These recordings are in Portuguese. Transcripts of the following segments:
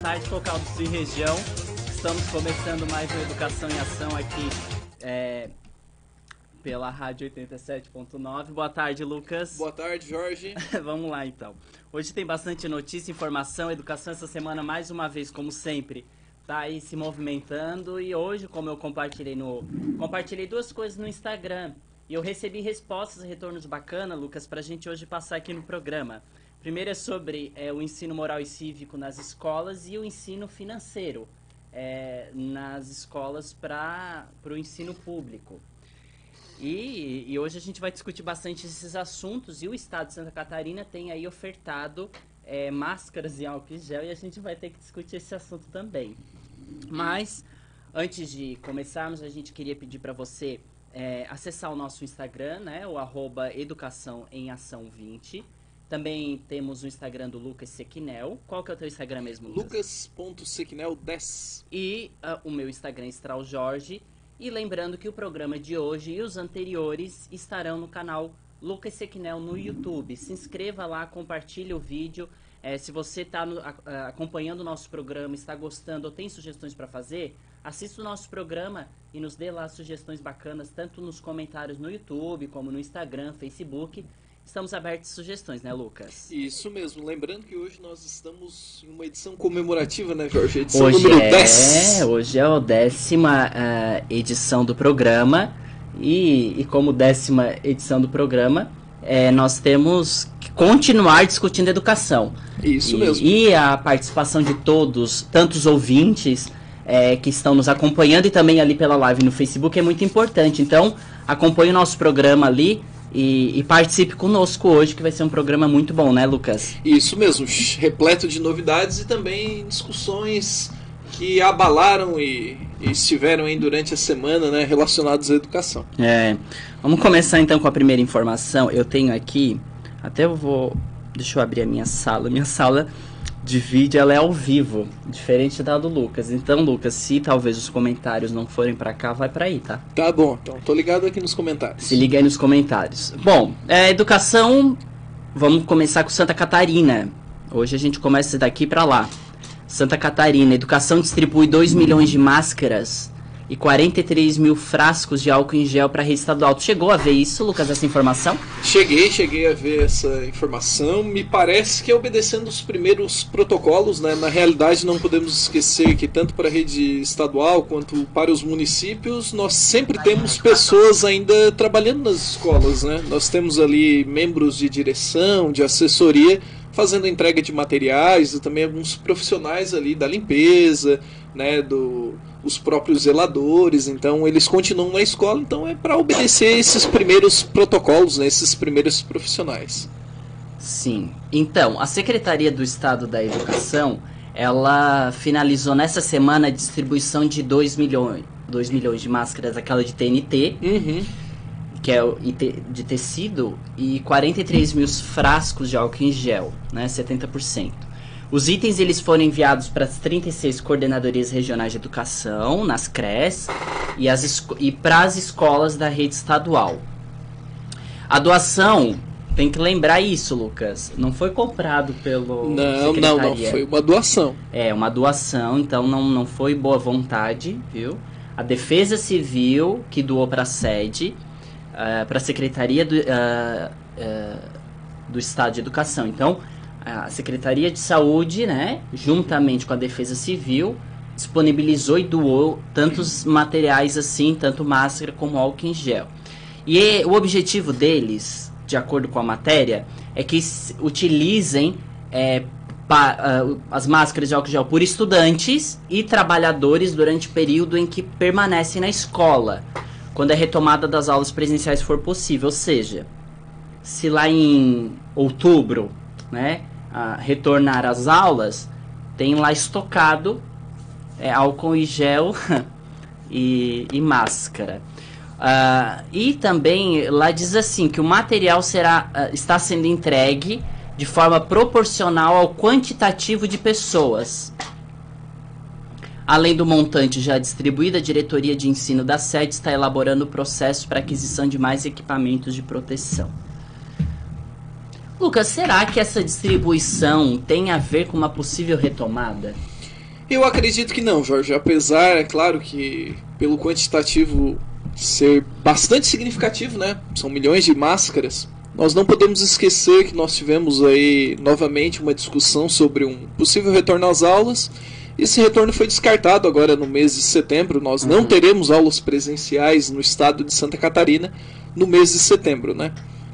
tarde, Focaldos e região. Estamos começando mais uma Educação em Ação aqui pela Rádio 87.9. Boa tarde, Lucas. Boa tarde, Jorge. Vamos lá, então. Hoje tem bastante notícia, informação, educação essa semana, mais uma vez, como sempre, tá aí se movimentando. E hoje, como eu compartilhei duas coisas no Instagram. E eu recebi respostas e retornos bacanas, Lucas, pra gente hoje passar aqui no programa. Primeiro é sobre o ensino moral e cívico nas escolas e o ensino financeiro nas escolas para o ensino público. E hoje a gente vai discutir bastante esses assuntos e o Estado de Santa Catarina tem aí ofertado máscaras e álcool em gel e a gente vai ter que discutir esse assunto também. Mas, antes de começarmos, a gente queria pedir para você acessar o nosso Instagram, né, o @educaçãoemação20. Também temos o Instagram do Lucas Sequinel. Qual que é o teu Instagram mesmo, Lucas? Lucas.sequinel10. E o meu Instagram, Estral Jorge. E lembrando que o programa de hoje e os anteriores estarão no canal Lucas Sequinel no YouTube. Se inscreva lá, compartilhe o vídeo. Se você está acompanhando o nosso programa, está gostando ou tem sugestões para fazer, assista o nosso programa e nos dê lá sugestões bacanas, tanto nos comentários no YouTube, como no Instagram, Facebook. Estamos abertos a sugestões, né, Lucas? Isso mesmo. Lembrando que hoje nós estamos em uma edição comemorativa, né, Jorge? Edição hoje número 10. Hoje é a 10ª edição do programa. E como 10ª edição do programa, nós temos que continuar discutindo educação. Isso mesmo. E a participação de todos, tantos ouvintes que estão nos acompanhando e também ali pela live no Facebook é muito importante. Então, acompanhe o nosso programa ali. E participe conosco hoje, que vai ser um programa muito bom, né, Lucas? Isso mesmo, repleto de novidades e também discussões que abalaram e estiveram aí durante a semana, né, relacionadas à educação. Vamos começar então com a primeira informação. Eu tenho aqui, deixa eu abrir a minha sala. Minha sala de vídeo, ela é ao vivo, diferente da do Lucas. Então, Lucas, se talvez os comentários não forem pra cá, vai pra aí, tá? Tá bom, então tô ligado aqui nos comentários. Se liga aí nos comentários. Bom, educação, vamos começar com Santa Catarina. Hoje a gente começa daqui pra lá. Santa Catarina, educação distribui 2 milhões de máscaras e 43 mil frascos de álcool em gel para a rede estadual. Tu chegou a ver isso, Lucas, essa informação? Cheguei a ver essa informação. Me parece que é obedecendo os primeiros protocolos, né? Na realidade, não podemos esquecer que tanto para a rede estadual quanto para os municípios, nós sempre temos pessoas ainda trabalhando nas escolas, né? Nós temos ali membros de direção, de assessoria, fazendo entrega de materiais e também alguns profissionais ali da limpeza, né, os próprios zeladores. Então eles continuam na escola, então é para obedecer esses primeiros protocolos, né, esses primeiros profissionais. Sim, então a Secretaria do Estado da Educação, ela finalizou nessa semana a distribuição de 2 milhões de máscaras, aquela de TNT, que é de tecido, e 43 mil frascos de álcool em gel, né, 70%. Os itens eles foram enviados para as 36 coordenadorias regionais de educação, nas CREs, e para as escolas da rede estadual. A doação, tem que lembrar isso, Lucas, não foi comprado pelo secretaria. Não, foi uma doação. Uma doação, então não foi boa vontade, viu? A Defesa Civil que doou para a sede, para a Secretaria do Estado de Educação. Então, a Secretaria de Saúde, né, juntamente com a Defesa Civil, disponibilizou e doou tantos materiais assim, tanto máscara como álcool em gel. E o objetivo deles, de acordo com a matéria, é que utilizem as máscaras de álcool em gel por estudantes e trabalhadores durante o período em que permanecem na escola, quando a retomada das aulas presenciais for possível. Ou seja, se lá em outubro, né, retornar às aulas, tem lá estocado álcool em gel e máscara. E também lá diz assim que o material está sendo entregue de forma proporcional ao quantitativo de pessoas. Além do montante já distribuído, a diretoria de ensino da sede está elaborando o processo para aquisição de mais equipamentos de proteção. Lucas, será que essa distribuição tem a ver com uma possível retomada? Eu acredito que não, Jorge. Apesar, é claro que pelo quantitativo ser bastante significativo, né? São milhões de máscaras. Nós não podemos esquecer que nós tivemos aí novamente uma discussão sobre um possível retorno às aulas. Esse retorno foi descartado agora no mês de setembro. Nós não teremos aulas presenciais no estado de Santa Catarina no mês de setembro, né?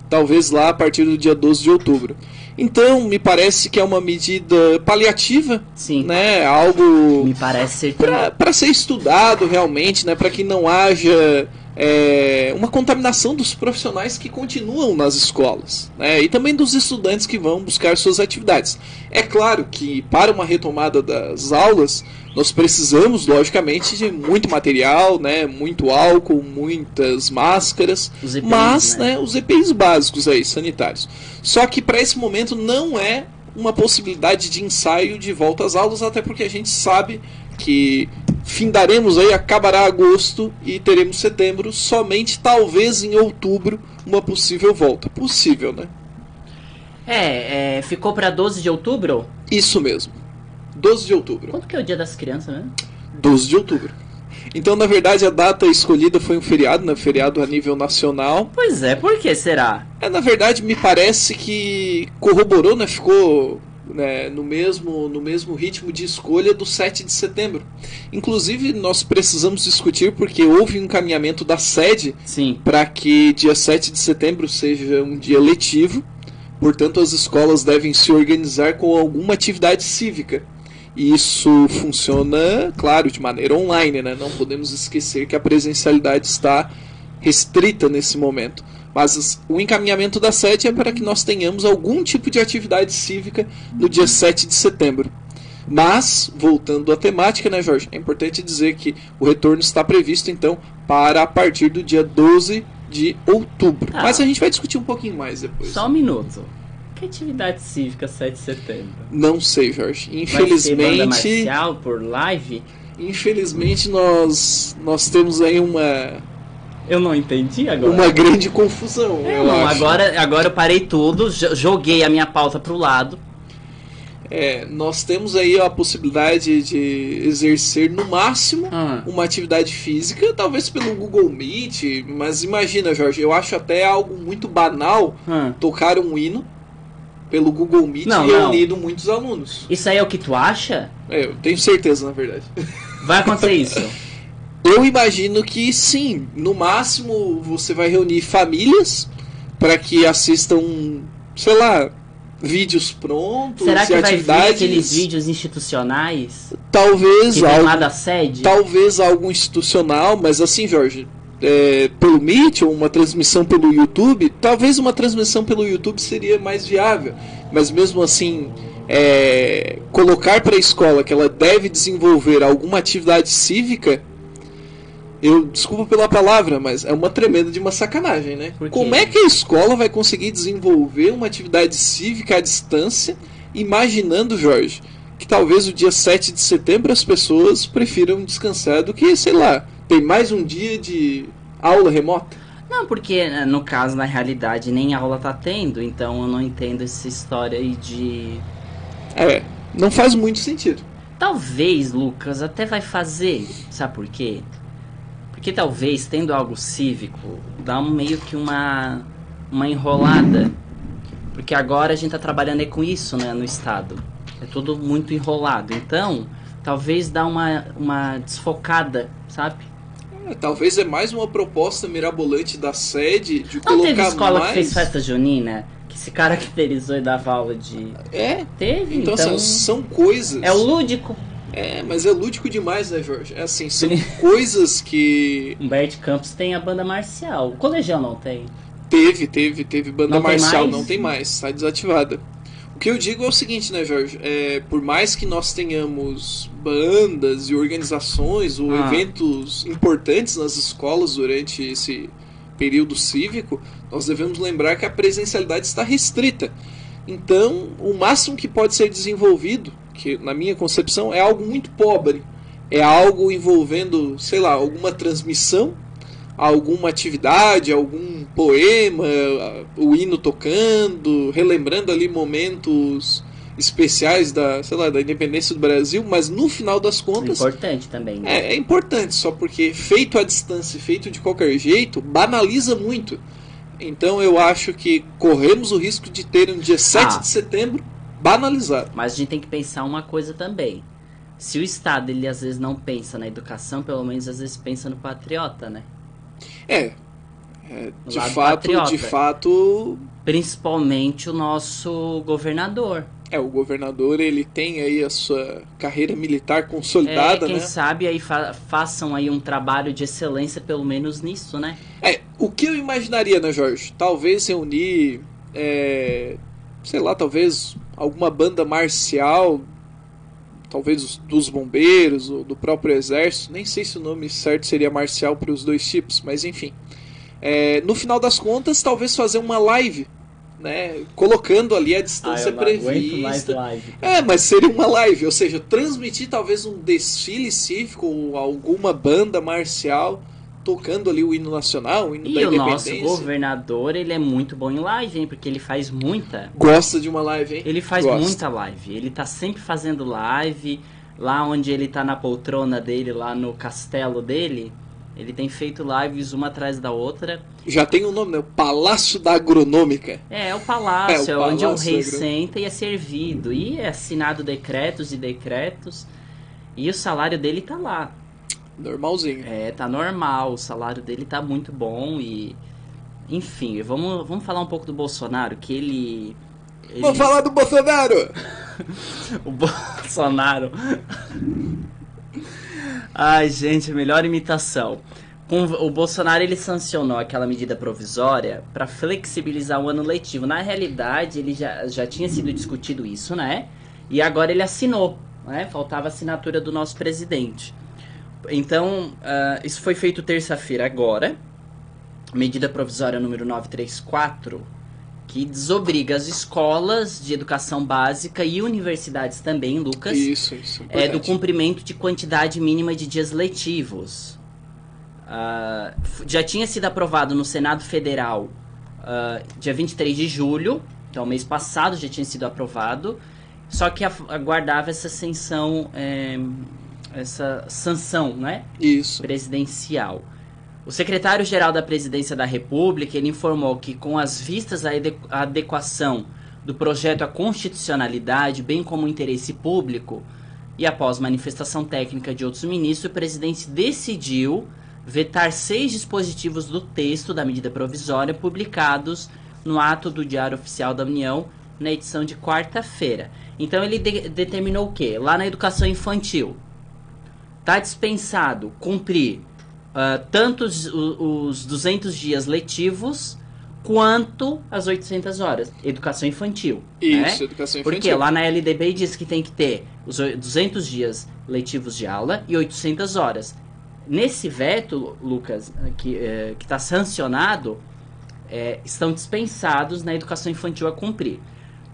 Talvez lá a partir do dia 12 de outubro. Então, me parece que é uma medida paliativa, Sim. Né? Algo Me parece ser para ser estudado realmente, né? Para que não haja uma contaminação dos profissionais que continuam nas escolas, né? E também dos estudantes que vão buscar suas atividades. É claro que para uma retomada das aulas, nós precisamos, logicamente, de muito material, né? Muito álcool, muitas máscaras, Os EPIs, mas né? os EPIs básicos aí, sanitários. Só que para esse momento não é uma possibilidade de ensaio de volta às aulas, até porque a gente sabe que findaremos aí, acabará agosto e teremos setembro, somente talvez em outubro uma possível volta. Possível, né? Ficou pra 12 de outubro? Isso mesmo. 12 de outubro. Quando que é o dia das crianças, né? 12 de outubro. Então, na verdade, a data escolhida foi um feriado, né? Feriado a nível nacional. Pois é, por que será? Na verdade, me parece que corroborou, né? Ficou, né, no mesmo ritmo de escolha do 7 de setembro. Inclusive, nós precisamos discutir porque houve um encaminhamento da sede para que dia 7 de setembro seja um dia letivo. Portanto, as escolas devem se organizar com alguma atividade cívica. E isso funciona, claro, de maneira online, né? Não podemos esquecer que a presencialidade está restrita nesse momento. Mas o encaminhamento da sede é para que nós tenhamos algum tipo de atividade cívica no dia 7 de setembro. Mas, voltando à temática, né, Jorge? É importante dizer que o retorno está previsto, então, para a partir do dia 12 de outubro. Mas a gente vai discutir um pouquinho mais depois. Só um minuto. Que atividade cívica 7 de setembro? Não sei, Jorge. Infelizmente. Vai ser banda marcial por live? Infelizmente, nós temos aí uma. Eu não entendi agora. Uma grande confusão. Não, acho. Agora eu parei tudo, joguei a minha pauta pro lado. Nós temos aí a possibilidade de exercer no máximo uma atividade física, talvez pelo Google Meet, mas imagina, Jorge, eu acho até algo muito banal tocar um hino pelo Google Meet reunindo muitos alunos. Isso aí é o que tu acha? Eu tenho certeza, na verdade. Vai acontecer isso? Eu imagino que sim, no máximo você vai reunir famílias para que assistam, sei lá, vídeos prontos. Será que atividades... vai vir aqueles vídeos institucionais? Talvez que algo, da sede? Talvez algo institucional, mas assim, Jorge, pelo Meet ou uma transmissão pelo YouTube, talvez uma transmissão pelo YouTube seria mais viável, mas mesmo assim colocar para a escola que ela deve desenvolver alguma atividade cívica, desculpa pela palavra, mas é uma tremenda de uma sacanagem, né? Como é que a escola vai conseguir desenvolver uma atividade cívica à distância, imaginando, Jorge, que talvez o dia 7 de setembro as pessoas prefiram descansar do que, sei lá, ter mais um dia de aula remota? Não, porque no caso, na realidade, nem aula tá tendo, então eu não entendo essa história aí de... não faz muito sentido. Talvez, Lucas, até vai fazer, sabe por quê? Porque talvez, tendo algo cívico, dá meio que uma enrolada. Porque agora a gente tá trabalhando aí com isso, né, no estado. É tudo muito enrolado. Então, talvez dá uma desfocada, sabe? Talvez é mais uma proposta mirabolante da sede de não colocar teve escola mais... que fez festa junina? Que se caracterizou e dava aula de... Teve, então... São coisas... É o lúdico. Mas é lúdico demais, né, Jorge? Assim, são coisas que... Humberto Campos tem a banda marcial. O colegial não tem? Teve banda marcial, tem não tem mais, está desativada. O que eu digo é o seguinte, né, Jorge? Por mais que nós tenhamos bandas e organizações ou eventos importantes nas escolas durante esse período cívico, nós devemos lembrar que a presencialidade está restrita. Então, o máximo que pode ser desenvolvido, que na minha concepção é algo muito pobre, é algo envolvendo, sei lá, alguma transmissão, alguma atividade, algum poema, o hino tocando, relembrando ali momentos especiais da, sei lá, da independência do Brasil, mas no final das contas... Importante também, né? É importante, só porque feito à distância, feito de qualquer jeito, banaliza muito. Então eu acho que corremos o risco de ter um dia 7 de setembro banalizado. Mas a gente tem que pensar uma coisa também. Se o Estado, ele às vezes não pensa na educação, pelo menos às vezes pensa no patriota, né? De fato... Principalmente o nosso governador. O governador, ele tem aí a sua carreira militar consolidada, quem né? sabe aí façam aí um trabalho de excelência, pelo menos nisso, né? O que eu imaginaria, né, Jorge? Talvez reunir, sei lá, talvez alguma banda marcial, talvez dos bombeiros ou do próprio exército, nem sei se o nome certo seria marcial para os dois tipos, mas enfim. No final das contas, talvez fazer uma live, né, colocando ali a distância prevista. Live, mas seria uma live, ou seja, transmitir talvez um desfile cívico ou alguma banda marcial tocando ali o hino nacional, o hino da independência. E o nosso governador, ele é muito bom em live, hein, porque ele faz muita... Gosta de uma live, hein? Ele faz muita live, ele tá sempre fazendo live, lá onde ele tá na poltrona dele, lá no castelo dele... Ele tem feito lives uma atrás da outra. Já tem um nome, né? O Palácio da Agronômica. O palácio, onde o rei senta e é servido. E é assinado decretos e decretos. E o salário dele tá lá. Normalzinho. Tá normal. O salário dele tá muito bom. E enfim, vamos falar um pouco do Bolsonaro, que ele... Vamos falar do Bolsonaro! O Bolsonaro... Ai, gente, melhor imitação. O Bolsonaro, ele sancionou aquela medida provisória para flexibilizar o ano letivo. Na realidade, ele já tinha sido discutido isso, né? E agora ele assinou, né? Faltava a assinatura do nosso presidente. Então, isso foi feito terça-feira agora. Medida provisória número 934, que desobriga as escolas de educação básica e universidades também, Lucas, isso do cumprimento de quantidade mínima de dias letivos. Já tinha sido aprovado no Senado Federal dia 23 de julho, então mês passado já tinha sido aprovado, só que aguardava essa sanção, né? Isso. Presidencial. O secretário-geral da Presidência da República, ele informou que, com as vistas à adequação do projeto à constitucionalidade, bem como o interesse público, e após manifestação técnica de outros ministros, o presidente decidiu vetar 6 dispositivos do texto da medida provisória publicados no ato do Diário Oficial da União, na edição de quarta-feira. Então ele determinou o quê? Lá na educação infantil, está dispensado cumprir tanto os 200 dias letivos quanto as 800 horas. Educação infantil. Isso, né? educação infantil. Porque lá na LDB diz que tem que ter os 200 dias letivos de aula e 800 horas. Nesse veto, Lucas, que está sancionado, estão dispensados na educação infantil a cumprir.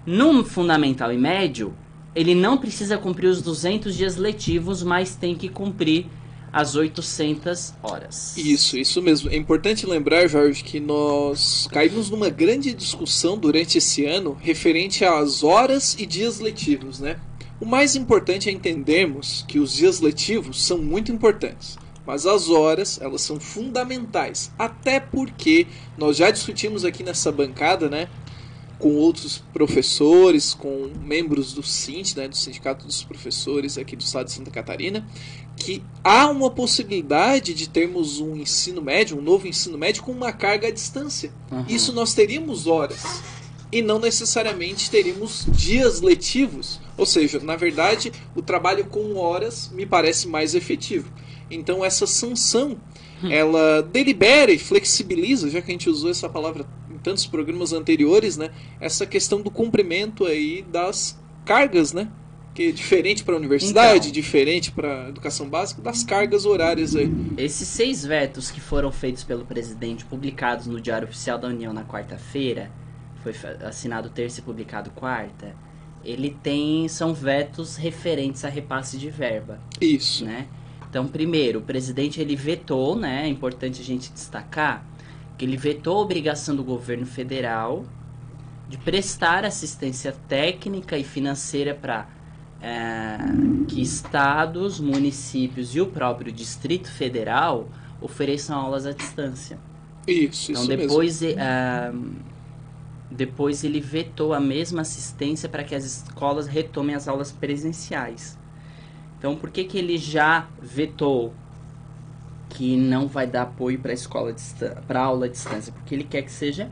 No fundamental e médio, ele não precisa cumprir os 200 dias letivos, mas tem que cumprir as 800 horas. Isso mesmo. É importante lembrar, Jorge, que nós caímos numa grande discussão durante esse ano referente às horas e dias letivos, né? O mais importante é entendermos que os dias letivos são muito importantes, mas as horas, elas são fundamentais, até porque nós já discutimos aqui nessa bancada, né, com outros professores, com membros do SINT, né, do Sindicato dos Professores aqui do estado de Santa Catarina, que há uma possibilidade de termos um ensino médio, um novo ensino médio com uma carga à distância. Uhum. Isso nós teríamos horas e não necessariamente teríamos dias letivos. Ou seja, na verdade, o trabalho com horas me parece mais efetivo. Então essa sanção, ela delibera e flexibiliza, já que a gente usou essa palavra em tantos programas anteriores, né, essa questão do cumprimento aí das cargas, né? Que é diferente para a universidade, então, diferente para a educação básica, das cargas horárias aí. Esses 6 vetos que foram feitos pelo presidente, publicados no Diário Oficial da União na quarta-feira, foi assinado terça e publicado quarta, são vetos referentes a repasse de verba. Isso. Né? Então, primeiro, o presidente ele vetou, né, é importante a gente destacar, que ele vetou a obrigação do governo federal de prestar assistência técnica e financeira para que estados, municípios e o próprio Distrito Federal ofereçam aulas à distância. Isso depois, mesmo. Depois ele vetou a mesma assistência para que as escolas retomem as aulas presenciais. Então, por que ele já vetou que não vai dar apoio para a aula à distância? Porque ele quer que seja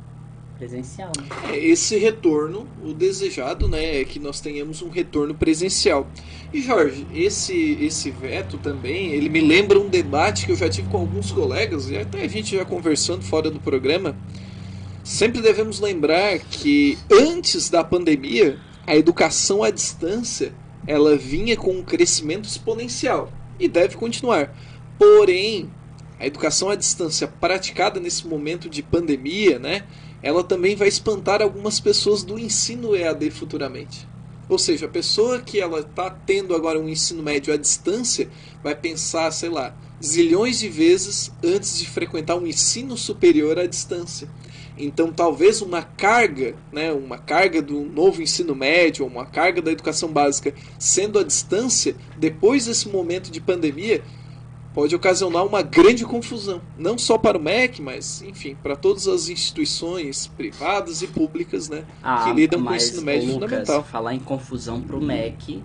presencial, né? Esse retorno, o desejado, né, é que nós tenhamos um retorno presencial. E Jorge, esse veto também, ele me lembra um debate que eu já tive com alguns colegas, e até a gente já conversando fora do programa. Sempre devemos lembrar que antes da pandemia, a educação à distância, ela vinha com um crescimento exponencial e deve continuar. Porém, a educação à distância praticada nesse momento de pandemia, né, ela também vai espantar algumas pessoas do ensino EAD futuramente. Ou seja, a pessoa que ela está tendo agora um ensino médio à distância vai pensar, sei lá, zilhões de vezes antes de frequentar um ensino superior à distância. Então, talvez uma carga, né, uma carga do novo ensino médio, ou uma carga da educação básica sendo à distância, depois desse momento de pandemia, pode ocasionar uma grande confusão, não só para o MEC, mas, enfim, para todas as instituições privadas e públicas, né, que lidam com o ensino médio fundamental. Falar em confusão para o MEC,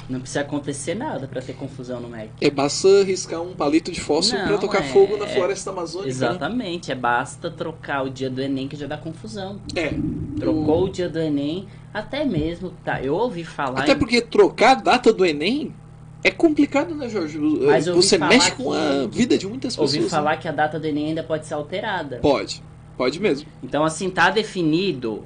não precisa acontecer nada para ter confusão no MEC. Basta riscar um palito de fósforo para tocar fogo na floresta amazônica. Exatamente, né? Basta trocar o dia do Enem que já dá confusão. Trocou o dia do Enem, até mesmo, eu ouvi falar... Até porque trocar a data do Enem é complicado, né, Jorge? Mas você mexe com a vida de muitas pessoas. Ouvi falar que a data do Enem ainda pode ser alterada. Pode mesmo. Então, assim, tá definido,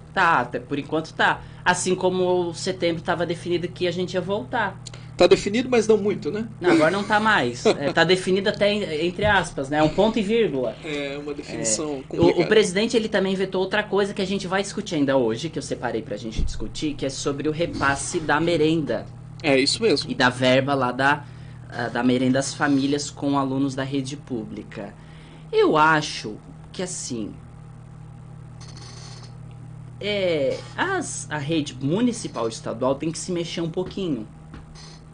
por enquanto tá. Assim como o setembro estava definido que a gente ia voltar. Tá definido, mas não muito, né? Não, agora não tá mais. Tá definido até entre aspas, né? Um ponto e vírgula. É uma definição complicada. O presidente, ele também vetou outra coisa que a gente vai discutir ainda hoje, que eu separei pra gente discutir, que é sobre o repasse da merenda. É isso mesmo. E da verba lá da merenda às famílias com alunos da rede pública. Eu acho que, assim... a rede municipal e estadual tem que se mexer um pouquinho,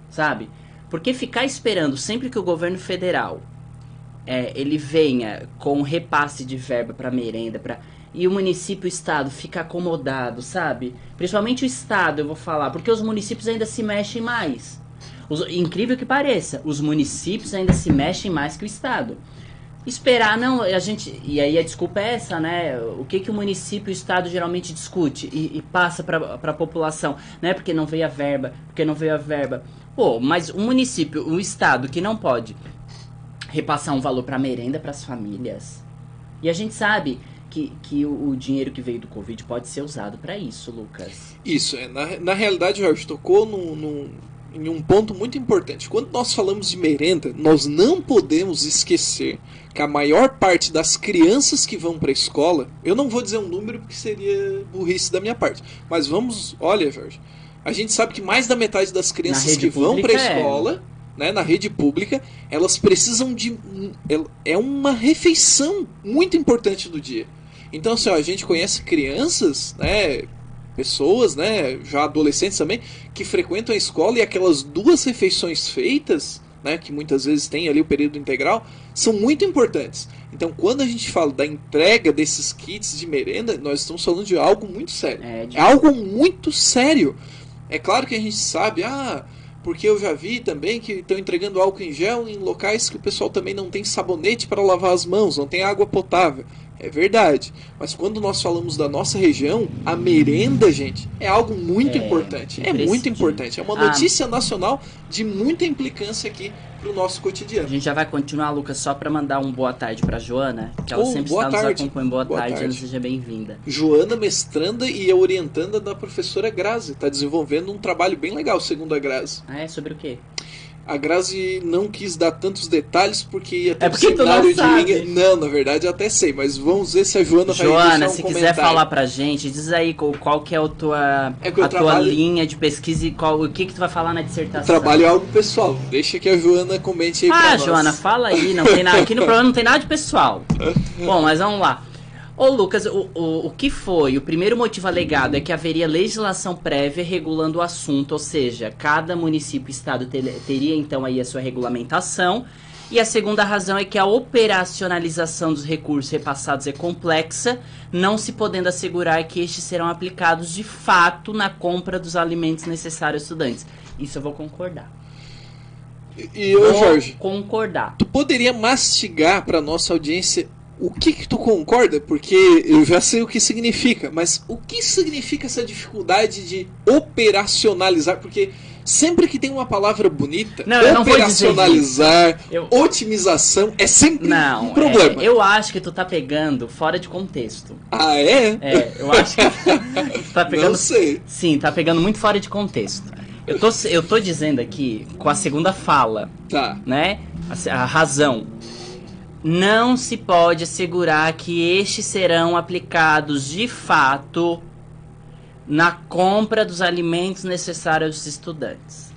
sabe? Porque ficar esperando sempre que o governo federal ele venha com repasse de verba para merenda, e o município e o estado fica acomodado, sabe? Principalmente o estado, eu vou falar, porque os municípios ainda se mexem mais. Incrível que pareça, os municípios ainda se mexem mais que o estado. Esperar, não, e aí a desculpa é essa, né? O que o município e o estado geralmente discute e passa para a população, né? Porque não veio a verba, mas o município, o estado que não pode repassar um valor para merenda para as famílias. E a gente sabe que o dinheiro que veio do Covid pode ser usado para isso, Lucas. Isso, na realidade, Jorge, tocou em um ponto muito importante. Quando nós falamos de merenda, nós não podemos esquecer que a maior parte das crianças que vão para a escola, eu não vou dizer um número porque seria burrice da minha parte, mas olha, Jorge, a gente sabe que mais da metade das crianças que vão para a escola, né, na rede pública, elas precisam é uma refeição muito importante do dia. Então, assim, a gente conhece crianças, né, pessoas, né, já adolescentes também, que frequentam a escola e aquelas 2 refeições feitas, né, que muitas vezes tem ali o período integral, são muito importantes. Então, quando a gente fala da entrega desses kits de merenda, nós estamos falando de algo muito sério. É algo muito sério. É claro que a gente sabe, porque eu já vi também que estão entregando álcool em gel em locais que o pessoal também não tem sabonete para lavar as mãos, não tem água potável. É verdade. Mas quando nós falamos da nossa região, a merenda, gente, é algo muito importante. É muito importante. É uma notícia nacional de muita implicância aqui pro nosso cotidiano. A gente já vai continuar, Lucas, só para mandar um boa tarde para Joana, que ela sempre está nos acompanhando. Boa tarde, Joana, seja bem-vinda. Joana, mestranda e orientanda da professora Grazi. Está desenvolvendo um trabalho bem legal, segundo a Grazi. Sobre o quê? A Grazi não quis dar tantos detalhes porque ia ter um cenário de linha. Não, na verdade eu até sei, mas vamos ver se a Joana vai deixar um se quiser falar pra gente, diz aí qual que é a tua linha de pesquisa e o que tu vai falar na dissertação. O trabalho é algo pessoal, deixa que a Joana comente aí pra nós. Joana, fala aí, não tem nada, aqui no programa não tem nada de pessoal. Bom, mas vamos lá. Ô Lucas, o que foi? O primeiro motivo alegado é que haveria legislação prévia regulando o assunto, ou seja, cada município e estado teria então aí a sua regulamentação. E a segunda razão é que a operacionalização dos recursos repassados é complexa, não se podendo assegurar que estes serão aplicados de fato na compra dos alimentos necessários aos estudantes. Isso eu vou concordar. E eu, Jorge, concordar. Tu poderia mastigar para nossa audiência o que tu concorda? Porque eu já sei o que significa, mas o que significa essa dificuldade de operacionalizar? Porque sempre que tem uma palavra bonita, operacionalizar, otimização, é sempre um problema. Eu acho que tu tá pegando fora de contexto. Ah, é? Eu acho que tu tá pegando... Não sei. Sim, tá pegando muito fora de contexto. Eu tô dizendo aqui com a segunda fala, né? A razão. Não se pode assegurar que estes serão aplicados de fato na compra dos alimentos necessários aos estudantes.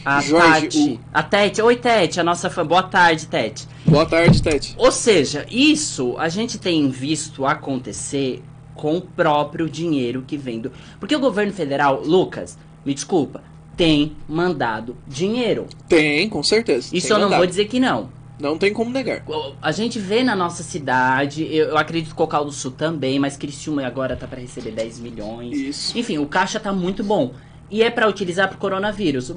A Jorge, Tete. Oi, Tete, a nossa fã. Boa tarde, Tete. Boa tarde, Tete. Ou seja, isso a gente tem visto acontecer com o próprio dinheiro que vem do... Porque o governo federal, Lucas, me desculpa, tem mandado dinheiro. Tem, com certeza. Isso eu não vou dizer que não. Não tem como negar. A gente vê na nossa cidade, eu acredito que Cocal do Sul também, mas Criciúma agora tá para receber 10 milhões. Isso. Enfim, o caixa tá muito bom. E é para utilizar pro coronavírus.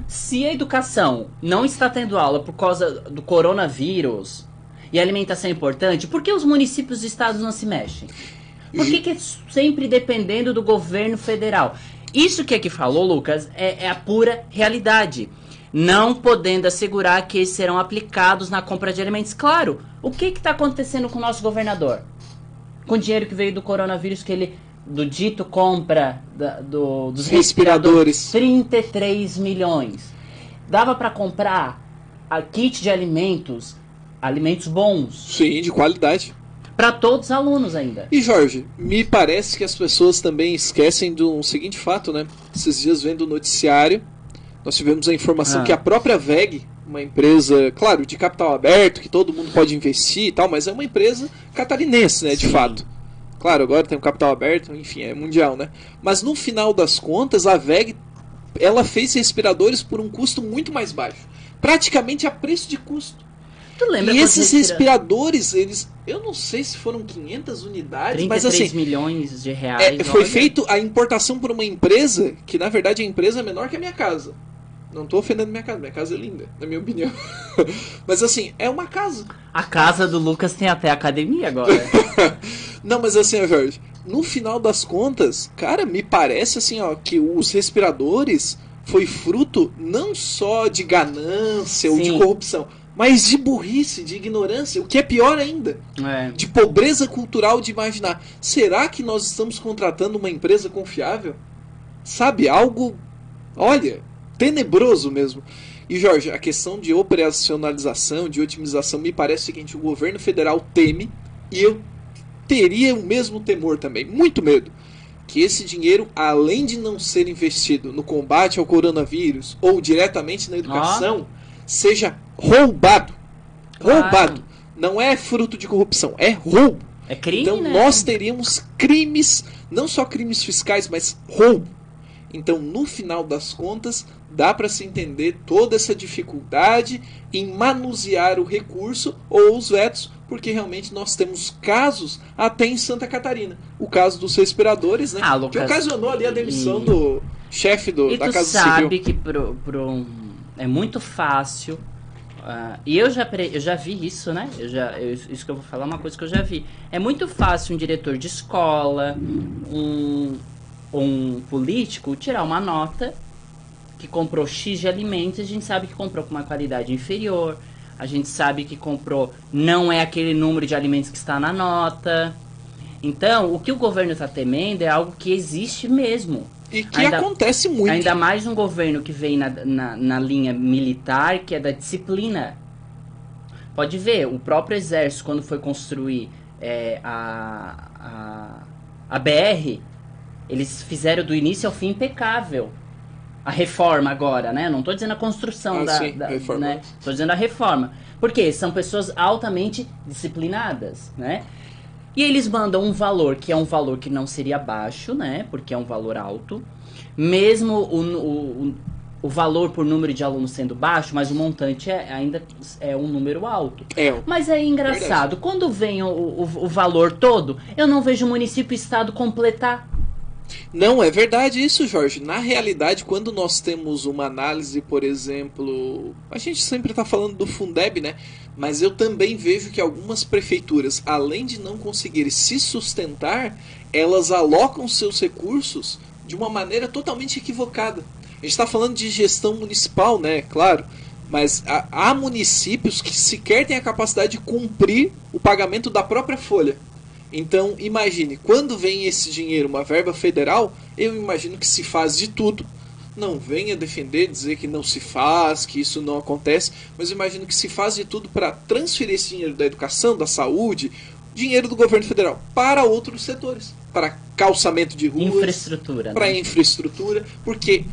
Se a educação não está tendo aula por causa do coronavírus e a alimentação é importante, por que os municípios e estados não se mexem? Por que é sempre dependendo do governo federal? Isso que aqui falou, Lucas, é a pura realidade. Não podendo assegurar que eles serão aplicados na compra de alimentos. Claro, o que está acontecendo com o nosso governador? Com o dinheiro que veio do coronavírus, que ele, do dito compra dos respiradores, 33 milhões. Dava para comprar a kit de alimentos bons. Sim, de qualidade. Para todos os alunos ainda. E Jorge, me parece que as pessoas também esquecem de um seguinte fato, né? Esses dias vendo o noticiário, nós tivemos a informação que a própria VEG, uma empresa, claro, de capital aberto, que todo mundo pode investir e tal, mas é uma empresa catarinense, né, de fato. Claro, agora tem um capital aberto, enfim, é mundial, né? Mas no final das contas, a VEG, ela fez respiradores por um custo muito mais baixo. Praticamente a preço de custo. Tu lembra e esses respiradores, eles... Eu não sei se foram 500 unidades, mas assim... 33 milhões de reais. Foi feito a importação por uma empresa, que na verdade a empresa é menor que a minha casa. Não tô ofendendo minha casa é linda, na minha opinião. Mas assim, é uma casa. A casa do Lucas tem até academia agora. Não, mas assim, Jorge, no final das contas, cara, me parece assim, ó, que os respiradores foi fruto não só de ganância ou de corrupção, mas de burrice, de ignorância, o que é pior ainda. De pobreza cultural de imaginar. Será que nós estamos contratando uma empresa confiável? Sabe, algo... Olha... tenebroso mesmo. E Jorge, a questão de operacionalização, de otimização, me parece o seguinte: o governo federal teme, e eu teria o mesmo temor também, muito medo, que esse dinheiro, além de não ser investido no combate ao coronavírus ou diretamente na educação, seja roubado. Roubado. Não é fruto de corrupção, é roubo. É crime, então nós teríamos crimes, não só crimes fiscais, mas roubo. Então, no final das contas, dá para se entender toda essa dificuldade em manusear o recurso ou os vetos, porque realmente nós temos casos até em Santa Catarina. O caso dos respiradores, né? Lucas, que ocasionou ali a demissão do chefe da Casa Civil. E tu sabe que é muito fácil... e eu já vi isso, né? Isso que eu vou falar é uma coisa que eu já vi. É muito fácil um diretor de escola, um político tirar uma nota que comprou X de alimentos, a gente sabe que comprou com uma qualidade inferior, a gente sabe que comprou não é aquele número de alimentos que está na nota. Então, o que o governo está temendo é algo que existe mesmo. E que acontece muito. Ainda mais um governo que vem na linha militar, que é da disciplina. Pode ver, o próprio exército, quando foi construir a BR, eles fizeram do início ao fim impecável. a reforma agora, né? Não tô dizendo a construção reforma. né? Tô dizendo a reforma. Porque são pessoas altamente disciplinadas, né? E eles mandam um valor que é um valor que não seria baixo, né? Porque é um valor alto. Mesmo o valor por número de alunos sendo baixo, mas o montante ainda é um número alto. Mas é engraçado, verdade. Quando vem o valor todo, eu não vejo o município e o estado completar. Não, é verdade isso, Jorge. Na realidade, quando nós temos uma análise, por exemplo, a gente sempre está falando do Fundeb, né? Mas eu também vejo que algumas prefeituras, além de não conseguirem se sustentar, elas alocam seus recursos de uma maneira totalmente equivocada. A gente está falando de gestão municipal, né? Claro. Mas há municípios que sequer têm a capacidade de cumprir o pagamento da própria folha. Então, imagine, quando vem esse dinheiro, uma verba federal, eu imagino que se faz de tudo. Não venha defender, dizer que não se faz, que isso não acontece, mas eu imagino que se faz de tudo para transferir esse dinheiro da educação, da saúde, dinheiro do governo federal para outros setores, para calçamento de ruas, infraestrutura, para né? Infraestrutura, porque,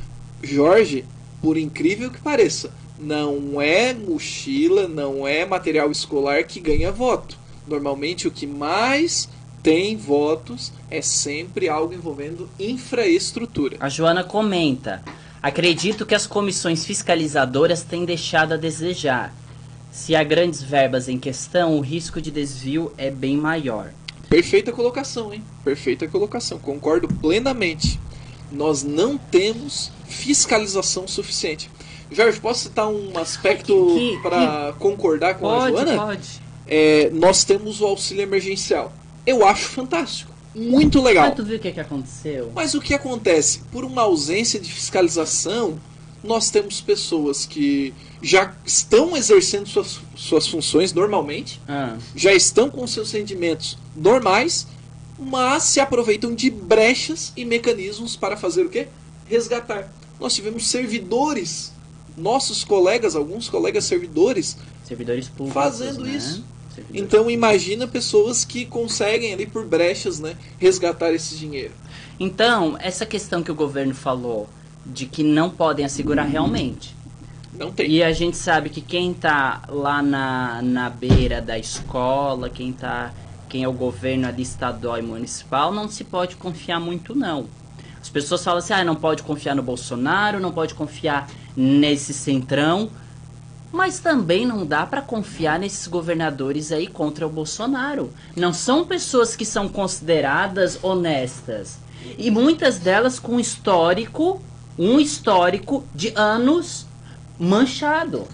Jorge, por incrível que pareça, não é mochila, não é material escolar que ganha voto. Normalmente o que mais tem votos é sempre algo envolvendo infraestrutura. A Joana comenta: acredito que as comissões fiscalizadoras têm deixado a desejar. Se há grandes verbas em questão, o risco de desvio é bem maior. Perfeita colocação, hein? Perfeita colocação. Concordo plenamente. Nós não temos fiscalização suficiente. Jorge, posso citar um aspecto para concordar com a Joana? Pode. Nós temos o auxílio emergencial. Eu acho fantástico. Muito legal. Mas tu viu o que aconteceu? Mas o que acontece? Por uma ausência de fiscalização, nós temos pessoas que já estão exercendo suas funções normalmente, já estão com seus rendimentos normais, mas se aproveitam de brechas e mecanismos para fazer o quê? Resgatar. Nós tivemos servidores, nossos colegas, alguns colegas servidores públicos, fazendo né? isso. Então imagina pessoas que conseguem ali por brechas, né, resgatar esse dinheiro. Então, essa questão que o governo falou de que não podem assegurar realmente. Não tem. E a gente sabe que quem tá lá na beira da escola, quem é o governo ali estadual e municipal, não se pode confiar muito não. As pessoas falam assim, não pode confiar no Bolsonaro, não pode confiar nesse centrão. Mas também não dá para confiar nesses governadores aí contra o Bolsonaro. Não são pessoas que são consideradas honestas. E muitas delas com um histórico de anos manchado.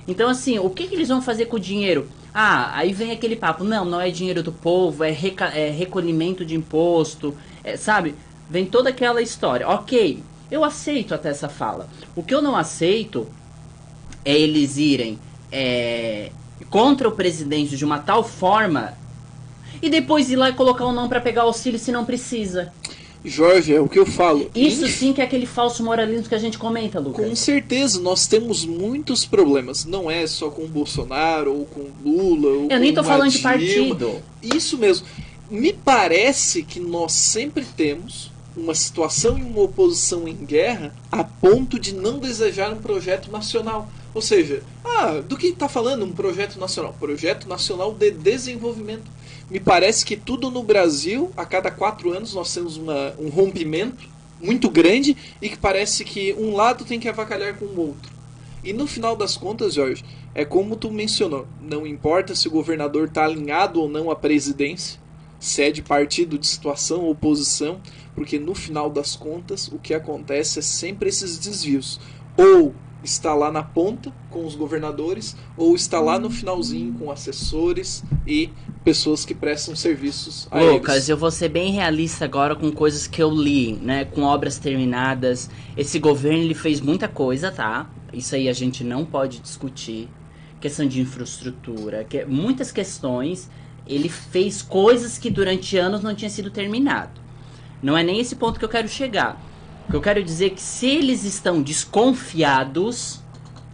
Então, assim, o que eles vão fazer com o dinheiro? Aí vem aquele papo, não é dinheiro do povo, é recolhimento de imposto, sabe? Vem toda aquela história. Ok, eu aceito até essa fala. O que eu não aceito é eles irem contra o presidente de uma tal forma e depois ir lá e colocar o não para pegar auxílio se não precisa. Jorge, é o que eu falo. Isso sim que é aquele falso moralismo que a gente comenta, Lucas. Com certeza, nós temos muitos problemas. Não é só com o Bolsonaro, ou com o Lula, ou eu nem tô falando de Dilma. partido. Isso mesmo. Me parece que nós sempre temos uma situação e uma oposição em guerra a ponto de não desejar um projeto nacional. Ou seja, do que está falando um projeto nacional? Projeto nacional de desenvolvimento. Me parece que tudo no Brasil, a cada 4 anos, nós temos um rompimento muito grande e que parece que um lado tem que avacalhar com o outro. E no final das contas, Jorge, é como tu mencionou, não importa se o governador está alinhado ou não à presidência, se é de partido, de situação ou oposição, porque no final das contas o que acontece é sempre esses desvios. Ou está lá na ponta com os governadores, ou está lá no finalzinho com assessores e pessoas que prestam serviços a Lucas, eles. eu vou ser bem realista agora com coisas que eu li, né, com obras terminadas. Esse governo ele fez muita coisa, tá? Isso aí a gente não pode discutir. Questão de infraestrutura, muitas questões. Ele fez coisas que durante anos não tinha sido terminado. Não é nem esse ponto que eu quero chegar. O que eu quero dizer é que se eles estão desconfiados...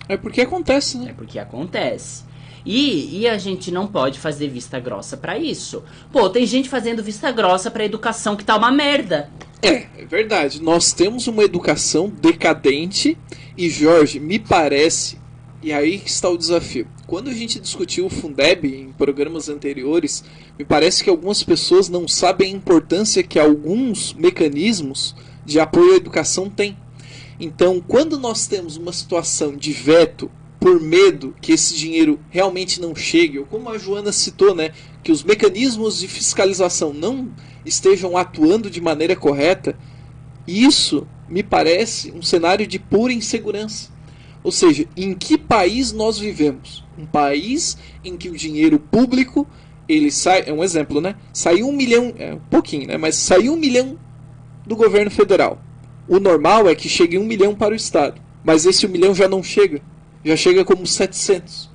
É porque acontece, né? É porque acontece. E a gente não pode fazer vista grossa pra isso. Pô, tem gente fazendo vista grossa pra educação que tá uma merda. É verdade. Nós temos uma educação decadente e, Jorge, me parece, e aí que está o desafio. Quando a gente discutiu o Fundeb em programas anteriores, me parece que algumas pessoas não sabem a importância que alguns mecanismos de apoio à educação têm. Então, quando nós temos uma situação de veto por medo que esse dinheiro realmente não chegue, ou como a Joana citou, né, que os mecanismos de fiscalização não estejam atuando de maneira correta, isso me parece um cenário de pura insegurança. Ou seja, em que país nós vivemos? Um país em que o dinheiro público, ele sai, é um exemplo, né? Sai 1 milhão, é um pouquinho, né? Mas sai 1 milhão do governo federal. O normal é que chegue 1 milhão para o Estado. Mas esse 1 milhão já não chega. Já chega como 700.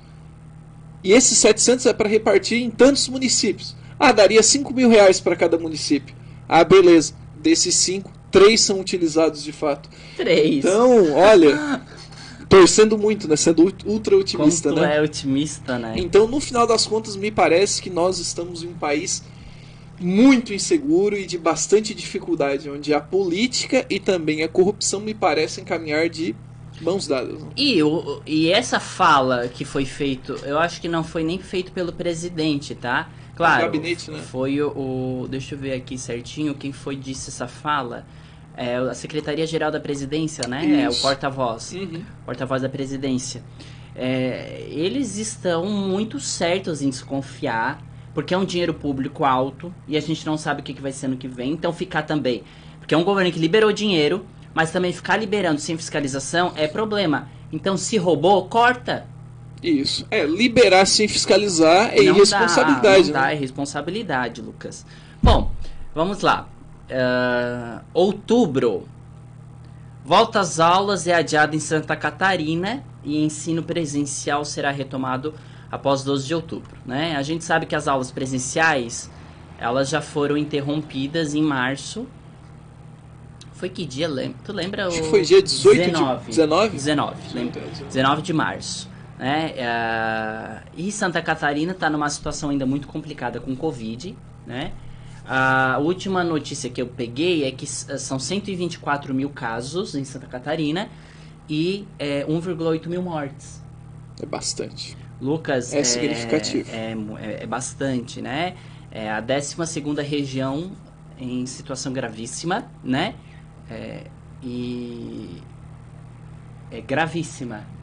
E esses 700 é para repartir em tantos municípios. Ah, daria 5 mil reais para cada município. Ah, beleza. Desses 5, 3 são utilizados de fato. 3. Então, olha, torcendo muito, né? Sendo ultra otimista, Como tu né? é otimista, né? Então, no final das contas, me parece que nós estamos em um país muito inseguro e de bastante dificuldade, onde a política e também a corrupção me parecem caminhar de mãos dadas. Né? E essa fala que foi feito, eu acho que não foi nem feito pelo presidente, tá? Claro, o gabinete, né? Foi deixa eu ver aqui certinho quem foi disse essa fala. É a Secretaria-Geral da Presidência, né? Isso. É o porta-voz. Uhum. Porta-voz da Presidência. Eles estão muito certos em desconfiar, porque é um dinheiro público alto e a gente não sabe o que vai ser no que vem. Então ficar também, porque é um governo que liberou dinheiro, mas também ficar liberando sem fiscalização é problema. Então se roubou, corta. Isso. Liberar sem fiscalizar é Não irresponsabilidade. Dá, é irresponsabilidade, Lucas. Bom, vamos lá. Outubro. Volta às aulas é adiado em Santa Catarina e ensino presencial será retomado após 12 de outubro. Né? A gente sabe que as aulas presenciais elas já foram interrompidas em março. Foi que dia? Tu lembra? Acho que foi dia 18 19. de... 19? 19, lembra? 19 de março. Né? E Santa Catarina está numa situação ainda muito complicada com Covid. Né? A última notícia que eu peguei é que são 124 mil casos em Santa Catarina e 1,8 mil mortes. É bastante. Lucas, é significativo. É bastante, né? É a 12ª região em situação gravíssima, né? E é gravíssima.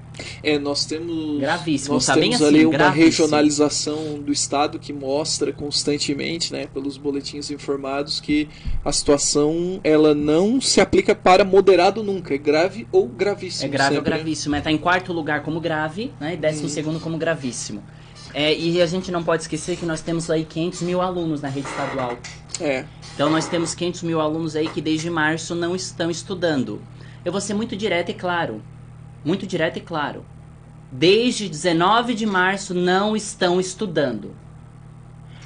Nós temos, gravíssimo, nós tá temos bem ali assim, uma gravíssimo. regionalização do Estado que mostra constantemente, né, pelos boletins informados, que a situação ela não se aplica para moderado nunca, é grave ou gravíssimo. É grave sempre, ou gravíssimo, tá em 4º lugar como grave, né, e 12º como gravíssimo. E a gente não pode esquecer que nós temos aí 500 mil alunos na rede estadual. Então nós temos 500 mil alunos aí que desde março não estão estudando. Eu vou ser muito direto e claro. Muito direto e claro. Desde 19 de março não estão estudando.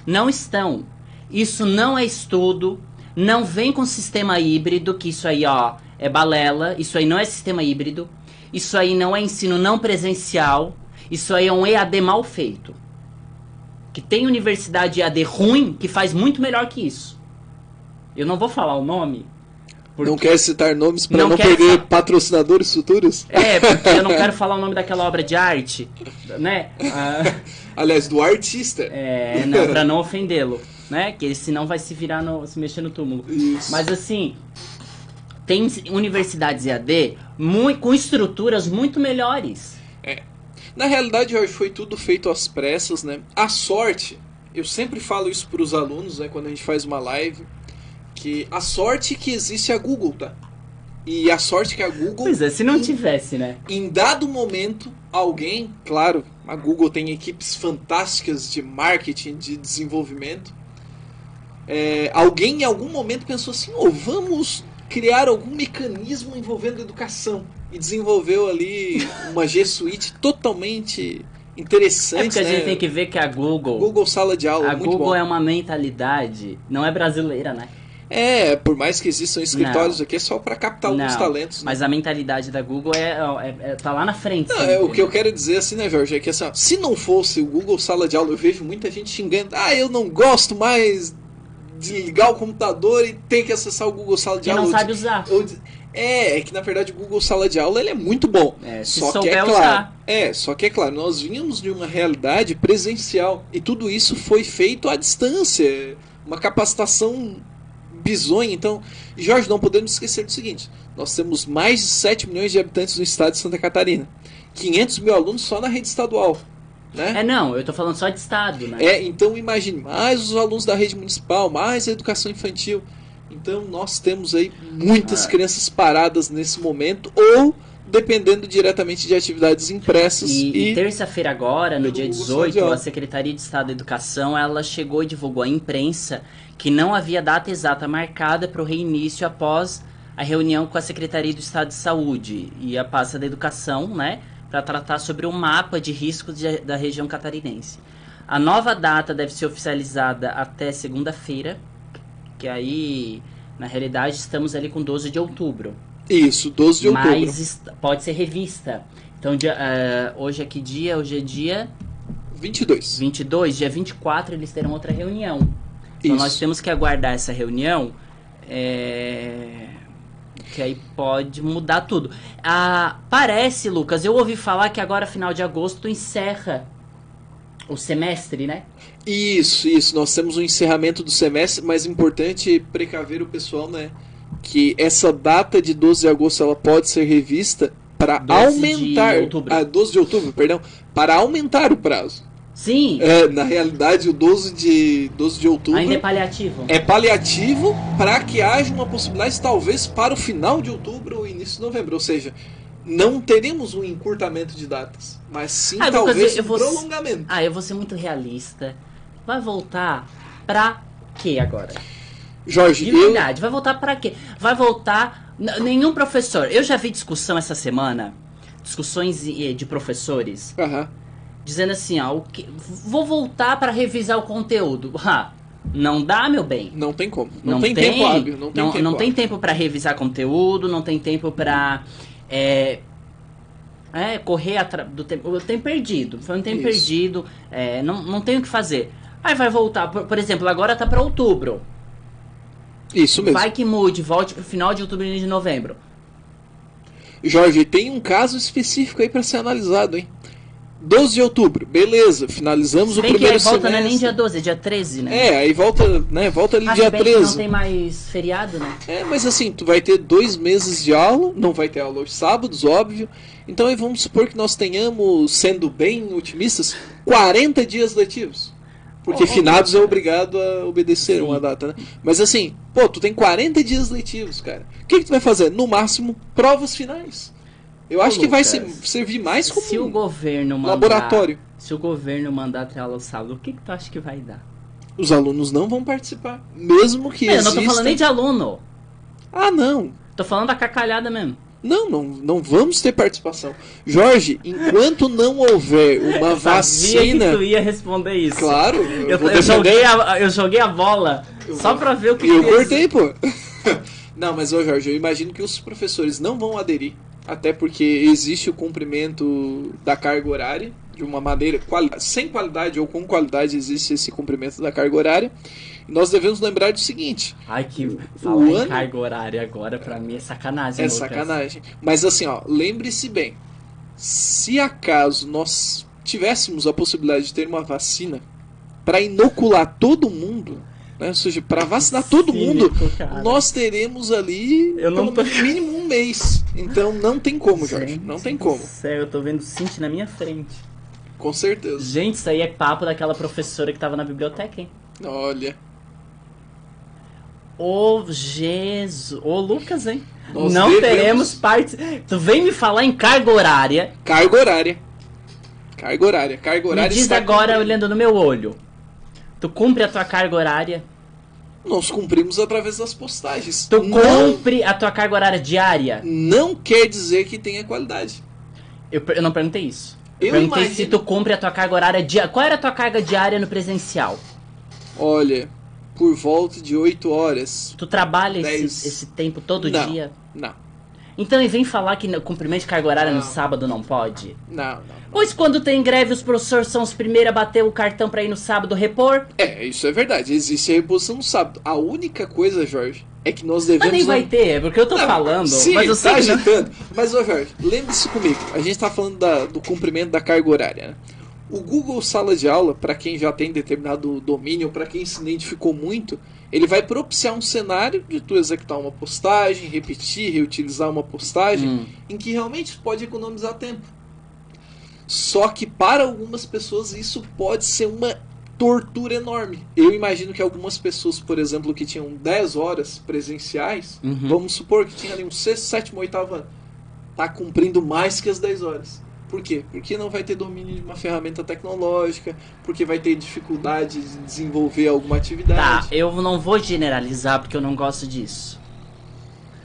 Não estão. Isso não é estudo. Não vem com sistema híbrido, que isso aí, ó, é balela. Isso aí não é sistema híbrido. Isso aí não é ensino não presencial. Isso aí é um EAD mal feito. Que tem universidade EAD ruim que faz muito melhor que isso. Eu não vou falar o nome. Não quer citar nomes para não perder patrocinadores futuros? Porque eu não quero falar o nome daquela obra de arte, né? Aliás, do artista. Não, para não ofendê-lo, né? Que ele senão vai se virar, se mexer no túmulo. Isso. Mas assim, tem universidades EAD com estruturas muito melhores. Na realidade, Jorge, foi tudo feito às pressas, né? A sorte, eu sempre falo isso para os alunos, né? Quando a gente faz uma live, que a sorte que existe a Google, tá? E a sorte que a Google... Pois é, se não tivesse, né? Em dado momento, alguém... Claro, a Google tem equipes fantásticas de marketing, de desenvolvimento. Alguém em algum momento pensou assim, vamos criar algum mecanismo envolvendo educação. E desenvolveu ali uma G Suite totalmente interessante. Porque a gente tem que ver que a Google... Google Sala de Aula, muito Google bom. é uma mentalidade, não é brasileira, né? Por mais que existam escritórios aqui, é só para captar alguns talentos. Né? Mas a mentalidade da Google tá lá na frente. O que eu quero dizer assim, né, Jorge, é que assim, se não fosse o Google Sala de Aula, eu vejo muita gente xingando, eu não gosto mais desligar o computador e ter que acessar o Google Sala de Quem Aula. não sabe usar. É que na verdade o Google Sala de Aula ele é muito bom. Se só que souber é claro, usar. só que é claro, nós vínhamos de uma realidade presencial e tudo isso foi feito à distância, uma capacitação bizonha. Então, Jorge, não podemos esquecer do seguinte: nós temos mais de 7 milhões de habitantes no estado de Santa Catarina, 500 mil alunos só na rede estadual. Né? Não, eu tô falando só de estado, né? Então imagine, mais os alunos da rede municipal, mais a educação infantil. Então nós temos aí muitas crianças paradas nesse momento, ou dependendo diretamente de atividades impressas. E terça-feira agora, no dia Google 18, a Secretaria de Estado da Educação, ela chegou e divulgou à imprensa que não havia data exata marcada para o reinício após a reunião com a Secretaria do Estado de Saúde e a pasta da Educação, né, para tratar sobre um mapa de riscos da região catarinense. A nova data deve ser oficializada até segunda-feira, que aí, na realidade, estamos ali com 12 de outubro. Isso, 12 de outubro. Mas pode ser revista. Então, hoje é que dia? Hoje é dia 22. 22, dia 24 eles terão outra reunião. Então Isso. nós temos que aguardar essa reunião, que aí pode mudar tudo. Parece, Lucas, eu ouvi falar que agora, final de agosto, encerra o semestre, né? Isso. Nós temos um encerramento do semestre, mas é importante precaver o pessoal, né? Que essa data de 12 de agosto ela pode ser revista para aumentar... 12 de outubro, perdão. Para aumentar o prazo. Sim. Na realidade, o 12 de outubro... Ainda é paliativo. É paliativo para que haja uma possibilidade, talvez, para o final de outubro ou início de novembro. Ou seja, não teremos um encurtamento de datas, mas sim, talvez, um prolongamento. Eu vou ser muito realista. Vai voltar pra quê agora? Jorge, de verdade, vai voltar pra quê? Vai voltar... Nenhum professor... Eu já vi discussão essa semana, discussões de professores, dizendo assim, vou voltar pra revisar o conteúdo. Não dá, meu bem. Não tem como. Não tem tempo hábil. Não tem tempo pra revisar conteúdo, não tem tempo pra... correr atrás do tempo. O tempo perdido. Foi um tempo perdido. Não tem o que fazer. Aí vai voltar. Por exemplo, agora tá pra outubro. Isso mesmo. Vai que mude, volte pro final de outubro e início de novembro. Jorge, tem um caso específico aí pra ser analisado, hein? 12 de outubro, beleza, finalizamos o primeiro semestre. Volta não é nem dia 12, é dia 13, né? Aí volta ali dia 13. Não tem mais feriado, né? Mas assim, tu vai ter 2 meses de aula, não vai ter aula aos sábados, óbvio. Então aí vamos supor que nós tenhamos, sendo bem otimistas, 40 dias letivos. Porque finados é obrigado a obedecer uma data, né? Mas assim, tu tem 40 dias letivos, cara. O que tu vai fazer? No máximo, provas finais. Eu acho que vai servir mais como se o governo laboratório. Se o governo mandar ter aula ao sábado, o que tu acha que vai dar? Os alunos não vão participar. Mesmo que exista... Eu não tô falando nem de aluno. Não. Tô falando da cacalhada mesmo. Não vamos ter participação. Jorge, enquanto não houver uma vacina... Eu sabia que tu ia responder isso. Claro. Eu joguei a bola só pra ver o que eu cortei, pô. Não, mas, Jorge, eu imagino que os professores não vão aderir. Até porque existe o cumprimento da carga horária de uma maneira sem qualidade ou com qualidade, existe esse cumprimento da carga horária. E nós devemos lembrar do seguinte: falar em carga horária agora pra mim é sacanagem. É sacanagem. Mas assim, lembre-se bem, se acaso nós tivéssemos a possibilidade de ter uma vacina para inocular todo mundo, né? Ou seja, para vacinar todo mundo, nós teremos ali pelo mínimo 1 mês. Então não tem como, Jorge. Não tem como. Sério, eu tô vendo o Cinti na minha frente. Com certeza. Gente, isso aí é papo daquela professora que tava na biblioteca, hein? Olha. Jesus. Lucas, hein? Não teremos parte. Tu vem me falar em carga horária. Carga horária. Me diz agora, olhando no meu olho. Tu cumpre a tua carga horária? Nós cumprimos através das postagens. Tu cumpre a tua carga horária diária? Não quer dizer que tenha qualidade. Eu não perguntei isso. Eu perguntei se tu cumpre a tua carga horária diária. Qual era a tua carga diária no presencial? Olha, por volta de 8 horas. Tu trabalha esse tempo todo dia? Não. Então e vem falar que cumprimento de carga horária Não. no sábado não pode? Não. Pois quando tem greve, os professores são os primeiros a bater o cartão pra ir no sábado repor? Isso é verdade. Existe a reposição no sábado. A única coisa, Jorge, é que nós devemos... Mas nem vai ter, é porque eu tô falando. Sim, mas eu sei tá que não... agitando. Mas, ô Jorge, lembre-se comigo. A gente tá falando do cumprimento da carga horária, né? O Google Sala de Aula, para quem já tem determinado domínio, para quem se identificou muito, ele vai propiciar um cenário de tu executar uma postagem, repetir, reutilizar uma postagem, em que realmente pode economizar tempo. Só que para algumas pessoas isso pode ser uma tortura enorme. Eu imagino que algumas pessoas, por exemplo, que tinham 10 horas presenciais, vamos supor que tinha ali um sexto, sétimo, oitavo ano, tá cumprindo mais que as 10 horas. Por quê? Porque não vai ter domínio de uma ferramenta tecnológica, porque vai ter dificuldade de desenvolver alguma atividade. Tá, eu não vou generalizar porque eu não gosto disso.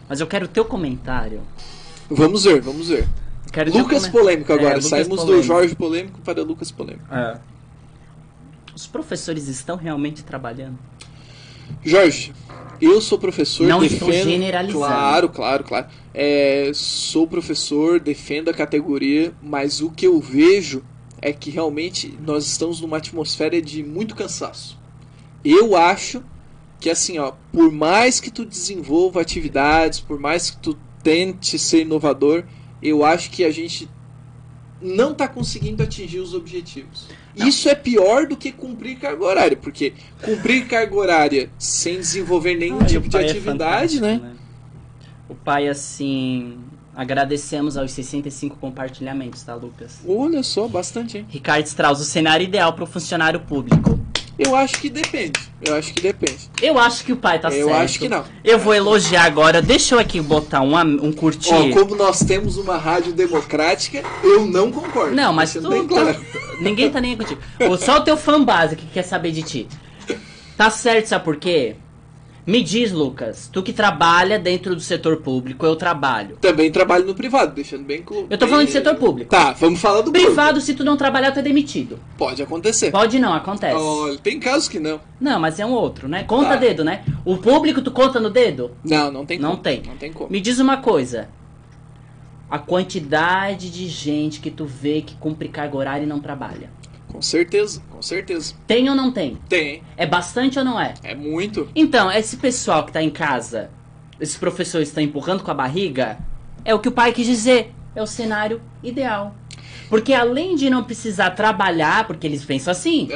Mas eu quero o teu comentário. Vamos ver. Lucas Polêmico agora. Lucas Saímos Polêmico. do Jorge Polêmico para Lucas Polêmico. Os professores estão realmente trabalhando? Jorge, eu sou professor, não defendo... estou generalizando. Claro. Sou professor, defendo a categoria, mas o que eu vejo é que realmente nós estamos numa atmosfera de muito cansaço. Eu acho que assim, por mais que tu desenvolva atividades, por mais que tu tente ser inovador, eu acho que a gente não está conseguindo atingir os objetivos. Não. Isso é pior do que cumprir carga horária, porque cumprir carga horária sem desenvolver nenhum tipo de atividade, né? O pai, assim... Agradecemos aos 65 compartilhamentos, tá, Lucas? Olha só, bastante, hein? Ricardo Strauss, o cenário ideal para o funcionário público. Eu acho que depende. Eu acho que o pai tá certo. Eu acho que não. Eu vou elogiar agora. Deixa eu aqui botar um curtir. Como nós temos uma rádio democrática, eu não concordo. Não, mas ninguém tá nem aí contigo. Só o teu fã base que quer saber de ti. Tá certo, sabe por quê? Me diz, Lucas, tu que trabalha dentro do setor público, eu trabalho. Também trabalho no privado, deixando bem claro. Eu tô falando de setor público. Tá, vamos falar do privado, público. Se tu não trabalhar, tu é demitido. Pode acontecer. Pode não, acontece. Olha, tem casos que não. Não, mas é um outro, né? Conta dedo, né? O público tu conta no dedo? Não tem como. Não tem como. Me diz uma coisa. A quantidade de gente que tu vê que cumpre carga horária e não trabalha. Com certeza. Tem ou não tem? Tem. É bastante ou não é? É muito. Então, esse pessoal que tá em casa, esses professores estão empurrando com a barriga, é o que o pai quis dizer. É o cenário ideal. Porque além de não precisar trabalhar, porque eles pensam assim,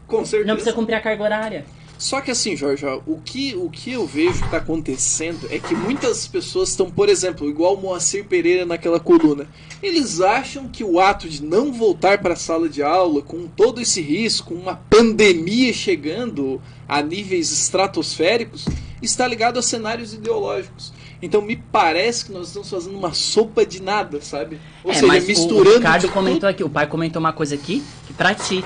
com certeza. não precisa cumprir a carga horária. Só que assim, Jorge, o que eu vejo que tá acontecendo é que muitas pessoas estão, por exemplo, igual o Moacir Pereira naquela coluna, eles acham que o ato de não voltar para a sala de aula, com todo esse risco, uma pandemia chegando a níveis estratosféricos, está ligado a cenários ideológicos. Então me parece que nós estamos fazendo uma sopa de nada, sabe? Ou seja, mas misturando... O Ricardo comentou aqui, o pai comentou uma coisa aqui, que pra ti...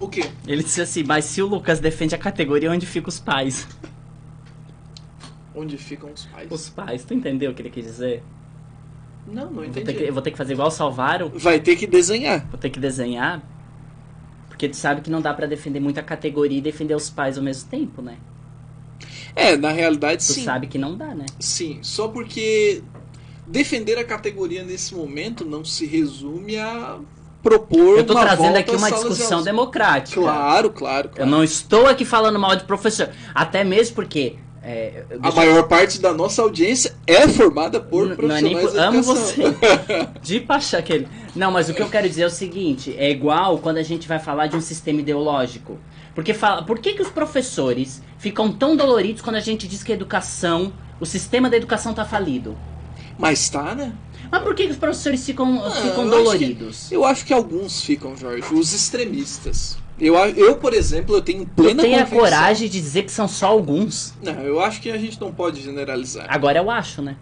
O quê? Ele disse assim, mas se o Lucas defende a categoria, onde ficam os pais? Onde ficam os pais? Os pais, tu entendeu o que ele quis dizer? Não entendi. Eu vou ter que fazer igual o Salvaro? Vai ter que desenhar. Vou ter que desenhar? Porque tu sabe que não dá pra defender muita categoria e defender os pais ao mesmo tempo, né? Na realidade sim. Tu sabe que não dá, né? Sim, só porque defender a categoria nesse momento não se resume a propor. Eu tô trazendo aqui uma discussão democrática. Claro. Eu não estou aqui falando mal de professor. Até mesmo porque... a maior parte da nossa audiência é formada por profissionais da amo você. De paixão aquele. Não, mas o que eu quero dizer é o seguinte. É igual quando a gente vai falar de um sistema ideológico. Porque por que os professores ficam tão doloridos quando a gente diz que a educação, o sistema da educação tá falido? Mas tá, né? Mas por que os professores ficam doloridos? Eu acho que alguns ficam, Jorge. Os extremistas. Eu, por exemplo, eu tenho plena convicção. Tem a coragem de dizer que são só alguns? Não, eu acho que a gente não pode generalizar. Agora eu acho, né?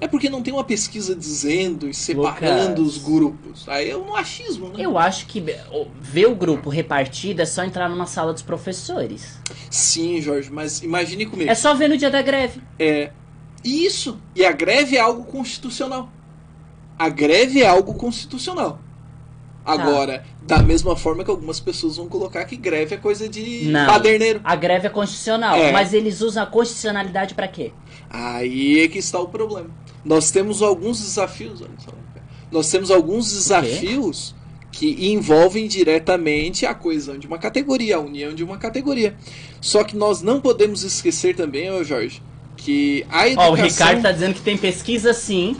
É porque não tem uma pesquisa dizendo e separando os grupos. Aí é um achismo, né? Eu acho que ver o grupo repartido é só entrar numa sala dos professores. Sim, Jorge, mas imagine comigo. É só ver no dia da greve. Isso. E a greve é algo constitucional. A greve é algo constitucional. Agora, da mesma forma que algumas pessoas vão colocar que greve é coisa de Não, baderneiro. a greve é constitucional, mas eles usam a constitucionalidade pra quê? Aí é que está o problema. Nós temos alguns desafios, olha só. Nós temos alguns desafios que envolvem diretamente a coesão de uma categoria, a união de uma categoria. Só que nós não podemos esquecer também, Jorge, que a educação... O Ricardo tá dizendo que tem pesquisa sim.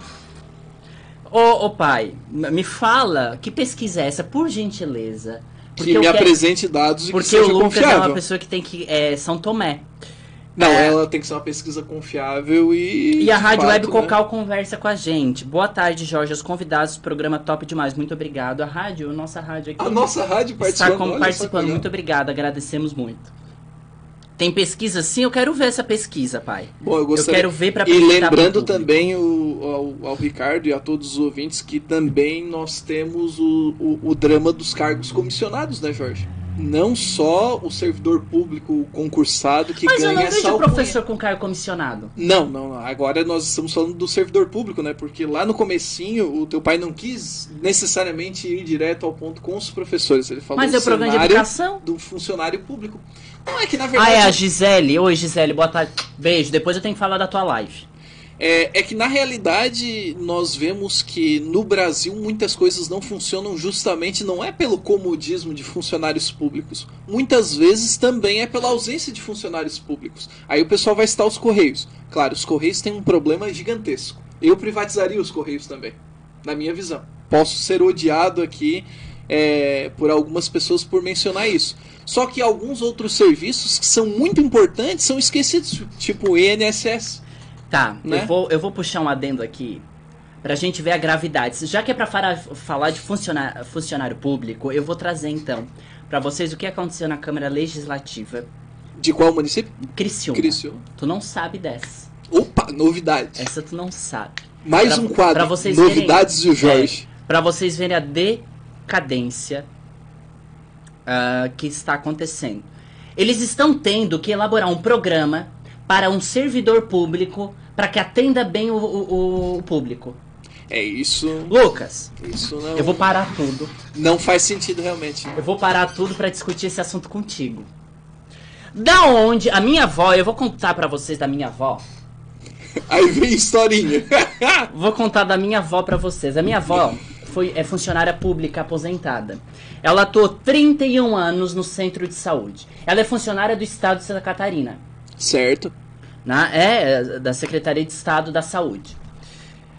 Ô pai, me fala, que pesquisa é essa, por gentileza? Porque que me apresente dados e que seja confiável. Porque o Lucas é uma pessoa que tem que... São Tomé. Não, ela tem que ser uma pesquisa confiável e... E a Rádio Web Cocal conversa com a gente. Boa tarde, Jorge, os convidados, programa top demais, muito obrigado. Nossa rádio aqui... A nossa rádio participando. Está participando, muito obrigado, agradecemos muito. Tem pesquisa sim? Eu quero ver essa pesquisa, pai. Bom, eu quero ver para E lembrando também ao Ricardo e a todos os ouvintes que também nós temos o drama dos cargos comissionados, né, Jorge? Não só o servidor público concursado que ganha essa alcunha. Mas eu não vejo professor com cargo comissionado. Não. Agora nós estamos falando do servidor público, né? Porque lá no comecinho o teu pai não quis necessariamente ir direto ao ponto com os professores. Ele falou do programa de educação do funcionário público. Não é que na verdade... é a Gisele. Oi, Gisele, boa tarde. Beijo, depois eu tenho que falar da tua live. É que na realidade nós vemos que no Brasil muitas coisas não funcionam justamente, não é pelo comodismo de funcionários públicos. Muitas vezes também é pela ausência de funcionários públicos. Aí o pessoal vai citar os Correios. Claro, os Correios têm um problema gigantesco. Eu privatizaria os Correios também, na minha visão. Posso ser odiado aqui por algumas pessoas por mencionar isso. Só que alguns outros serviços que são muito importantes são esquecidos, tipo o INSS. Tá, né? eu vou puxar um adendo aqui pra gente ver a gravidade. Já que é pra falar de funcionário público, eu vou trazer então pra vocês o que aconteceu na Câmara Legislativa. De qual município? Criciúma. Tu não sabe dessa. Opa, novidade. Essa tu não sabe. Mais um quadro, pra vocês novidades do Jorge. Pra vocês verem a decadência que está acontecendo. Eles estão tendo que elaborar um programa para um servidor público, para que atenda bem o público. É isso. Lucas, isso não... eu vou parar tudo. Não faz sentido realmente. Eu vou parar tudo para discutir esse assunto contigo. Da onde a minha avó, eu vou contar para vocês da minha avó. Aí vem historinha. Vou contar da minha avó para vocês. A minha avó é funcionária pública aposentada. Ela atuou 31 anos no centro de saúde. Ela é funcionária do estado de Santa Catarina. Certo. Da Secretaria de Estado da Saúde.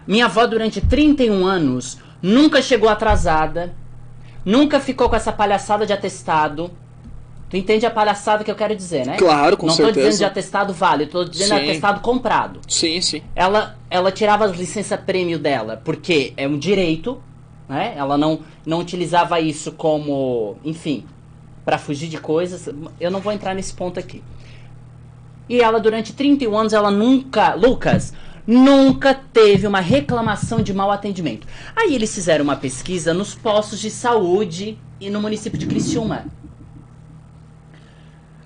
Minha avó, durante 31 anos, nunca chegou atrasada, nunca ficou com essa palhaçada de atestado. Tu entende a palhaçada que eu quero dizer, né? Claro, com certeza. Não tô dizendo de atestado válido, tô dizendo de atestado comprado. Sim, sim. Ela tirava as licença-prêmio dela, porque é um direito, né? Ela não utilizava isso como, enfim, para fugir de coisas. Eu não vou entrar nesse ponto aqui. E ela, durante 31 anos, ela nunca teve uma reclamação de mau atendimento. Aí eles fizeram uma pesquisa nos postos de saúde e no município de Criciúma.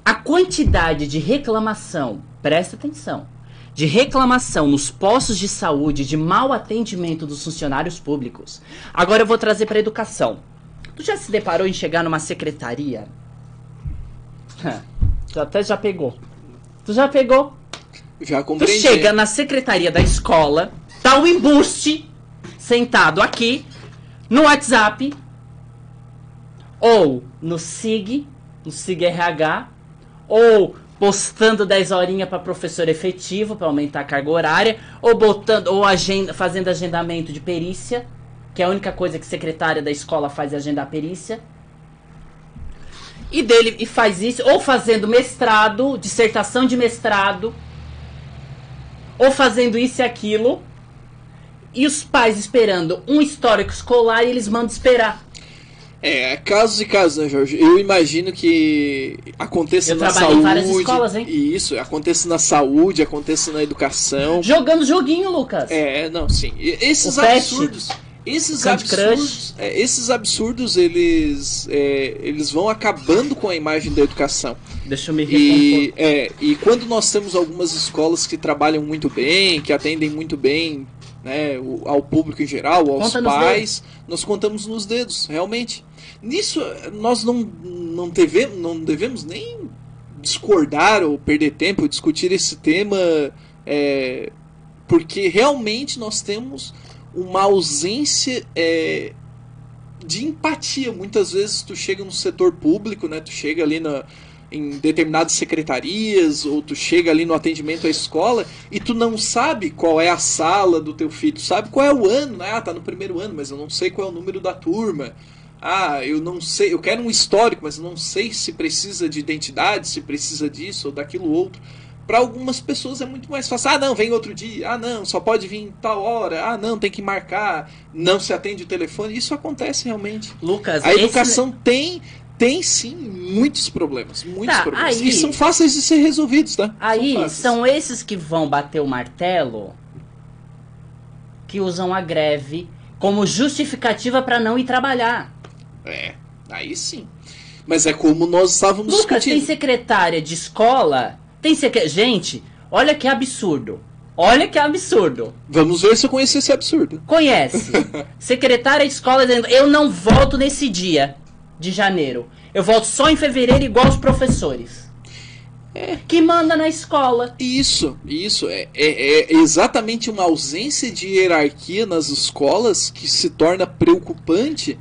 A quantidade de reclamação, presta atenção, de reclamação nos postos de saúde de mau atendimento dos funcionários públicos. Agora eu vou trazer para a educação. Tu já se deparou em chegar numa secretaria? Tu até já pegou. Tu já pegou? Já compreendi. Tu chega na secretaria da escola, tá o embuste sentado aqui, no WhatsApp, ou no SIG RH, ou postando 10 horinhas para professor efetivo, para aumentar a carga horária, ou fazendo agendamento de perícia, que é a única coisa que a secretária da escola faz é agendar a perícia. E faz isso, ou fazendo mestrado, dissertação de mestrado, ou fazendo isso e aquilo, e os pais esperando um histórico escolar e eles mandam esperar. Casos e casos, né, Jorge? Eu imagino que aconteça na saúde. Eu trabalhei em várias escolas, hein? Isso, aconteça na saúde, aconteça na educação. Jogando joguinho, Lucas. Não, sim. Esses absurdos... Esses absurdos, eles vão acabando com a imagem da educação. Deixa eu me recompor. E quando nós temos algumas escolas que trabalham muito bem, que atendem muito bem né, ao público em geral, aos Conta nos pais, nós contamos nos dedos, realmente. Nisso, nós não devemos nem discordar ou perder tempo, discutir esse tema, porque realmente nós temos uma ausência de empatia. Muitas vezes tu chega no setor público, né, tu chega ali em determinadas secretarias, ou tu chega ali no atendimento à escola e tu não sabe qual é a sala do teu filho, tu sabe qual é o ano, né? Tá no primeiro ano, mas eu não sei qual é o número da turma. Eu não sei, eu quero um histórico, mas eu não sei se precisa de identidade, se precisa disso ou daquilo outro. Para algumas pessoas é muito mais fácil. Não, vem outro dia. Não, só pode vir em tal hora. Não, tem que marcar. Não se atende o telefone. Isso acontece realmente. Lucas, a educação tem sim muitos problemas. Muitos problemas. Aí, e são fáceis de ser resolvidos, tá? Aí são esses que vão bater o martelo, que usam a greve como justificativa para não ir trabalhar. Aí sim. Mas é como nós estávamos Lucas, discutindo. tem secretária de escola... Gente, olha que absurdo. Olha que absurdo. Vamos ver se eu conheço esse absurdo. Conhece. Secretária de escola dizendo, eu não volto nesse dia de janeiro. Eu volto só em fevereiro igual os professores. Que manda na escola. Isso. É exatamente uma ausência de hierarquia nas escolas que se torna preocupante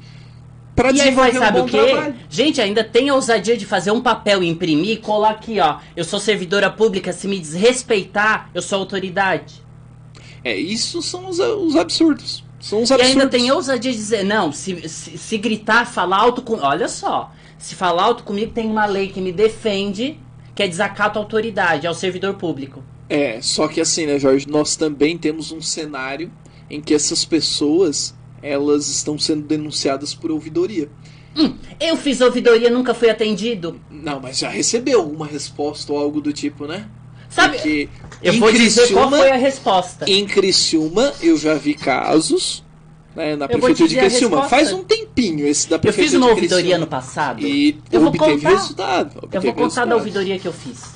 para desenvolver um bom trabalho. Gente, ainda tem a ousadia de fazer um papel e imprimir e colar aqui, ó. Eu sou servidora pública, se me desrespeitar, eu sou autoridade. Isso são os absurdos. São os absurdos. E ainda tem a ousadia de dizer, não, se gritar, falar alto comigo. Olha só, se falar alto comigo, tem uma lei que me defende, que é desacato à autoridade, ao servidor público. Só que assim, né, Jorge, nós também temos um cenário em que essas pessoas... elas estão sendo denunciadas por ouvidoria. Eu fiz ouvidoria, nunca fui atendido. Não, mas já recebeu alguma resposta ou algo do tipo, né? Sabe, porque eu vou dizer qual foi a resposta. Em Criciúma, eu já vi casos, né, na prefeitura de Criciúma. Faz um tempinho esse da prefeitura de Criciúma. Eu fiz uma ouvidoria ano passado. E obteve resultado. Eu vou contar da ouvidoria que eu fiz.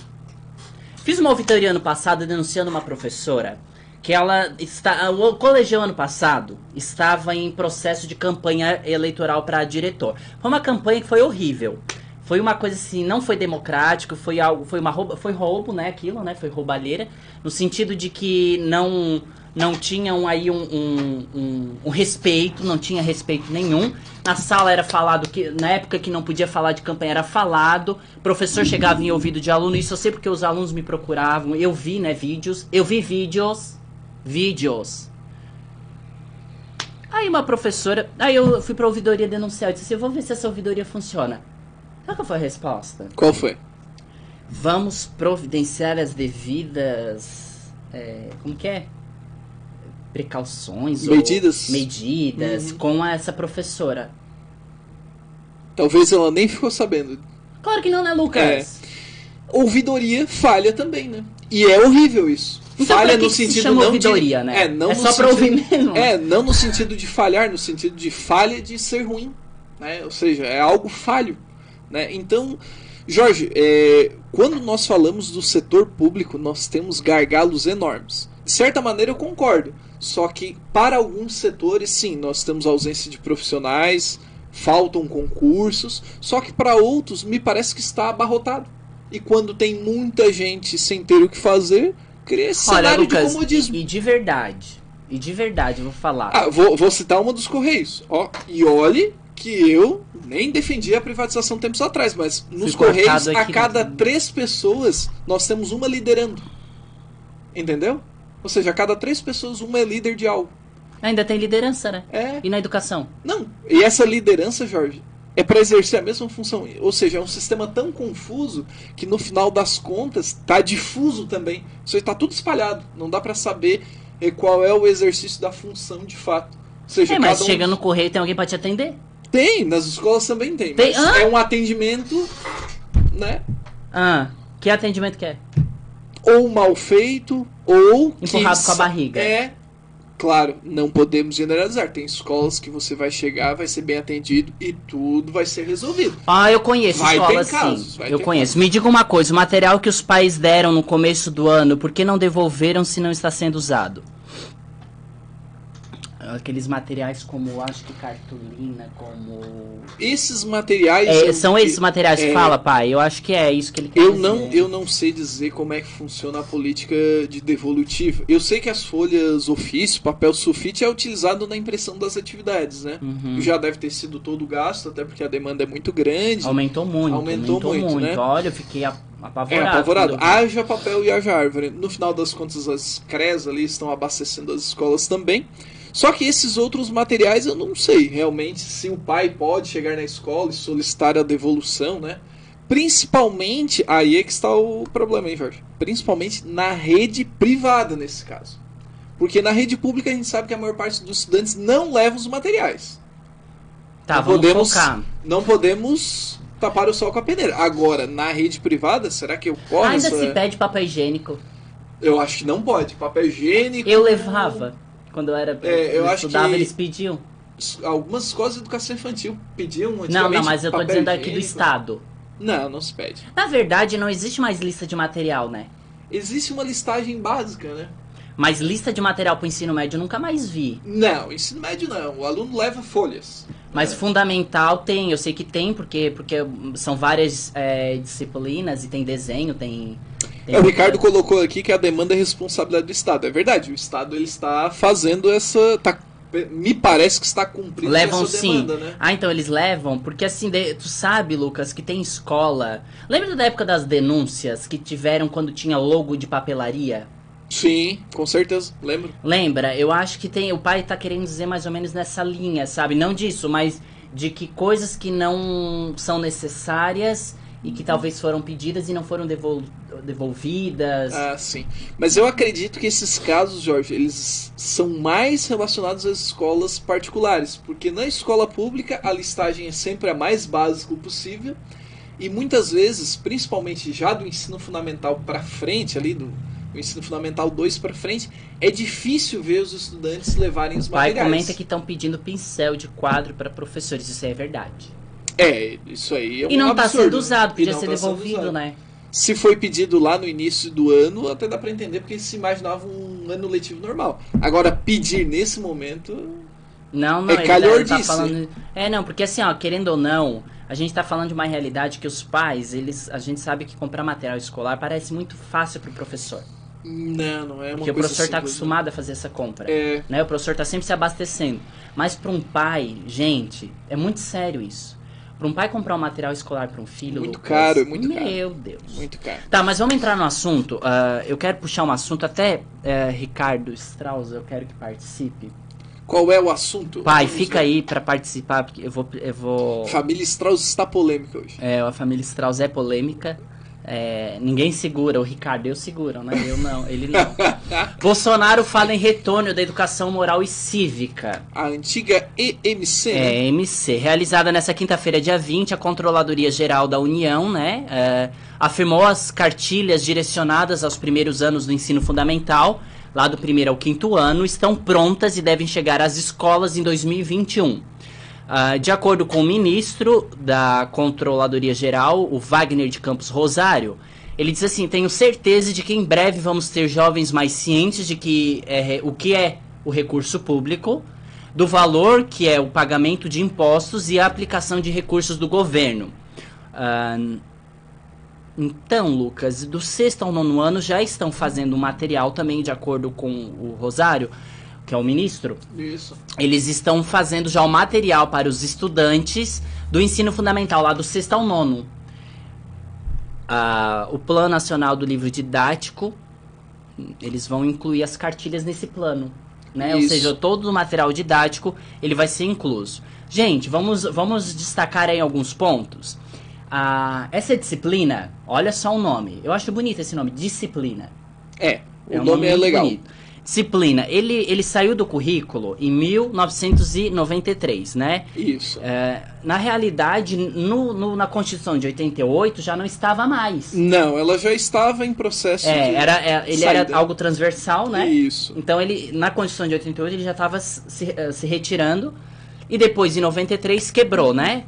Fiz uma ouvidoria ano passado denunciando uma professora que o colegial ano passado estava em processo de campanha eleitoral para diretor. Foi uma campanha que foi horrível. Foi uma coisa assim, não foi democrático, foi roubo, né, aquilo, né, foi roubalheira, no sentido de que não tinham aí um respeito, não tinha respeito nenhum. Na sala era falado que, na época que não podia falar de campanha, era falado, o professor chegava em ouvido de aluno, isso eu sei porque os alunos me procuravam, eu vi, né, vídeos. Aí uma professora, aí eu fui pra ouvidoria denunciar, eu disse assim, eu vou ver se essa ouvidoria funciona. Sabe qual foi a resposta? Qual foi? Vamos providenciar as devidas, como que é? Precauções medidas com essa professora. Talvez ela nem ficou sabendo. Claro que não, né, Lucas? Ouvidoria falha também, né? E é horrível isso. Então, falha no sentido se chama não ouvidoria, né? Não é só pra ouvir mesmo. Não no sentido de falhar, no sentido de falha de ser ruim, né? Ou seja, é algo falho, né? Então, Jorge, quando nós falamos do setor público, nós temos gargalos enormes. De certa maneira eu concordo, só que para alguns setores, sim, nós temos ausência de profissionais, faltam concursos, só que para outros me parece que está abarrotado. E quando tem muita gente sem ter o que fazer, cria esse cenário, Lucas, de comodismo. E de verdade, eu vou falar. Vou citar uma dos Correios. E olhe que eu nem defendi a privatização tempos atrás, mas nos Correios, a cada 3 pessoas, nós temos uma liderando. Entendeu? Ou seja, a cada 3 pessoas, uma é líder de algo. Ainda tem liderança, né? E na educação? Não, e essa liderança, Jorge, é para exercer a mesma função. Ou seja, é um sistema tão confuso que no final das contas está difuso também. Ou seja, está tudo espalhado. Não dá para saber qual é o exercício da função de fato. Ou seja, mas chega no correio, tem alguém para te atender? Tem, nas escolas também tem. Mas é um atendimento, né? Que atendimento que é? Ou mal feito, ou empurrado com a barriga. Claro, não podemos generalizar. Tem escolas que você vai chegar, vai ser bem atendido e tudo vai ser resolvido. Eu conheço escolas assim. Eu conheço. Me diga uma coisa, o material que os pais deram no começo do ano, por que não devolveram se não está sendo usado? aqueles materiais como, acho que cartolina, como... Esses materiais... são esses materiais que fala, pai? Eu acho que é isso que ele quer dizer. Eu não sei dizer como é que funciona a política de devolutiva. Eu sei que as folhas ofício, papel sulfite, é utilizado na impressão das atividades, né? Já deve ter sido todo gasto, até porque a demanda é muito grande. Aumentou muito, né? Olha, eu fiquei apavorado. Haja papel e haja árvore. No final das contas, as CREs ali estão abastecendo as escolas também. Só que esses outros materiais eu não sei realmente se o pai pode chegar na escola e solicitar a devolução, né? Principalmente, aí é que está o problema, hein, Jorge? Principalmente na rede privada, nesse caso. Porque na rede pública a gente sabe que a maior parte dos estudantes não leva os materiais. Tá, vamos focar. Não podemos tapar o sol com a peneira. Agora, na rede privada, será que ocorre ainda se pede papel higiênico? Eu acho que não pode. Papel higiênico... Eu levava. Quando eu estudava, eles pediam. Algumas escolas de educação infantil pediam antigamente. Não, mas eu tô dizendo aqui do estado. Não se pede. Na verdade, não existe mais lista de material, né? Existe uma listagem básica, né? Mas lista de material pro ensino médio eu nunca mais vi. Não, ensino médio não. O aluno leva folhas. Mas fundamental tem, eu sei que tem, porque são várias disciplinas e tem desenho, tem o Ricardo colocou aqui que a demanda é responsabilidade do Estado. É verdade, o Estado ele está fazendo me parece que está cumprindo essa demanda, né? Então eles levam, porque assim, tu sabe, Lucas, que tem escola... Lembra da época das denúncias que tiveram quando tinha logo de papelaria? Sim, com certeza, lembro. Lembra? Eu acho que o pai tá querendo dizer mais ou menos nessa linha, sabe? Não disso, mas de que coisas que não são necessárias e que talvez foram pedidas e não foram devolvidas. Ah, sim. Mas eu acredito que esses casos, Jorge, eles são mais relacionados às escolas particulares, porque na escola pública a listagem é sempre a mais básica possível e muitas vezes, principalmente já do ensino fundamental para frente, ali do ensino fundamental 2 para frente, é difícil ver os estudantes levarem os materiais. O pai comenta que estão pedindo pincel de quadro para professores, isso é verdade. Isso aí é um E não está absurdo, sendo usado, podia ser devolvido, né? Se foi pedido lá no início do ano, até dá para entender, porque se imaginava um ano letivo normal. Agora, pedir nesse momento... Não, é calhordice. Tá falando... não, porque assim, ó, querendo ou não, a gente tá falando de uma realidade que os pais, a gente sabe que comprar material escolar parece muito fácil pro professor. Não é uma porque coisa o professor simples, tá acostumado a fazer essa compra. Né? O professor tá sempre se abastecendo. Mas para um pai, gente, é muito sério isso. Para um pai comprar um material escolar para um filho... Muito Lucas, caro, muito caro. Meu Deus. Muito caro. Tá, mas vamos entrar no assunto. Eu quero puxar um assunto, até Ricardo Strauss, eu quero que participe. Qual é o assunto? Pai, fica aí para participar, porque eu vou... Família Strauss está polêmica hoje. A família Strauss é polêmica. Ninguém segura, o Ricardo, eu seguro, né? Eu não, ele não. Bolsonaro fala em retorno da educação moral e cívica. A antiga EMC, né? EMC. Realizada nessa quinta-feira, dia 20, a Controladoria Geral da União, né? Afirmou as cartilhas direcionadas aos primeiros anos do ensino fundamental, lá do primeiro ao quinto ano, estão prontas e devem chegar às escolas em 2021. De acordo com o ministro da Controladoria Geral, o Wagner de Campos Rosário, ele diz assim: tenho certeza de que em breve vamos ter jovens mais cientes de que o que é o recurso público, do valor que é o pagamento de impostos e a aplicação de recursos do governo. Então, Lucas, do sexto ao nono ano já estão fazendo material também, de acordo com o Rosário, que é o ministro. Isso. Eles estão fazendo já o material para os estudantes do ensino fundamental, lá do sexto ao nono. O Plano Nacional do Livro Didático, eles vão incluir as cartilhas nesse plano, né? Ou seja, todo o material didático ele vai ser incluso. Gente, vamos destacar aí alguns pontos. Essa disciplina, olha só o nome. Eu acho bonito esse nome, disciplina. O nome é legal. Bonito. Disciplina, ele saiu do currículo em 1993, né? Isso. Na realidade, na Constituição de 88 já não estava mais. Não, ela já estava em processo de ele saída. Era algo transversal, né? Isso. Então, na Constituição de 88 ele já estava se retirando. E depois, em 93, quebrou, né?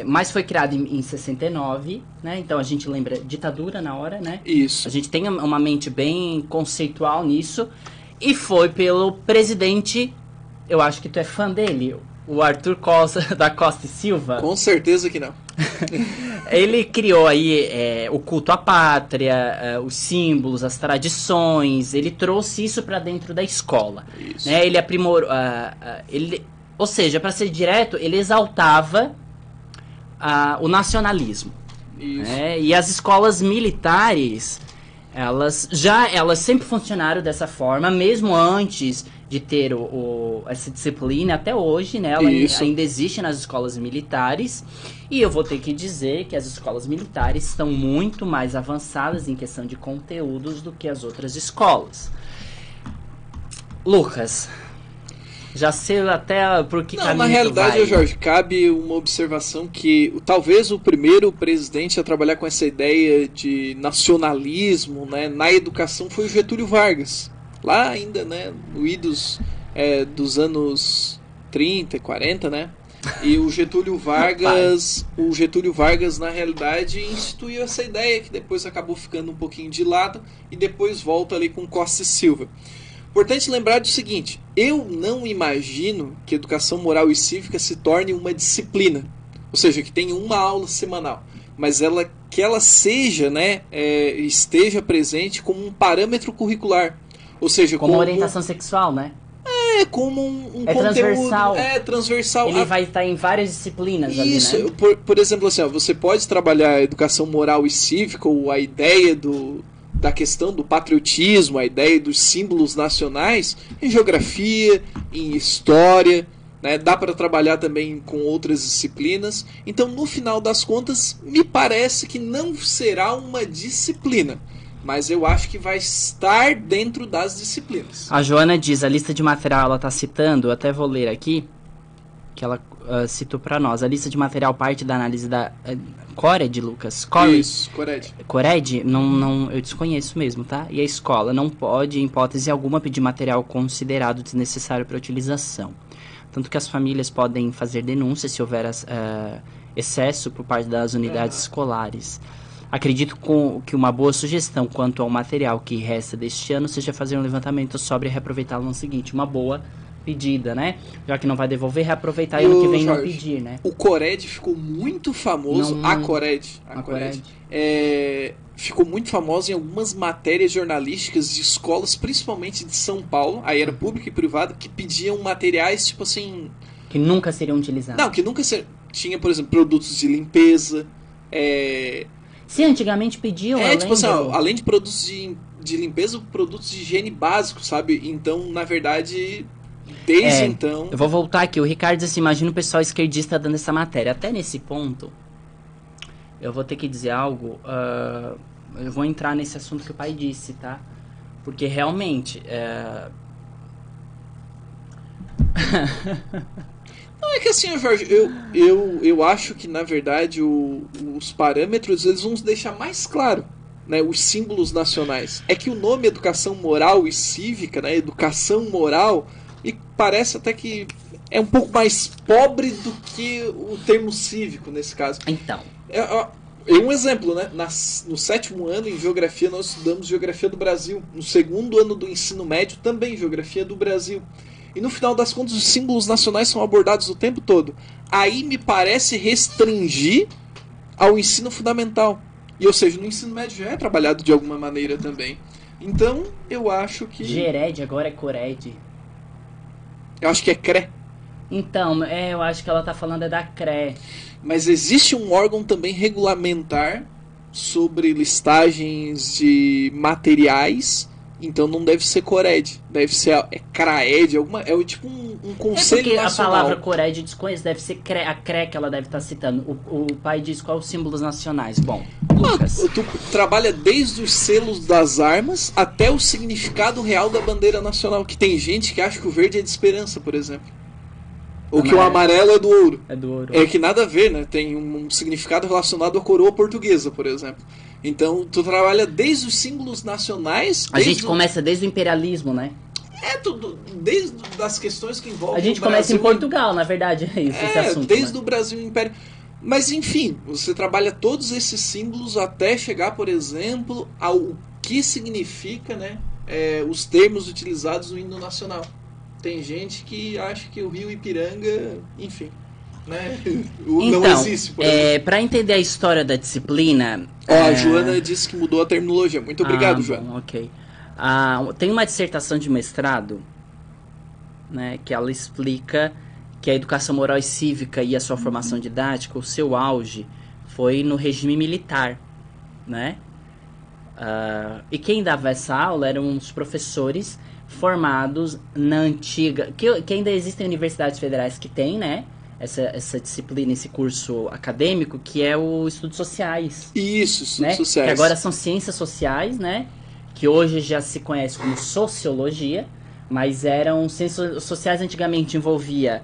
Mas foi criado em 69, né? Então a gente lembra ditadura na hora, né? Isso. A gente tem uma mente bem conceitual nisso. E foi pelo presidente, eu acho que tu é fã dele, o Arthur Costa, da Costa e Silva. Com certeza que não. Ele criou aí o culto à pátria, os símbolos, as tradições. Ele trouxe isso para dentro da escola. Né? Ele aprimorou... ou seja, para ser direto, ele exaltava o nacionalismo. Né? E as escolas militares... Elas sempre funcionaram dessa forma, mesmo antes de ter essa disciplina, até hoje, né? Ela ainda existe nas escolas militares. E eu vou ter que dizer que as escolas militares estão muito mais avançadas em questão de conteúdos do que as outras escolas. Lucas, já sei até por que caminho na realidade, vai. Jorge, cabe uma observação que talvez o primeiro presidente a trabalhar com essa ideia de nacionalismo, né, na educação foi o Getúlio Vargas. Lá ainda, né, no idos dos anos 30 e 40, né? E o Getúlio Vargas, na realidade, instituiu essa ideia que depois acabou ficando um pouquinho de lado e depois volta ali com Costa e Silva. Importante lembrar do seguinte, eu não imagino que educação moral e cívica se torne uma disciplina, ou seja, que tenha uma aula semanal, mas que ela seja, né, esteja presente como um parâmetro curricular, ou seja, como orientação sexual, né? Como um conteúdo transversal. Transversal. Ele vai estar em várias disciplinas. Isso, ali, né? por exemplo, assim, você pode trabalhar a educação moral e cívica, ou a ideia da questão do patriotismo, a ideia dos símbolos nacionais, em geografia, em história, né? Dá para trabalhar também com outras disciplinas. Então, no final das contas, me parece que não será uma disciplina, mas eu acho que vai estar dentro das disciplinas. A Joana diz, a lista de material ela está citando, eu até vou ler aqui, que ela citou para nós. A lista de material parte da análise da Cored, Lucas? Isso, Cored. Cored? Não, eu desconheço mesmo, tá? E a escola não pode, em hipótese alguma, pedir material considerado desnecessário para utilização. Tanto que as famílias podem fazer denúncias se houver excesso por parte das unidades escolares. Acredito que uma boa sugestão quanto ao material que resta deste ano seja fazer um levantamento sobre e reaproveitá-lo no ano seguinte. Uma boa pedida, né? Já que não vai devolver, reaproveitar e ano que vem Jorge, não pedir, né? O Cored ficou muito famoso, a Cored ficou muito famosa em algumas matérias jornalísticas de escolas, principalmente de São Paulo, aí era público e privado, que pediam materiais, tipo assim... Que nunca seriam utilizados. Não, que nunca tinha, por exemplo, produtos de limpeza, Sim, antigamente pediam, além de produtos de limpeza, produtos de higiene básicos, sabe? Então, na verdade... Desde então... Eu vou voltar aqui. O Ricardo diz assim, imagina o pessoal esquerdista dando essa matéria. Até nesse ponto, eu vou ter que dizer algo. Eu vou entrar nesse assunto que o pai disse, tá? Porque realmente... Não, é que assim, Jorge, eu acho que, na verdade, os parâmetros eles vão deixar mais claro, né, os símbolos nacionais. É que o nome Educação Moral e Cívica, né, Educação Moral... E parece até que é um pouco mais pobre do que o termo cívico nesse caso. Então. Um exemplo, né? No 7º ano em Geografia nós estudamos Geografia do Brasil. No 2º ano do ensino médio também Geografia do Brasil. E no final das contas os símbolos nacionais são abordados o tempo todo. Aí me parece restringir ao ensino fundamental. E ou seja, no ensino médio já é trabalhado de alguma maneira também. Então eu acho que... Gered agora é Cored. Eu acho que é CRE. Então, eu acho que ela tá falando da CRE. Mas existe um órgão também regulamentar sobre listagens de materiais, então não deve ser Cored, deve ser CRAED, é tipo um conselho porque nacional. A palavra Cored desconheço, deve ser a CRE que ela deve estar citando. O pai diz quais os símbolos nacionais. Bom, Lucas. Tu trabalha desde os selos das armas até o significado real da bandeira nacional, que tem gente que acha que o verde é de esperança, por exemplo. Ou que o amarelo é do ouro. É do ouro. É que nada a ver, né? Tem um significado relacionado à coroa portuguesa, por exemplo. Então, tu trabalha desde os símbolos nacionais... A gente começa desde o imperialismo, né? Tudo, desde as questões que envolvem a gente começa em Portugal, na verdade, é isso, esse assunto. Desde o Brasil e o Império. Mas, enfim, você trabalha todos esses símbolos até chegar, por exemplo, ao que significa, né, os termos utilizados no hino nacional. Tem gente que acha que o rio Ipiranga, enfim, né? Não existe, por exemplo. Para entender a história da disciplina... A Joana disse que mudou a terminologia. Muito obrigado, Joana. Bom, ok. Tem uma dissertação de mestrado, né, que ela explica que a educação moral e cívica e a sua formação didática, o seu auge, foi no regime militar, né? E quem dava essa aula eram os professores formados na antiga... Que ainda existem universidades federais que têm, né? Essa disciplina, esse curso acadêmico, que é o Estudos Sociais. Isso, Estudos né? Sociais. Que agora são Ciências Sociais, né? Que hoje já se conhece como Sociologia, mas eram Ciências Sociais antigamente, envolvia...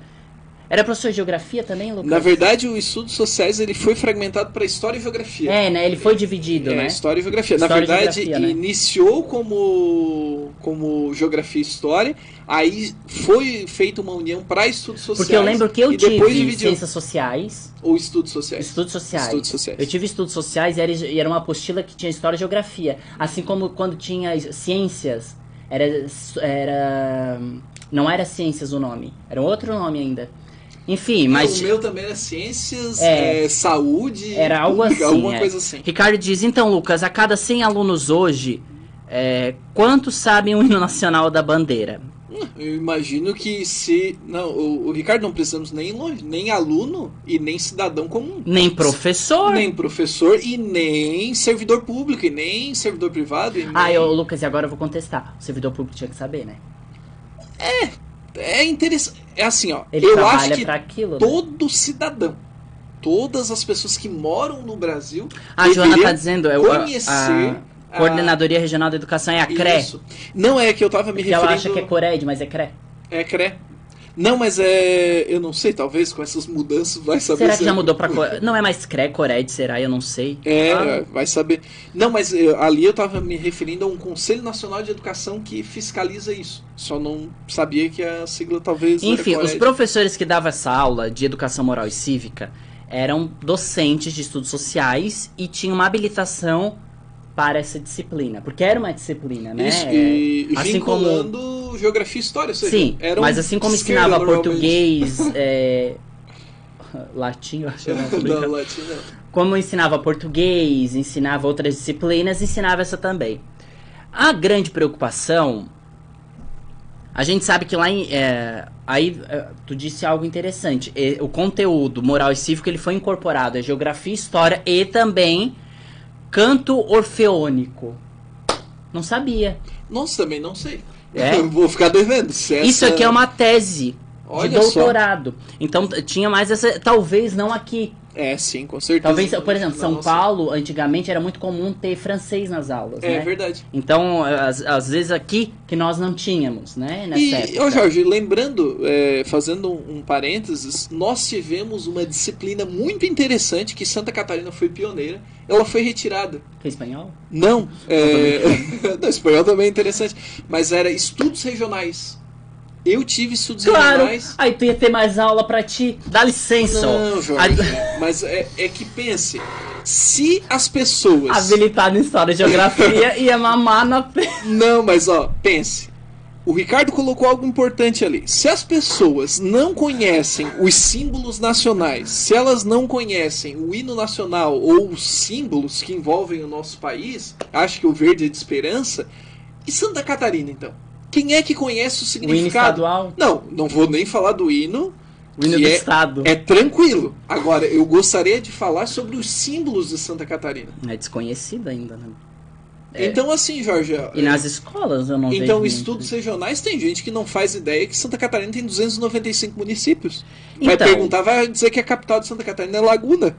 Era professor de Geografia também, Lucas? Na verdade, o Estudos Sociais ele foi fragmentado para História e Geografia. Né? Ele foi dividido, né? História e Geografia. História Na verdade, Geografia, né? iniciou como Geografia e História, aí foi feita uma união para Estudos Sociais. Porque eu lembro que eu tive dividiu. Ciências Sociais. Ou Estudos Sociais. Estudos Sociais. Estudos Sociais. Eu tive Estudos Sociais e era uma apostila que tinha História e Geografia. Assim como quando tinha Ciências, não era Ciências o nome, era outro nome ainda. Enfim, mas... O meu também era Ciências, Saúde... Era algo assim, alguma coisa assim. Ricardo diz, então, Lucas, a cada 100 alunos hoje, quantos sabem o hino nacional da bandeira? Eu imagino que se... Não, o Ricardo, não precisamos nem ir longe, nem aluno e nem cidadão comum. Nem professor. Nem professor e nem servidor público e nem servidor privado. E nem... Lucas, e agora eu vou contestar. O servidor público tinha que saber, né? É interessante. É assim, ó. Ele eu acho que aquilo, todo cidadão, todas as pessoas que moram no Brasil, a Joana tá dizendo, conhecer a Coordenadoria Regional da Educação é a CRE. Isso. Não é que eu tava me referindo... ela acha que é Cored, mas é CRE. É CRE. Não, mas eu não sei, talvez com essas mudanças vai saber. Será que já mudou pra... Não é mais CRE, Cored, será? Eu não sei. Vai saber. Não, mas ali eu tava me referindo a um Conselho Nacional de Educação que fiscaliza isso. Só não sabia que a sigla talvez... Enfim, os professores que davam essa aula de Educação Moral e Cívica eram docentes de estudos sociais e tinham uma habilitação para essa disciplina. Porque era uma disciplina, né? Isso, e assim vinculando como... Geografia e História. Ou seja, sim, mas assim como ensinava português... latim, eu acho. Não, latim não. Como ensinava português, ensinava outras disciplinas, ensinava essa também. A grande preocupação... A gente sabe que lá tu disse algo interessante. O conteúdo moral e cívico ele foi incorporado a Geografia e História e também canto orfeônico. Não sabia. Nossa, também não sei. Vou ficar devendo. Isso aqui é uma tese de doutorado. Só. Então tinha mais essa... Talvez não aqui. Sim, com certeza. Talvez, por exemplo, São Paulo, antigamente era muito comum ter francês nas aulas, né? É verdade. Então, às vezes aqui, que nós não tínhamos, né? Nessa época. Jorge, lembrando, fazendo um parênteses, nós tivemos uma disciplina muito interessante que Santa Catarina foi pioneira. Ela foi retirada. Que é espanhol? Não. Não, espanhol também é interessante. Mas era estudos regionais. Eu tive estudos regionais. Aí tu ia ter mais aula pra ti. Dá licença. Não, Jorge. Mas é que pense. Se as pessoas... habilitado em História e Geografia ia mamar na... Não, mas pense. O Ricardo colocou algo importante ali. Se as pessoas não conhecem os símbolos nacionais, se elas não conhecem o hino nacional ou os símbolos que envolvem o nosso país, acho que o verde é de esperança, e Santa Catarina, então? Quem é que conhece o significado? O hino estadual? Não vou nem falar do hino. O hino do estado. É tranquilo. Agora, eu gostaria de falar sobre os símbolos de Santa Catarina. É desconhecido ainda, né? Então, assim, Jorge... E nas escolas eu não vejo Então, muito. estudos regionais, tem gente que não faz ideia que Santa Catarina tem 295 municípios. Vai dizer que a capital de Santa Catarina é Laguna.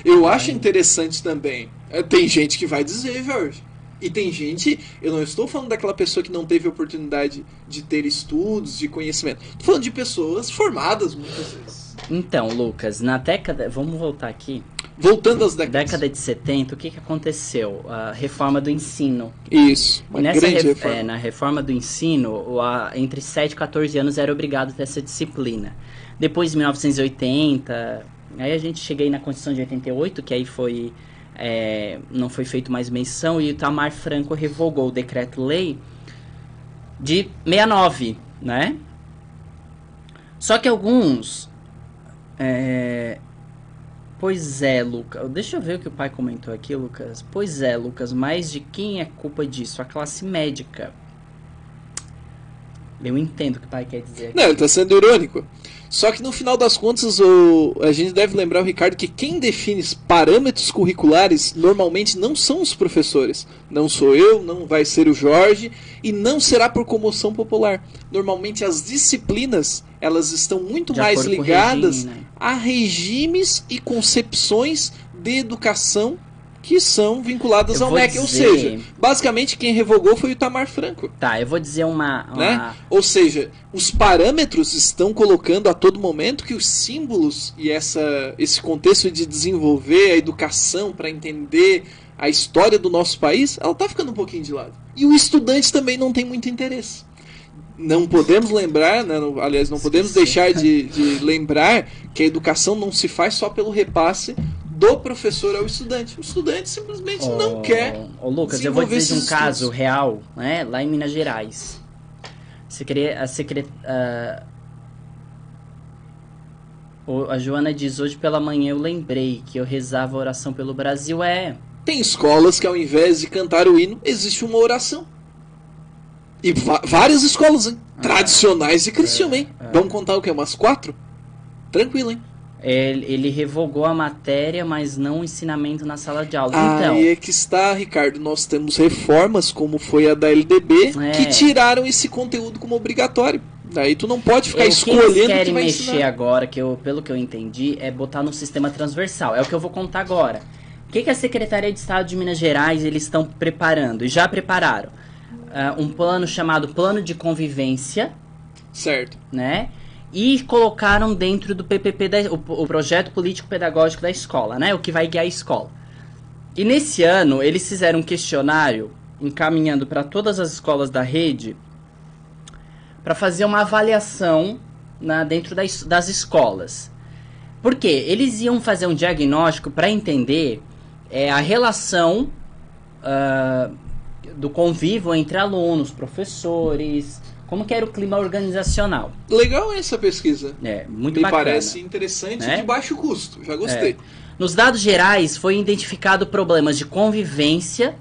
Eu acho interessante também. Tem gente que vai dizer, Jorge. E tem gente, eu não estou falando daquela pessoa que não teve oportunidade de ter estudos, de conhecimento. Estou falando de pessoas formadas muitas vezes. Então, Lucas, na década... Vamos voltar aqui. Voltando às décadas. Década de 70, o que aconteceu? A reforma do ensino. Isso, uma grande reforma. Na reforma do ensino, entre 7 e 14 anos era obrigado a ter essa disciplina. Depois, de 1980, aí a gente cheguei na Constituição de 88, que aí foi... não foi feito mais menção, e o Itamar Franco revogou o decreto-lei de 69, né? Só que alguns... Pois é, Lucas. Deixa eu ver o que o pai comentou aqui, Lucas. Pois é, Lucas, mas de quem é culpa disso? A classe médica. Eu entendo o que o pai quer dizer aqui. Não, ele tá sendo irônico. Só que no final das contas, a gente deve lembrar, o Ricardo, que quem define os parâmetros curriculares normalmente não são os professores. Não sou eu, não vai ser o Jorge e não será por comoção popular. Normalmente as disciplinas, elas estão muito mais ligadas a regimes e concepções de educação que são vinculadas ao MEC. Ou seja, basicamente quem revogou foi o Itamar Franco. Tá, eu vou dizer né? Ou seja, os parâmetros estão colocando a todo momento que os símbolos e esse contexto de desenvolver a educação para entender a história do nosso país, ela está ficando um pouquinho de lado. E o estudante também não tem muito interesse. Não podemos lembrar, né, aliás, não podemos deixar de lembrar que a educação não se faz só pelo repasse do professor ao estudante. O estudante simplesmente não quer. Lucas, eu vou dizer de um caso real, né, lá em Minas Gerais. A Joana diz, hoje pela manhã eu lembrei que eu rezava a oração pelo Brasil. Tem escolas que ao invés de cantar o hino, existe uma oração. E várias escolas, hein? Tradicionais de Criciúma, hein? Vamos contar o quê? Umas 4? Tranquilo, hein? Ele revogou a matéria, mas não o ensinamento na sala de aula. Então, aí é que está, Ricardo. Nós temos reformas, como foi a da LDB, que tiraram esse conteúdo como obrigatório. Daí tu não pode ficar escolhendo o que vai ensinar. O que eles querem mexer agora, pelo que eu entendi, é botar no sistema transversal. É o que eu vou contar agora. O que a Secretaria de Estado de Minas Gerais eles estão preparando? E já prepararam um plano chamado Plano de Convivência. Certo. Né? E colocaram dentro do PPP, o Projeto Político Pedagógico da Escola, né? O que vai guiar a escola. E nesse ano, eles fizeram um questionário, encaminhando para todas as escolas da rede, para fazer uma avaliação dentro das escolas. Por quê? Eles iam fazer um diagnóstico para entender a relação do convívio entre alunos, professores... Como que era o clima organizacional. Legal essa pesquisa. Muito bacana. Me parece interessante e de baixo custo. Já gostei. Nos dados gerais, foi identificado problemas de convivência,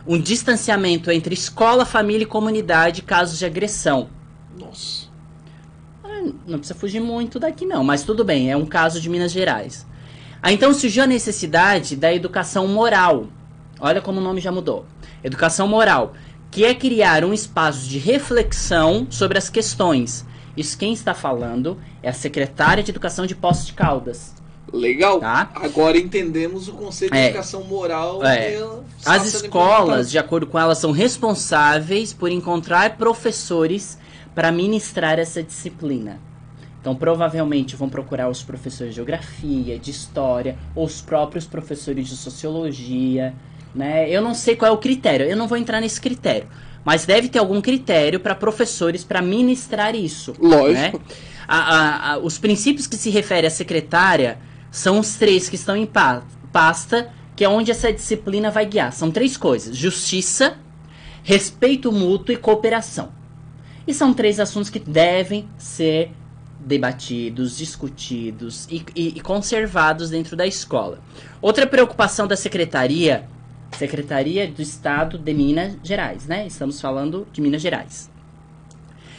um distanciamento entre escola, família e comunidade, casos de agressão. Nossa. Não precisa fugir muito daqui não, mas tudo bem, é um caso de Minas Gerais. Então surgiu a necessidade da educação moral. Olha como o nome já mudou. Educação moral. Que é criar um espaço de reflexão sobre as questões. Isso quem está falando é a secretária de Educação de Poços de Caldas. Legal. Tá? Agora entendemos o conceito de educação moral. As escolas, de acordo com elas, são responsáveis por encontrar professores para ministrar essa disciplina. Então, provavelmente, vão procurar os professores de geografia, de história, ou os próprios professores de sociologia... Né? Eu não sei qual é o critério, eu não vou entrar nesse critério, mas deve ter algum critério para professores para ministrar isso. Lógico. Né? Os princípios que se refere à secretária são os 3 que estão em pasta, que é onde essa disciplina vai guiar. São 3 coisas: justiça, respeito mútuo e cooperação. E são 3 assuntos que devem ser debatidos, discutidos e conservados dentro da escola. Outra preocupação da Secretaria do Estado de Minas Gerais, né? Estamos falando de Minas Gerais.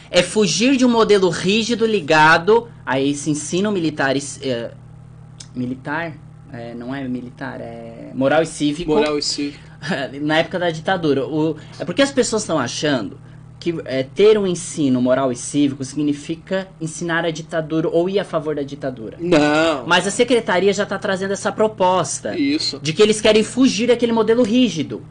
É fugir de um modelo rígido ligado a esse ensino militar... não é militar, é moral e cívico. Moral e cívico. Na época da ditadura. É porque as pessoas estão achando que ter um ensino moral e cívico significa ensinar a ditadura ou ir a favor da ditadura. Não. Mas a secretaria já está trazendo essa proposta. Isso. De que eles querem fugir daquele modelo rígido.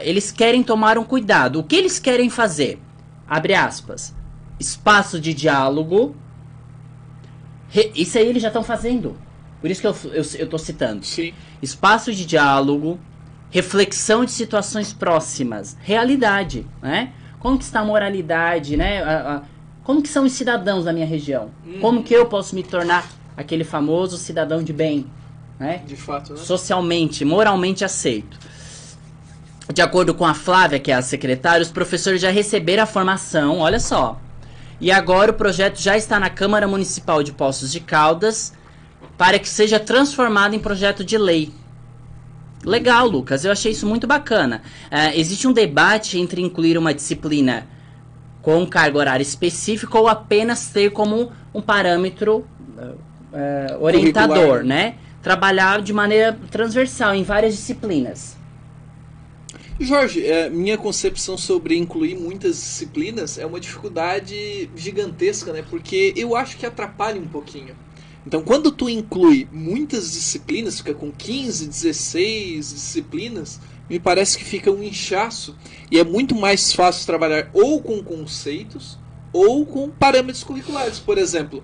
Eles querem tomar um cuidado. O que eles querem fazer? Abre aspas. Espaço de diálogo. Isso aí eles já estão fazendo. Por isso que eu estou citando. Sim. Espaço de diálogo. Reflexão de situações próximas. Realidade, né? Como que está a moralidade, né? Como que são os cidadãos da minha região? Como que eu posso me tornar aquele famoso cidadão de bem, né? De fato, né? Socialmente, moralmente aceito. De acordo com a Flávia, que é a secretária, os professores já receberam a formação, olha só. E agora o projeto já está na Câmara Municipal de Poços de Caldas para que seja transformado em projeto de lei. Legal, Lucas, eu achei isso muito bacana. Existe um debate entre incluir uma disciplina com carga horária específica ou apenas ter como um parâmetro orientador, curricular, né? Trabalhar de maneira transversal em várias disciplinas. Jorge, minha concepção sobre incluir muitas disciplinas é uma dificuldade gigantesca, né? Porque eu acho que atrapalha um pouquinho. Então, quando tu inclui muitas disciplinas, fica com 15, 16 disciplinas, me parece que fica um inchaço e é muito mais fácil trabalhar ou com conceitos ou com parâmetros curriculares. Por exemplo,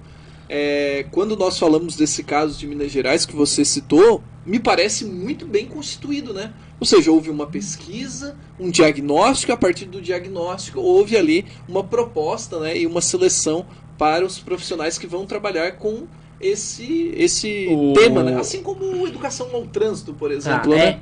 quando nós falamos desse caso de Minas Gerais que você citou, me parece muito bem constituído, né? Ou seja, houve uma pesquisa, um diagnóstico, a partir do diagnóstico houve ali uma proposta, né, e uma seleção para os profissionais que vão trabalhar com esse tema, né? Assim como educação ao trânsito, por exemplo, né?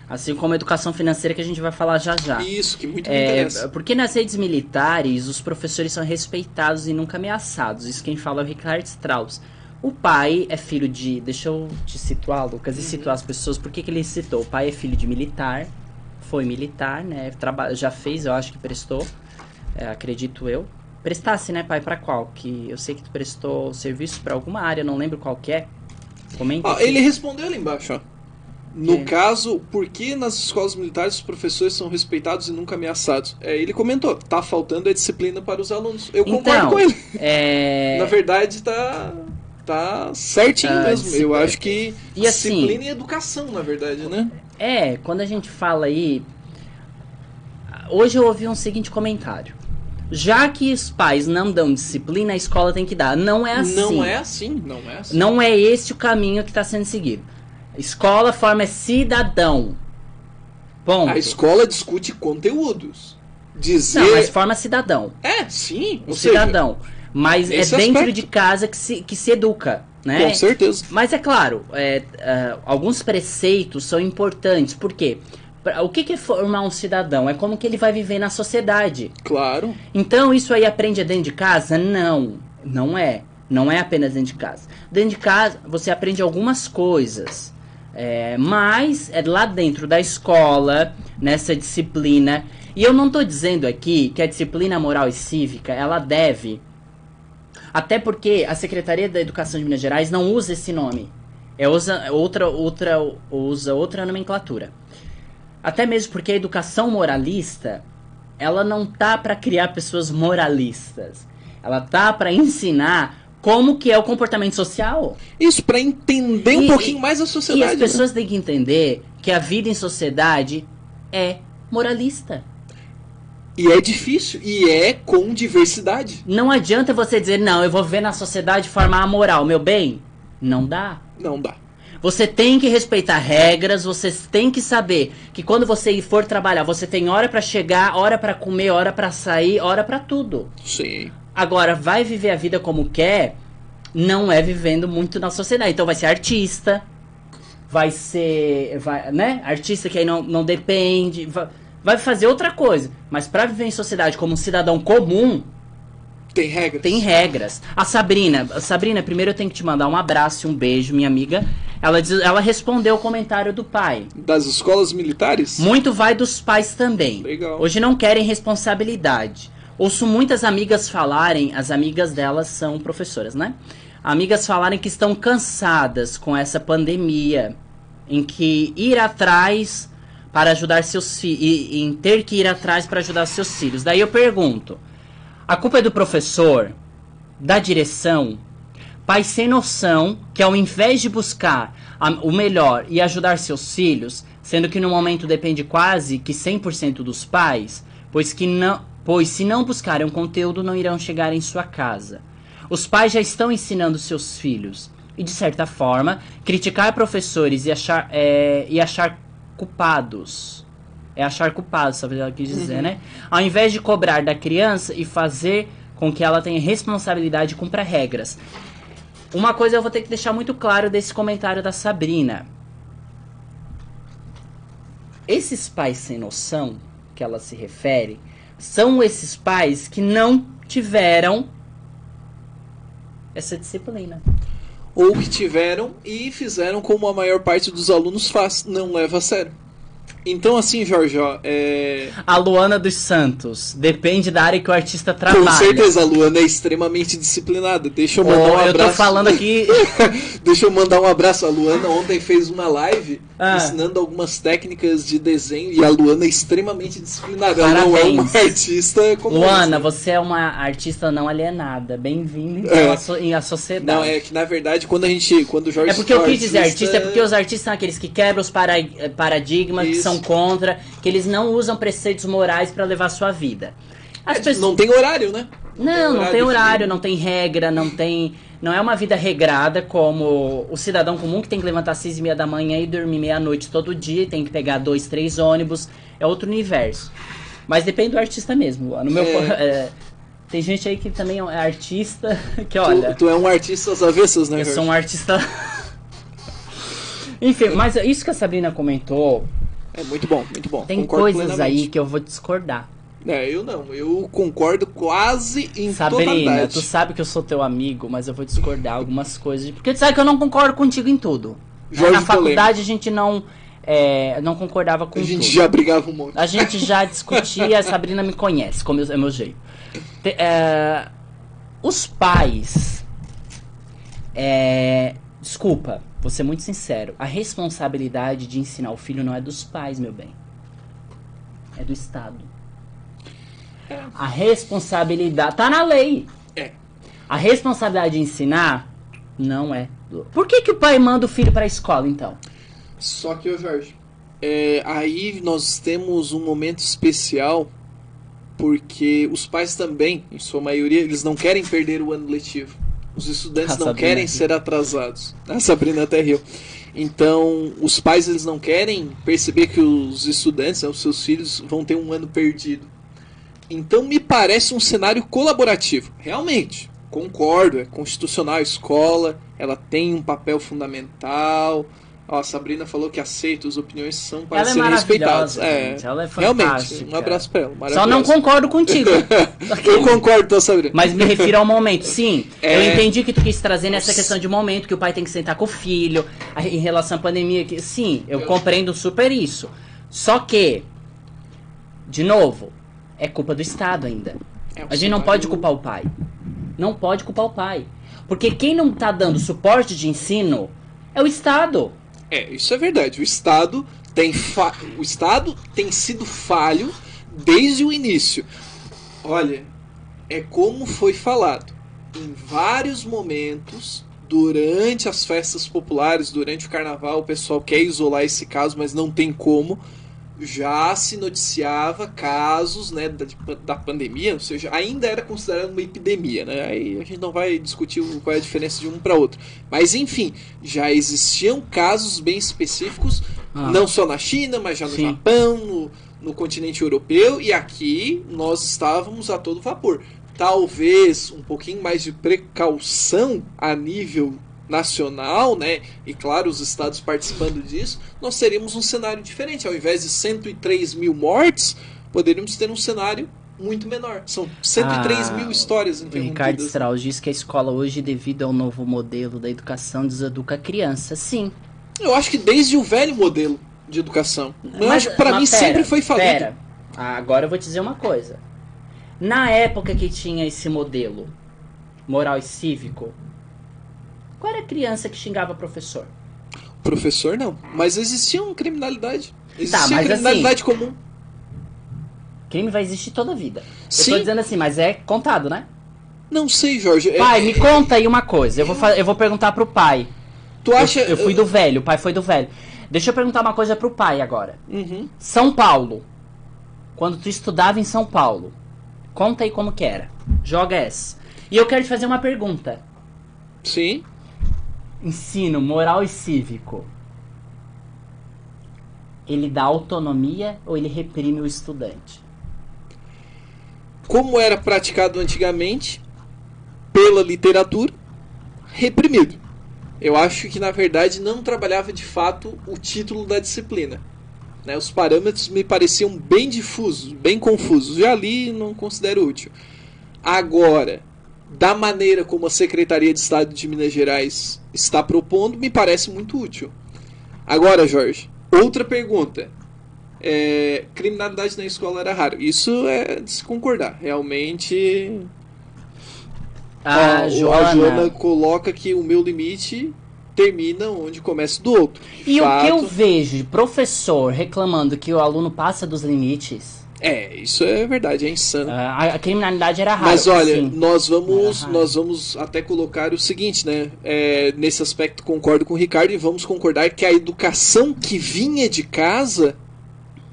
Assim como a educação financeira que a gente vai falar já já. Isso, que muito me interessa. Porque nas redes militares, os professores são respeitados e nunca ameaçados. Isso quem fala é o Richard Strauss. O pai é filho de... Deixa eu te situar, Lucas, e situar as pessoas. Por que ele citou? O pai é filho de militar, foi militar, né? Já fez, eu acho que prestou, acredito eu. Prestasse, né, pai? Pra qual? Que eu sei que tu prestou serviço pra alguma área, não lembro qual que é. Comenta. Ele respondeu ali embaixo, ó. No caso, por que nas escolas militares os professores são respeitados e nunca ameaçados? Ele comentou, tá faltando a disciplina para os alunos. Eu concordo com ele. Na verdade, tá certinho mesmo. Eu acho que e assim, disciplina e educação, na verdade, né? Quando a gente fala aí... Hoje eu ouvi um seguinte comentário. Já que os pais não dão disciplina, a escola tem que dar. Não é assim. Não é assim, não é assim. Não é esse o caminho que está sendo seguido. Escola forma cidadão. Ponto. A escola discute conteúdos. Não, mas forma cidadão. Sim. O cidadão. Mas é dentro de casa que se educa, né? Com certeza. Mas é claro, alguns preceitos são importantes. Por quê? O que é formar um cidadão? É como que ele vai viver na sociedade. Claro. Então, isso aí aprende dentro de casa? Não, não é. Não é apenas dentro de casa. Dentro de casa, você aprende algumas coisas. Mas é lá dentro da escola, nessa disciplina. E eu não estou dizendo aqui que a disciplina moral e cívica, ela deve... Até porque a Secretaria da Educação de Minas Gerais não usa esse nome. Usa outra nomenclatura. Até mesmo porque a educação moralista, ela não tá para criar pessoas moralistas. Ela tá para ensinar como que é o comportamento social. Isso, para entender um pouquinho mais a sociedade. E as pessoas têm que entender que a vida em sociedade é moralista. E é difícil, e é com diversidade. Não adianta você dizer, não, eu vou ver na sociedade formar a moral, meu bem. Não dá. Não dá. Você tem que respeitar regras, você tem que saber que quando você for trabalhar, você tem hora pra chegar, hora pra comer, hora pra sair, hora pra tudo. Sim. Agora, vai viver a vida como quer, não é vivendo muito na sociedade. Então vai ser artista, né? Artista que aí não depende, vai fazer outra coisa. Mas pra viver em sociedade como um cidadão comum... Tem regras. Tem regras. A Sabrina, primeiro eu tenho que te mandar um abraço e um beijo, minha amiga. Ela respondeu o comentário do pai. Das escolas militares? Muito vai dos pais também. Legal. Hoje não querem responsabilidade. Ouço muitas amigas falarem, as amigas delas são professoras, né? Amigas falarem que estão cansadas com essa pandemia, em que ir atrás para ajudar seus filhos, em ter que ir atrás para ajudar seus filhos. Daí eu pergunto, a culpa é do professor, da direção, pais sem noção que ao invés de buscar o melhor e ajudar seus filhos, sendo que no momento depende quase que 100% dos pais, pois se não buscarem um conteúdo não irão chegar em sua casa. Os pais já estão ensinando seus filhos e de certa forma criticar professores e achar culpados. É achar culpado, sabe o que ela quis dizer, né? Ao invés de cobrar da criança e fazer com que ela tenha responsabilidade e cumpra regras. Uma coisa eu vou ter que deixar muito claro desse comentário da Sabrina. esses pais sem noção que ela se refere são esses pais que não tiveram essa disciplina. Ou que tiveram e fizeram como a maior parte dos alunos faz, não leva a sério. Então, assim, Jorge, ó, A Luana dos Santos, depende da área que o artista trabalha. Com certeza, a Luana é extremamente disciplinada. Deixa eu mandar um abraço. Eu tô falando aqui... Deixa eu mandar um abraço. A Luana ontem fez uma live ensinando algumas técnicas de desenho e a Luana é extremamente disciplinada. Ela não é uma artista como Luana, você é uma artista não alienada. Bem-vinda então à sociedade. Não, é que na verdade, quando o Jorge... É porque eu quis dizer artista, é porque os artistas são aqueles que quebram os paradigmas, que são contra, que eles não usam preceitos morais pra levar a sua vida. Não tem horário, né? Não tem horário, não tem regra, não é uma vida regrada como o cidadão comum que tem que levantar às 6h30 da manhã e dormir meia-noite todo dia e tem que pegar 2, 3 ônibus. É outro universo. Mas depende do artista mesmo. No meu tem gente aí que também é artista, que olha... Tu é um artista às avessas, né? Eu sou um artista... Enfim, mas isso que a Sabrina comentou... É muito bom, muito bom. Tem coisas aí que eu vou discordar. Eu não. Eu concordo quase em totalidade. Sabrina, tu sabe que eu sou teu amigo, mas eu vou discordar algumas coisas. Porque tu sabe que eu não concordo contigo em tudo. Na faculdade a gente não concordava com tudo. A gente já brigava um monte. A gente já discutia, a Sabrina me conhece, como é meu jeito. Os pais... Desculpa, vou ser muito sincero. A responsabilidade de ensinar o filho não é dos pais, meu bem. É do Estado. A responsabilidade... Tá na lei. A responsabilidade de ensinar não é. Por que o pai manda o filho pra escola, então? Só que, Jorge, aí nós temos um momento especial, porque os pais também, em sua maioria, eles não querem perder o ano letivo. Os estudantes não querem ser atrasados. A Sabrina até riu. Então, os pais eles não querem perceber que os estudantes, os seus filhos, vão ter um ano perdido. Então, me parece um cenário colaborativo. Realmente, concordo, é constitucional a escola, ela tem um papel fundamental. A Sabrina falou que aceita, as opiniões são para serem respeitadas. Ela é fantástica. Realmente, um abraço para ela. Só não concordo contigo. Eu concordo, tá, Sabrina? Mas me refiro ao momento. Sim, eu entendi que tu quis trazer nessa questão de momento, que o pai tem que sentar com o filho, em relação à pandemia. Sim, eu compreendo super isso. Só que, de novo, é culpa do Estado ainda. A gente não pode culpar o pai. Não pode culpar o pai. Porque quem não tá dando suporte de ensino é o Estado. Isso é verdade. O Estado tem sido falho desde o início. Olha, é como foi falado. Em vários momentos, durante as festas populares, durante o carnaval, o pessoal quer isolar esse caso, mas não tem como. Já se noticiava casos, né, da pandemia, ou seja, ainda era considerado uma epidemia, né? Aí a gente não vai discutir qual é a diferença de um para outro. Mas enfim, já existiam casos bem específicos, não só na China, mas já no Japão, no continente europeu, e aqui nós estávamos a todo vapor. Talvez um pouquinho mais de precaução a nível nacional, né, e claro, os estados participando disso, nós teríamos um cenário diferente. Ao invés de 103 mil mortes, poderíamos ter um cenário muito menor. São 103 mil histórias interrompidas. O Ricardo Strauss diz que a escola hoje, devido ao novo modelo da educação, deseduca a criança. Sim. Eu acho que desde o velho modelo de educação. Para mim sempre foi falido. Agora eu vou te dizer uma coisa. Na época que tinha esse modelo moral e cívico, qual era a criança que xingava professor? Professor não, mas existia uma criminalidade. Existia mas criminalidade assim, comum. Crime vai existir toda a vida. Sim. Eu tô dizendo assim, mas é contado, né? Não sei, Jorge. Pai, me conta aí uma coisa. Eu vou perguntar pro pai. Tu acha... Eu fui do velho, o pai foi do velho. Deixa eu perguntar uma coisa pro pai agora. São Paulo. Quando tu estudava em São Paulo, conta aí como que era. Joga essa. E eu quero te fazer uma pergunta. Sim. Ensino moral e cívico, ele dá autonomia ou ele reprime o estudante? Como era praticado antigamente, pela literatura, reprimido. Eu acho que, na verdade, não trabalhava de fato o título da disciplina. né? Os parâmetros me pareciam bem difusos, bem confusos. Já li e não considero útil. Agora, da maneira como a Secretaria de Estado de Minas Gerais está propondo, me parece muito útil. Agora, Jorge, outra pergunta. Criminalidade na escola era raro. Isso é de se concordar. Realmente... A Joana coloca que o meu limite termina onde começa do outro. E o que eu vejo de professor reclamando que o aluno passa dos limites... Isso é verdade, é insano. A criminalidade era rara. Mas olha, nós vamos até colocar o seguinte, né? Nesse aspecto concordo com o Ricardo e vamos concordar que a educação que vinha de casa,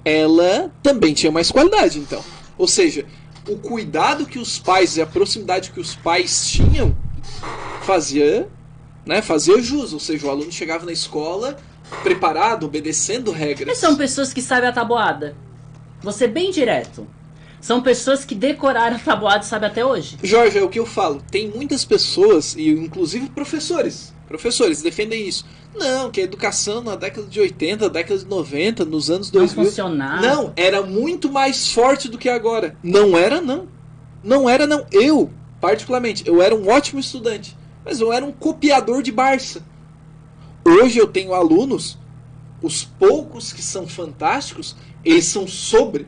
ela também tinha mais qualidade, então. Ou seja, o cuidado que os pais e a proximidade que os pais tinham fazia jus. Ou seja, o aluno chegava na escola preparado, obedecendo regras. Mas são pessoas que sabem a tabuada. Vou ser bem direto. São pessoas que decoraram a tabuada e sabem até hoje. Jorge, é o que eu falo. Tem muitas pessoas, e inclusive professores defendem isso. Não, que a educação na década de 80, década de 90, nos anos 2000... Não funcionava. Não, era muito mais forte do que agora. Não era, não. Não era, não. Eu, particularmente, eu era um ótimo estudante. Mas eu era um copiador de Barça. Hoje eu tenho alunos, os poucos que são fantásticos, eles são sobre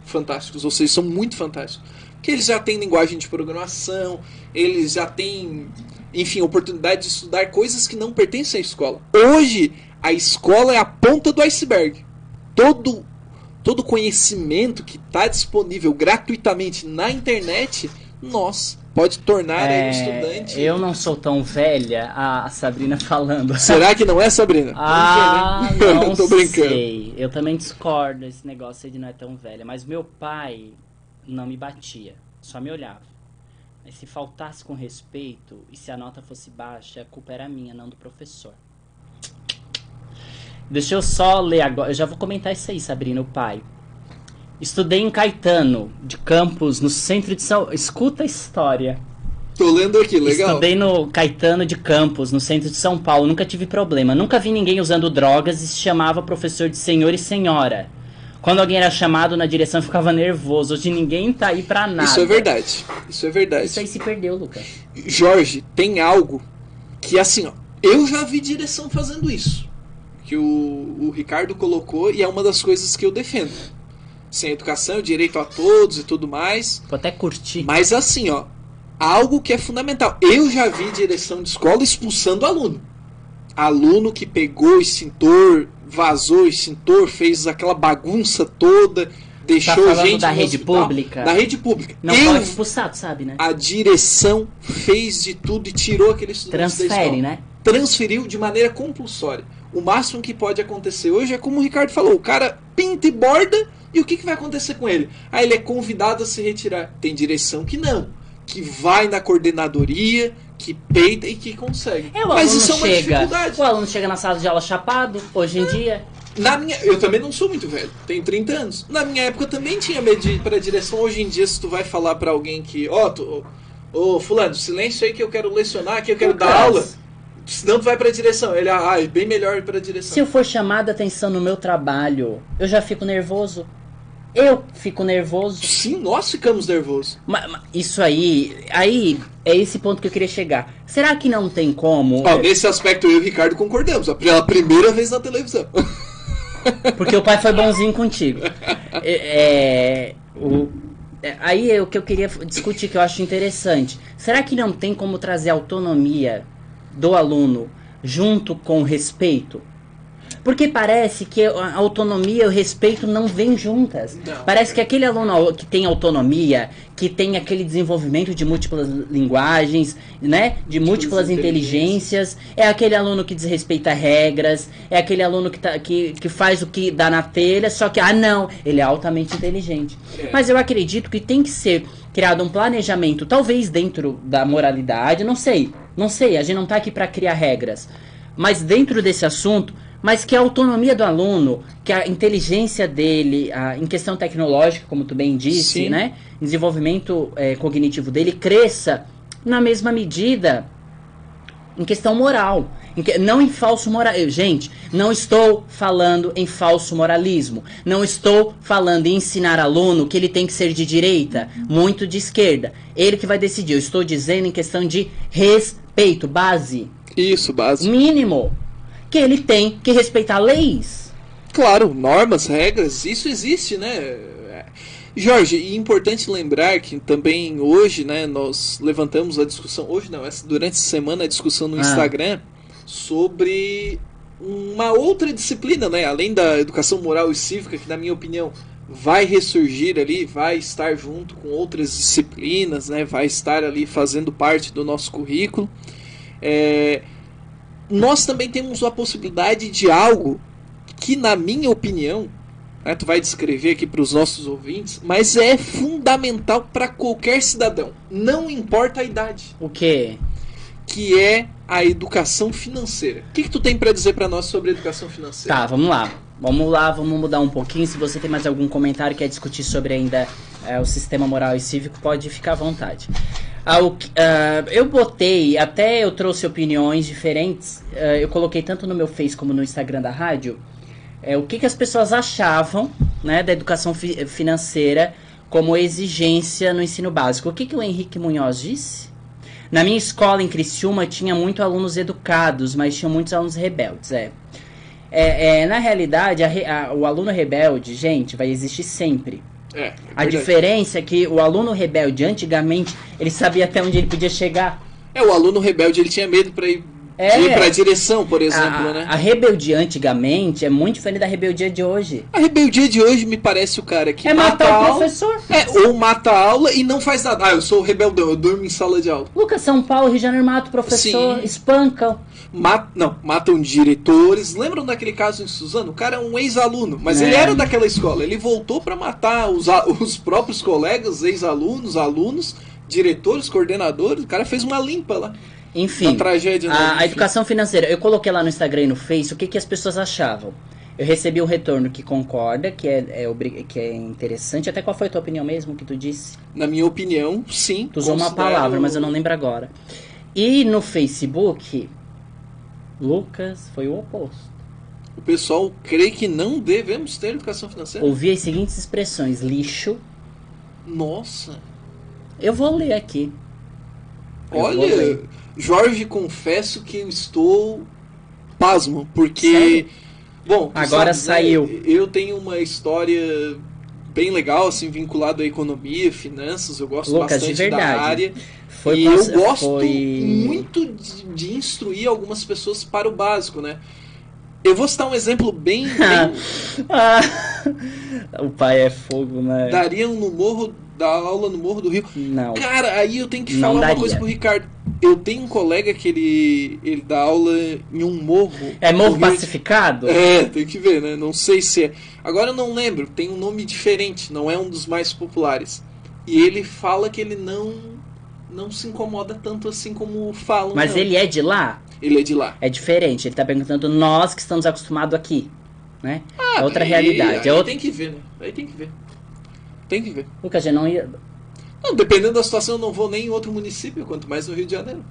fantásticos, ou seja, são muito fantásticos. Porque eles já têm linguagem de programação, eles já têm, enfim, oportunidade de estudar coisas que não pertencem à escola. Hoje, a escola é a ponta do iceberg. Todo conhecimento que está disponível gratuitamente na internet, pode tornar um estudante... Eu não sou tão velha, a Sabrina falando. Será que não é, Sabrina? Não tô brincando. Sei. Eu também discordo desse negócio aí de não é tão velha. Mas meu pai não me batia, só me olhava. Mas se faltasse com respeito e se a nota fosse baixa, a culpa era minha, não do professor. Deixa eu só ler agora. Eu já vou comentar isso aí, Sabrina, o pai. Estudei em Caetano, de Campos, no centro de São... Escuta a história. Tô lendo aqui, legal. Estudei no Caetano de Campos, no centro de São Paulo. Nunca tive problema. Nunca vi ninguém usando drogas e se chamava professor de senhor e senhora. Quando alguém era chamado na direção, ficava nervoso. Hoje ninguém tá aí pra nada. Isso é verdade. Isso aí se perdeu, Lucas. Jorge, tem algo que, assim, ó, eu já vi direção fazendo isso. Que o Ricardo colocou e é uma das coisas que eu defendo. Sem educação, direito a todos e tudo mais. Vou até curtir. Mas assim, ó, algo que é fundamental. Eu já vi direção de escola expulsando aluno. Aluno que pegou o extintor, vazou o extintor, fez aquela bagunça toda, deixou tá falando gente da no rede hospital. Pública? Da rede pública. Não pode expulsar, tu sabe, né? A direção fez de tudo e tirou aquele estudante da escola. Transfere, né? Transferiu de maneira compulsória. O máximo que pode acontecer hoje é como o Ricardo falou, o cara pinta e borda. E o que vai acontecer com ele? Ele é convidado a se retirar. Tem direção que não. Que vai na coordenadoria, que peita e que consegue. Mas isso é uma dificuldade. O aluno chega na sala de aula chapado, hoje em dia. Eu também não sou muito velho, tenho 30 anos. Na minha época eu também tinha medo de ir pra direção. Hoje em dia, se tu vai falar pra alguém que... fulano, silêncio aí que eu quero lecionar, que eu quero dar aula... Senão tu vai pra direção. Ele, é bem melhor ir pra direção. Se eu for chamada a atenção no meu trabalho, eu já fico nervoso. Eu fico nervoso. Sim, nós ficamos nervosos. Mas isso aí é esse ponto que eu queria chegar. Será que não tem como... Nesse aspecto eu e o Ricardo concordamos. Pela primeira vez na televisão. Porque o pai foi bonzinho contigo. Aí é o que eu queria discutir, que eu acho interessante. Será que não tem como trazer autonomia do aluno junto com o respeito? Porque parece que a autonomia e o respeito não vêm juntas. Não. Parece que aquele aluno que tem autonomia, que tem aquele desenvolvimento de múltiplas linguagens, né? De múltiplas inteligências, é aquele aluno que desrespeita regras, é aquele aluno que faz o que dá na telha, só que, não, ele é altamente inteligente. Mas eu acredito que tem que ser criado um planejamento, talvez dentro da moralidade, não sei, a gente não tá aqui para criar regras, mas dentro desse assunto, mas que a autonomia do aluno, que a inteligência dele, em questão tecnológica, como tu bem disse, Sim. né, desenvolvimento cognitivo dele cresça na mesma medida em questão moral. Não em falso moralismo. Gente, não estou falando em falso moralismo. Não estou falando em ensinar aluno que ele tem que ser de direita, muito de esquerda. Ele que vai decidir. Eu estou dizendo em questão de respeito, base. Isso, base. Mínimo. Que ele tem que respeitar leis. Claro, normas, regras, isso existe, né? Jorge, e é importante lembrar que também hoje, né, nós levantamos a discussão, hoje não, durante essa semana a discussão no Instagram sobre uma outra disciplina, né, além da educação moral e cívica, que na minha opinião vai ressurgir ali, vai estar junto com outras disciplinas, né, vai estar ali fazendo parte do nosso currículo. Nós também temos a possibilidade de algo que, na minha opinião, tu vai descrever aqui para os nossos ouvintes, mas é fundamental para qualquer cidadão, não importa a idade. O quê? Que é a educação financeira. O que tu tem para dizer para nós sobre a educação financeira? Tá, vamos lá, vamos mudar um pouquinho. Se você tem mais algum comentário, quer discutir sobre ainda o sistema moral e cívico, pode ficar à vontade. Eu botei, até eu trouxe opiniões diferentes, eu coloquei tanto no meu Face como no Instagram da rádio, o que as pessoas achavam, né, da educação financeira como exigência no ensino básico. O que o Henrique Munhoz disse? Na minha escola em Criciúma tinha muitos alunos educados, mas tinha muitos alunos rebeldes. Na realidade, o aluno rebelde, gente, vai existir sempre. A diferença é que o aluno rebelde, antigamente, ele sabia até onde ele podia chegar. O aluno rebelde, ele tinha medo para ir para a direção, por exemplo, né? A rebeldia antigamente é muito diferente da rebeldia de hoje. A rebeldia de hoje me parece o cara que matar o professor. Ou mata a aula e não faz nada. Eu sou o rebeldão, eu durmo em sala de aula. Lucas, São Paulo, Rio de Janeiro, mata o professor, espancam. Matam diretores. Lembram daquele caso em Suzano? O cara é um ex-aluno, mas ele era daquela escola. Ele voltou para matar os próprios colegas, ex-alunos, alunos, diretores, coordenadores. O cara fez uma limpa lá. Enfim, a educação financeira. Eu coloquei lá no Instagram e no Face o que as pessoas achavam. Eu recebi um retorno que concorda, que é interessante. Até qual foi a tua opinião mesmo que tu disse? Na minha opinião, sim. Tu usou uma palavra, mas eu não lembro agora. E no Facebook, Lucas, foi o oposto. O pessoal crê que não devemos ter educação financeira. Ouvi as seguintes expressões: lixo. Nossa. Eu vou ler aqui. Olha, Jorge, confesso que eu estou pasmo, porque... Sério? Bom, agora saiu. Né, eu tenho uma história bem legal, assim, vinculada à economia, finanças, eu gosto bastante da área. Eu gosto muito de instruir algumas pessoas para o básico, né? Eu vou citar um exemplo bem... O pai é fogo, né? Dariam dar aula no Morro do Rio. Não. Cara, aí eu tenho que falar uma coisa pro Ricardo. Eu tenho um colega que ele dá aula em um morro. É morro pacificado? Tem que ver, né? Não sei se é. Agora eu não lembro, tem um nome diferente, não é um dos mais populares. E ele fala que ele não se incomoda tanto assim como falam. Mas ele é de lá? Ele é de lá. É diferente, ele tá perguntando nós que estamos acostumados aqui, né? É outra realidade. Aí tem que ver, né? Aí tem que ver. Tem que ver. Lucas, já não ia... Não, dependendo da situação, eu não vou nem em outro município, quanto mais no Rio de Janeiro.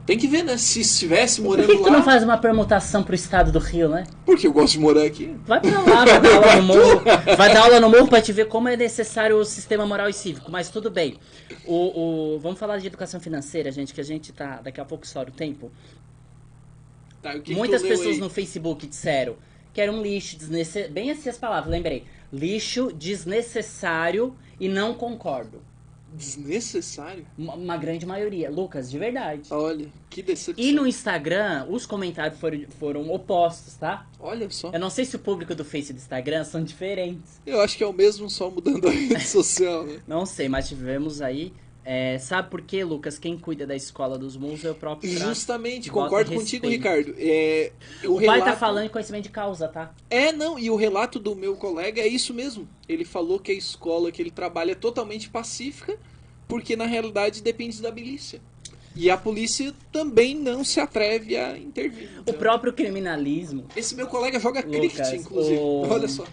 Tem que ver, né? Se estivesse morando lá... Por que tu não faz uma permutação pro estado do Rio, né? Porque eu gosto de morar aqui. Vai pra lá, vai dar aula no morro. Vai dar aula no morro pra te ver como é necessário o sistema moral e cívico. Mas tudo bem. Vamos falar de educação financeira, gente, que a gente tá... Daqui a pouco estoura o tempo. Tá, o que Muitas que pessoas no Facebook disseram que era um lixo desnecessário. Bem assim as palavras, lembrei. Lixo desnecessário e não concordo. Desnecessário? Uma grande maioria. Lucas, de verdade. Olha, que decepção. E no Instagram, os comentários foram opostos, tá? Olha só. Eu não sei se o público do Face e do Instagram são diferentes. Eu acho que é o mesmo, só mudando a rede social, né? Não sei, mas tivemos aí... sabe por quê, Lucas? Quem cuida da escola dos muros é o próprio Justamente, concordo contigo, Ricardo. O pai tá falando em conhecimento de causa, tá? Não, e o relato do meu colega é isso mesmo. Ele falou que a escola que ele trabalha é totalmente pacífica, porque na realidade depende da milícia. E a polícia também não se atreve a intervir. Então, o próprio criminalismo... Esse meu colega joga cricket, inclusive. Olha só.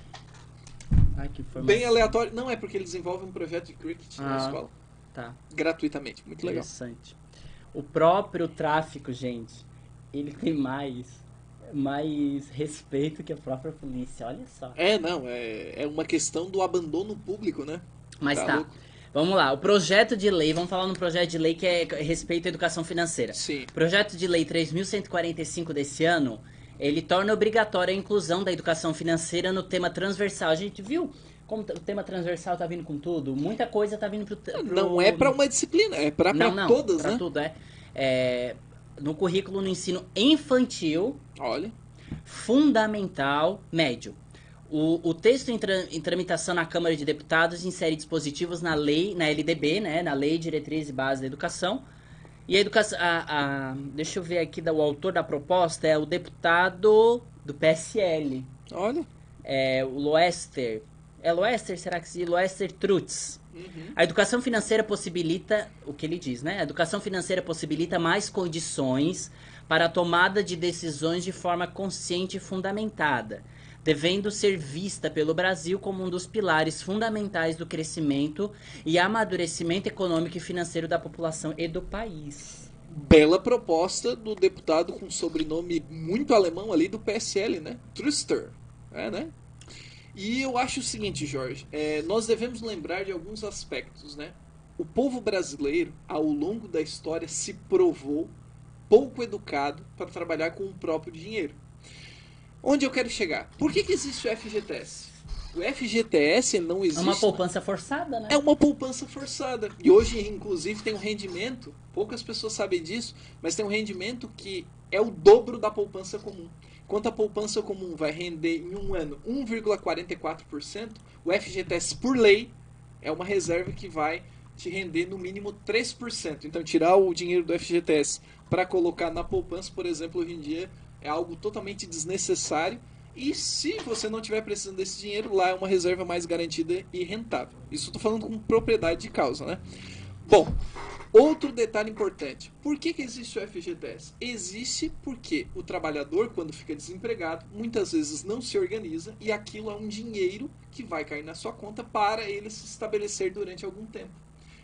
Ai, que informação. Bem aleatório. Não, é porque eles desenvolvem um projeto de cricket na escola. Tá. Gratuitamente, muito legal. Interessante. O próprio tráfico, gente, ele tem mais respeito que a própria polícia, olha só. Não, é uma questão do abandono público, né? Mas tá. Louco. Vamos lá, o projeto de lei, vamos falar no projeto de lei que é respeito à educação financeira. Sim. Projeto de lei 3.145 desse ano, ele torna obrigatória a inclusão da educação financeira no tema transversal. A gente viu como o tema transversal tá vindo com tudo? Muita coisa tá vindo pro... Não é para uma disciplina, é para todas, pra né? Tudo, no currículo no ensino infantil, olha, fundamental, médio. O texto em tramitação na Câmara de Deputados insere dispositivos na lei, na LDB, né, na Lei Diretriz e Base da Educação. E a educação, deixa eu ver aqui, o autor da proposta é o deputado do PSL. Olha. O Loester. É Loester, será que se diz? Loester Trutz. Uhum. A educação financeira possibilita, o que ele diz, né? A educação financeira possibilita mais condições para a tomada de decisões de forma consciente e fundamentada, devendo ser vista pelo Brasil como um dos pilares fundamentais do crescimento e amadurecimento econômico e financeiro da população e do país. Bela proposta do deputado com sobrenome muito alemão ali do PSL, né? Truster, né? E eu acho o seguinte, Jorge, nós devemos lembrar de alguns aspectos, né? O povo brasileiro, ao longo da história, se provou pouco educado para trabalhar com o próprio dinheiro. Onde eu quero chegar? Por que existe o FGTS? O FGTS não existe... É uma poupança forçada, né? É uma poupança forçada. E hoje, inclusive, tem um rendimento, poucas pessoas sabem disso, mas tem um rendimento que é o dobro da poupança comum. Enquanto a poupança comum vai render em um ano 1,44%, o FGTS, por lei, é uma reserva que vai te render no mínimo 3%. Então, tirar o dinheiro do FGTS para colocar na poupança, por exemplo, hoje em dia, é algo totalmente desnecessário. E se você não estiver precisando desse dinheiro, lá é uma reserva mais garantida e rentável. Isso eu estou falando com propriedade de causa, né? Bom, outro detalhe importante. Por que existe o FGTS? Existe porque o trabalhador, quando fica desempregado, muitas vezes não se organiza e aquilo é um dinheiro que vai cair na sua conta para ele se estabelecer durante algum tempo.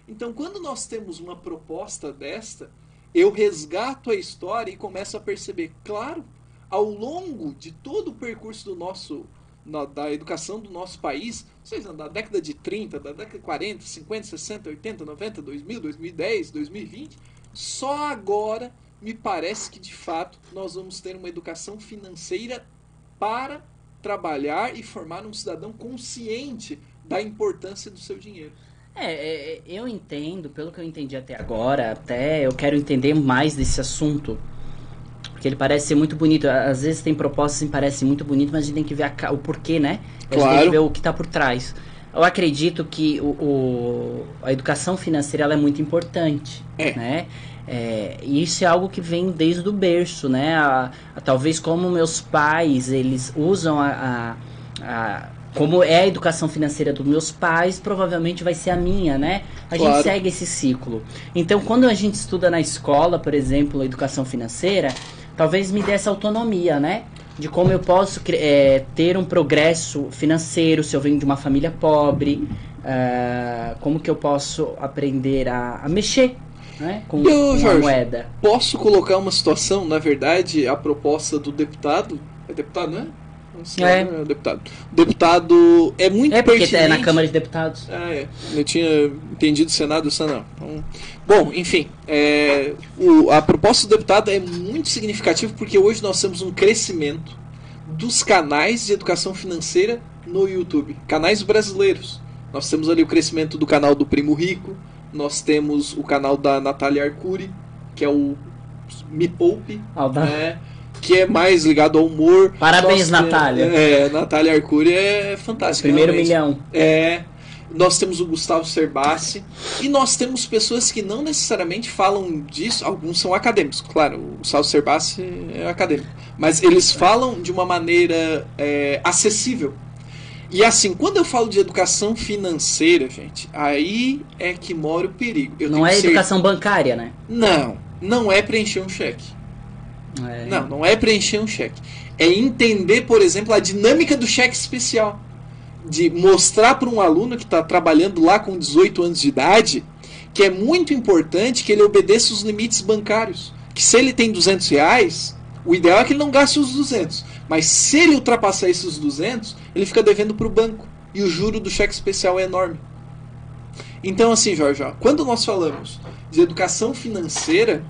Então, quando nós temos uma proposta desta, eu resgato a história e começo a perceber, claro, ao longo de todo o percurso da educação do nosso país, seja da década de 30, da década de 40, 50, 60, 80, 90, 2000, 2010, 2020, só agora me parece que de fato nós vamos ter uma educação financeira para trabalhar e formar um cidadão consciente da importância do seu dinheiro. Eu entendo, pelo que eu entendi até agora, até eu quero entender mais desse assunto, porque ele parece ser muito bonito. Às vezes tem propostas que parecem muito bonitas, mas a gente tem que ver o porquê, né? A gente tem que ver o que está por trás. Eu acredito que a educação financeira ela é muito importante, né? E isso é algo que vem desde o berço, né? Talvez como meus pais, eles usam como é a educação financeira dos meus pais, provavelmente vai ser a minha, né? A gente segue esse ciclo. Então, quando a gente estuda na escola, por exemplo, a educação financeira, talvez me dê essa autonomia, né? De como eu posso ter um progresso financeiro se eu venho de uma família pobre, como que eu posso aprender a mexer, né? com a moeda. Posso colocar uma situação, na verdade, a proposta do deputado, é deputado, né? Deputado. O deputado é muito porque pertinente. É na Câmara de Deputados. Eu tinha entendido o Senado, isso não. Então, bom, enfim, a proposta do deputado é muito significativa porque hoje nós temos um crescimento dos canais de educação financeira no YouTube, canais brasileiros. Nós temos ali o crescimento do canal do Primo Rico, nós temos o canal da Natália Arcuri, que é o Me Poupe, que é mais ligado ao humor. Parabéns, Natália. Natália Arcuri é fantástica. Primeiro realmente. Milhão. Nós temos o Gustavo Cerbasi e nós temos pessoas que não necessariamente falam disso. Alguns são acadêmicos, claro, o Gustavo Cerbasi é acadêmico, mas eles falam de uma maneira acessível. E assim, quando eu falo de educação financeira, gente, aí é que mora o perigo. Não é educação bancária, né? Não é preencher um cheque. Não é preencher um cheque. É entender, por exemplo, a dinâmica do cheque especial. De mostrar para um aluno que está trabalhando lá com 18 anos de idade que é muito importante que ele obedeça os limites bancários. que se ele tem R$ 200, o ideal é que ele não gaste os 200. Mas se ele ultrapassar esses 200, ele fica devendo para o banco. E o juro do cheque especial é enorme. Então, assim, Jorge, ó, quando nós falamos de educação financeira,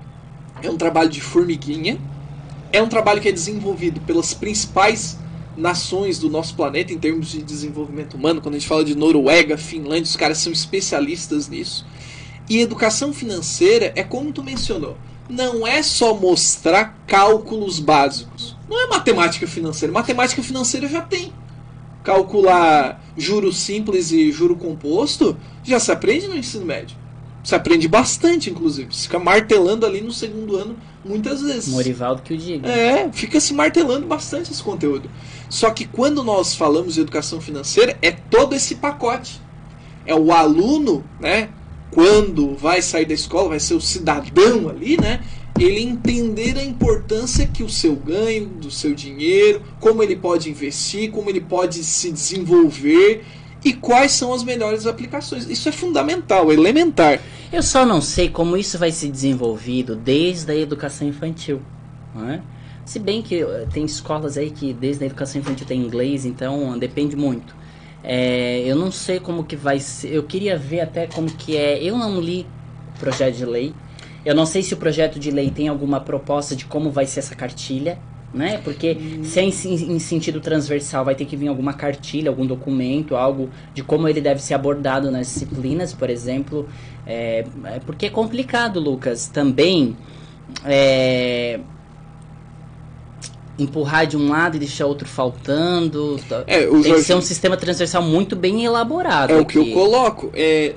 é um trabalho de formiguinha, é um trabalho que é desenvolvido pelas principais nações do nosso planeta em termos de desenvolvimento humano. Quando a gente fala de Noruega, Finlândia, os caras são especialistas nisso. E educação financeira é como tu mencionou, não é só mostrar cálculos básicos. Não é matemática financeira. Matemática financeira já tem. Calcular juro simples e juro composto já se aprende no ensino médio. Se aprende bastante, inclusive. Se fica martelando ali no segundo ano muitas vezes. Morivaldo que o diga. Fica se martelando bastante esse conteúdo. Só que quando nós falamos de educação financeira, é todo esse pacote. É o aluno, né? Quando vai sair da escola, vai ser o cidadão ali, né? Ele entender a importância que o seu ganho, do seu dinheiro, como ele pode investir, como ele pode se desenvolver e quais são as melhores aplicações. Isso é fundamental, é elementar. Eu só não sei como isso vai ser desenvolvido desde a educação infantil, não é? Se bem que tem escolas aí que desde a educação infantil tem inglês, então depende muito. Eu não sei como que vai ser. Eu queria ver até como que é. Eu não li o projeto de lei. Eu não sei se o projeto de lei tem alguma proposta de como vai ser essa cartilha, né? Porque se é em sentido transversal, vai ter que vir alguma cartilha, algum documento, algo de como ele deve ser abordado nas disciplinas, por exemplo. Porque é complicado, Lucas, também empurrar de um lado e deixar outro faltando. Tem que ser um sistema transversal muito bem elaborado. É o que eu coloco.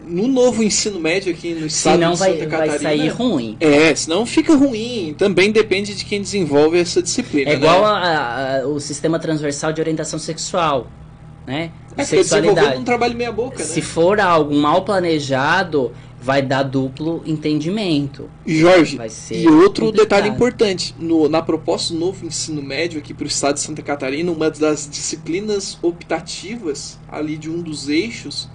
No novo ensino médio aqui no estado de Santa Catarina... vai sair ruim. Senão fica ruim. Também depende de quem desenvolve essa disciplina. É igual o sistema transversal de orientação sexual, né? Sexualidade. Um trabalho meia boca, né? Se for algo mal planejado, vai dar duplo entendimento. Jorge, e outro complicado. Detalhe importante, na proposta do novo ensino médio aqui para o estado de Santa Catarina, uma das disciplinas optativas ali de um dos eixos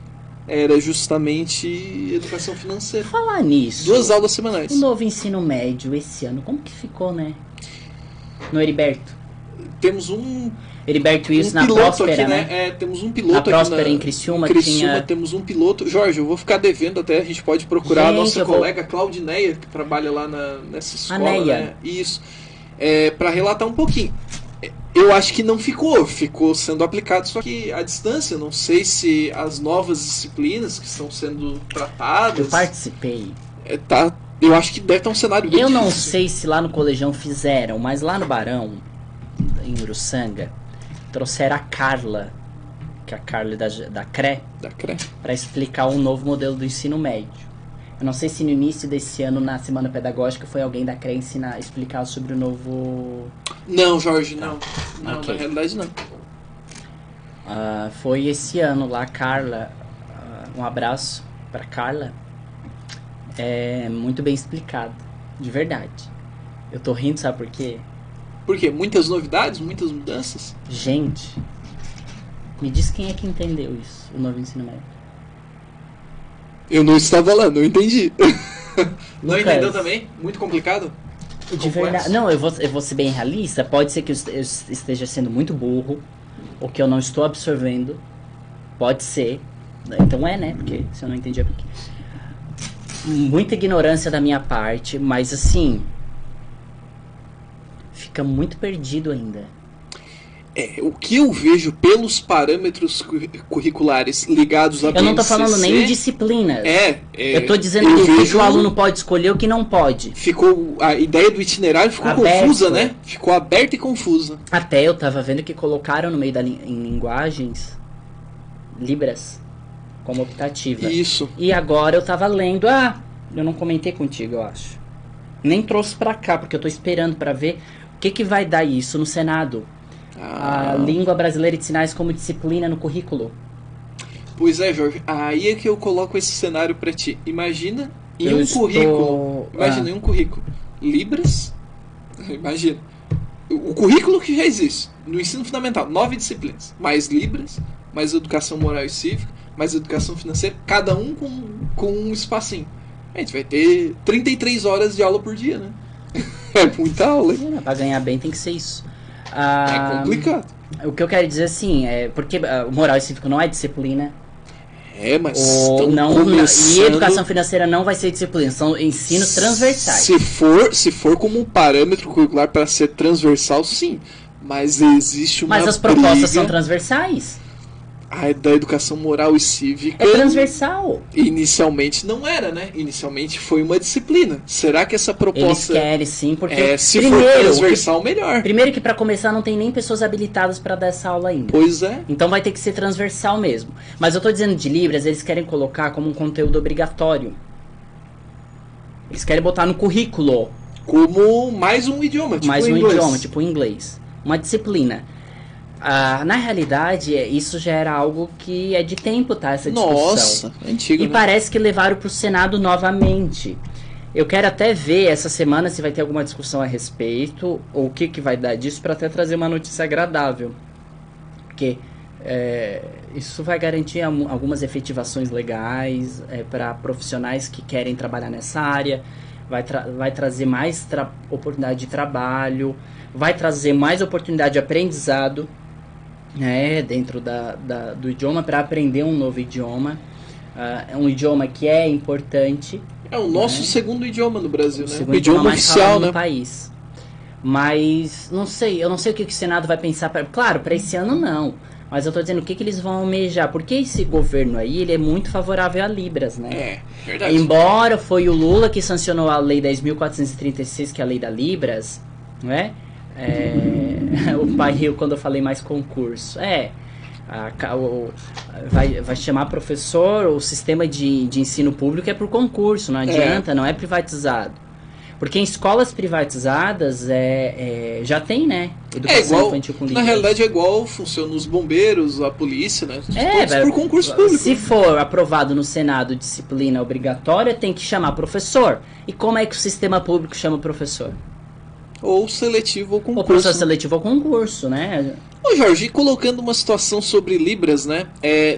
era justamente educação financeira. Falar nisso, 2 aulas semanais. O novo ensino médio esse ano, como que ficou, né? No Heriberto. Temos um Heriberto Wilson na Próspera, aqui, né? Temos um piloto aqui. Na Próspera, em Criciúma, temos um piloto. Jorge, eu vou ficar devendo até, a gente pode procurar a nossa colega Claudineia, que trabalha lá nessa escola. Né? Isso. Para relatar um pouquinho. Eu acho que não ficou sendo aplicado, só que à distância. Não sei se as novas disciplinas que estão sendo tratadas... Eu participei. Eu acho que deve estar um cenário bem difícil. Não sei se lá no Colegião fizeram, mas lá no Barão, em Uruçanga, trouxeram a Carla, que é a Carla da CRE, para explicar um novo modelo do ensino médio. Eu não sei se no início desse ano, na semana pedagógica, foi alguém da CRE explicar sobre o novo... Não, Jorge, não. Okay. Na realidade não. Foi esse ano lá, Carla. Um abraço para Carla. Muito bem explicado, de verdade. Eu tô rindo, sabe por quê? Por quê? Muitas novidades, muitas mudanças? Gente, me diz quem é que entendeu isso, o novo ensino médio. Eu não estava lá, não entendi. Não Lucas, entendeu também? Muito complicado? De verdade. Não, eu vou ser bem realista. Pode ser que eu esteja sendo muito burro, ou que eu não estou absorvendo. Pode ser. Então né? Porque se eu não entendi é porque... Muita ignorância da minha parte, mas assim... Fica muito perdido ainda. O que eu vejo pelos parâmetros curriculares ligados à BNCC... Eu não tô falando nem de disciplinas. Eu tô dizendo que o aluno pode escolher o que não pode. A ideia do itinerário ficou confusa, né? Ficou aberta e confusa. Até eu tava vendo que colocaram no meio em linguagens Libras como optativa. Isso. E agora eu tava lendo... eu não comentei contigo, eu acho. Nem trouxe pra cá, porque eu tô esperando pra ver o que vai dar isso no Senado. A língua brasileira de sinais como disciplina no currículo. Pois é, Jorge. Aí é que eu coloco esse cenário pra ti. Imagina em um currículo. Imagina em um currículo. Libras. Imagina. O currículo que já existe. No ensino fundamental, 9 disciplinas. Mais Libras, mais educação moral e cívica, mais educação financeira. Cada um com um espacinho. A gente vai ter 33 horas de aula por dia, né? É muita aula, hein? Pra ganhar bem tem que ser isso. É complicado. O que eu quero dizer assim, porque o moral e cívico não é disciplina. Mas E educação financeira não vai ser disciplina, são ensinos transversais. Se for como um parâmetro curricular para ser transversal, sim. Mas existe uma Mas as propostas são transversais. A da educação moral e cívica... É transversal. Inicialmente não era, né? Inicialmente foi uma disciplina. Será que essa proposta... Eles querem, sim, porque... se for transversal, melhor. Primeiro que para começar não tem nem pessoas habilitadas para dar essa aula ainda. Pois é. Então vai ter que ser transversal mesmo. Mas eu tô dizendo de Libras, eles querem colocar como um conteúdo obrigatório. Eles querem botar no currículo. Como mais um idioma, tipo mais um inglês. Idioma, tipo inglês. Uma disciplina. Na realidade, isso já era algo que é de tempo, tá? Essa discussão. Nossa, antigo, E né? parece que levaram pro Senado novamente. Eu quero até ver essa semana se vai ter alguma discussão a respeito, ou o que vai dar disso, para até trazer uma notícia agradável. Porque isso vai garantir algumas efetivações legais para profissionais que querem trabalhar nessa área, vai trazer mais oportunidade de trabalho, vai trazer mais oportunidade de aprendizado, dentro do idioma, para aprender um novo idioma. É um idioma que é importante. É o nosso segundo idioma no Brasil, né? O idioma mais oficial, né? No país. Mas eu não sei o que o Senado vai pensar. Claro, para esse ano não. Mas eu tô dizendo o que eles vão almejar. Porque esse governo aí, ele é muito favorável a Libras, né? Verdade. Embora foi o Lula que sancionou a Lei 10.436, que é a Lei da Libras, não é? O pai riu quando eu falei mais concurso. Vai chamar professor, o sistema de ensino público é por concurso, não adianta, não é privatizado. Porque em escolas privatizadas já tem, né? Educação igual, infantil com na Libras. realidade é igual funciona os bombeiros, a polícia, né? Todos por concurso público. Se for aprovado no Senado disciplina obrigatória, tem que chamar professor. E como é que o sistema público chama professor? Ou seletivo ou concurso. Ou professor seletivo ou concurso, né? Ô Jorge, colocando uma situação sobre Libras, né?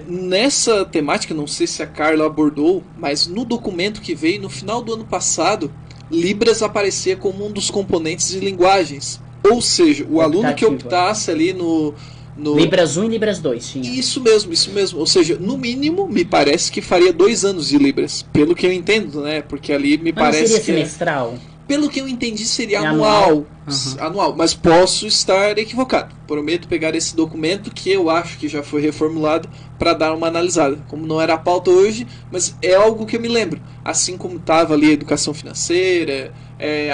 Nessa temática, não sei se a Carla abordou, mas no documento que veio no final do ano passado, Libras aparecia como um dos componentes de linguagens. Ou seja, o aluno que optasse ali no... Libras 1 e Libras 2 tinha. Isso mesmo. Ou seja, no mínimo, me parece que faria 2 anos de Libras. Pelo que eu entendo, né? Porque ali me parece não seria que... semestral? Pelo que eu entendi, seria anual. Anual, mas posso estar equivocado. Prometo pegar esse documento, que eu acho que já foi reformulado, para dar uma analisada. Como não era a pauta hoje, mas é algo que eu me lembro. Assim como estava ali a educação financeira,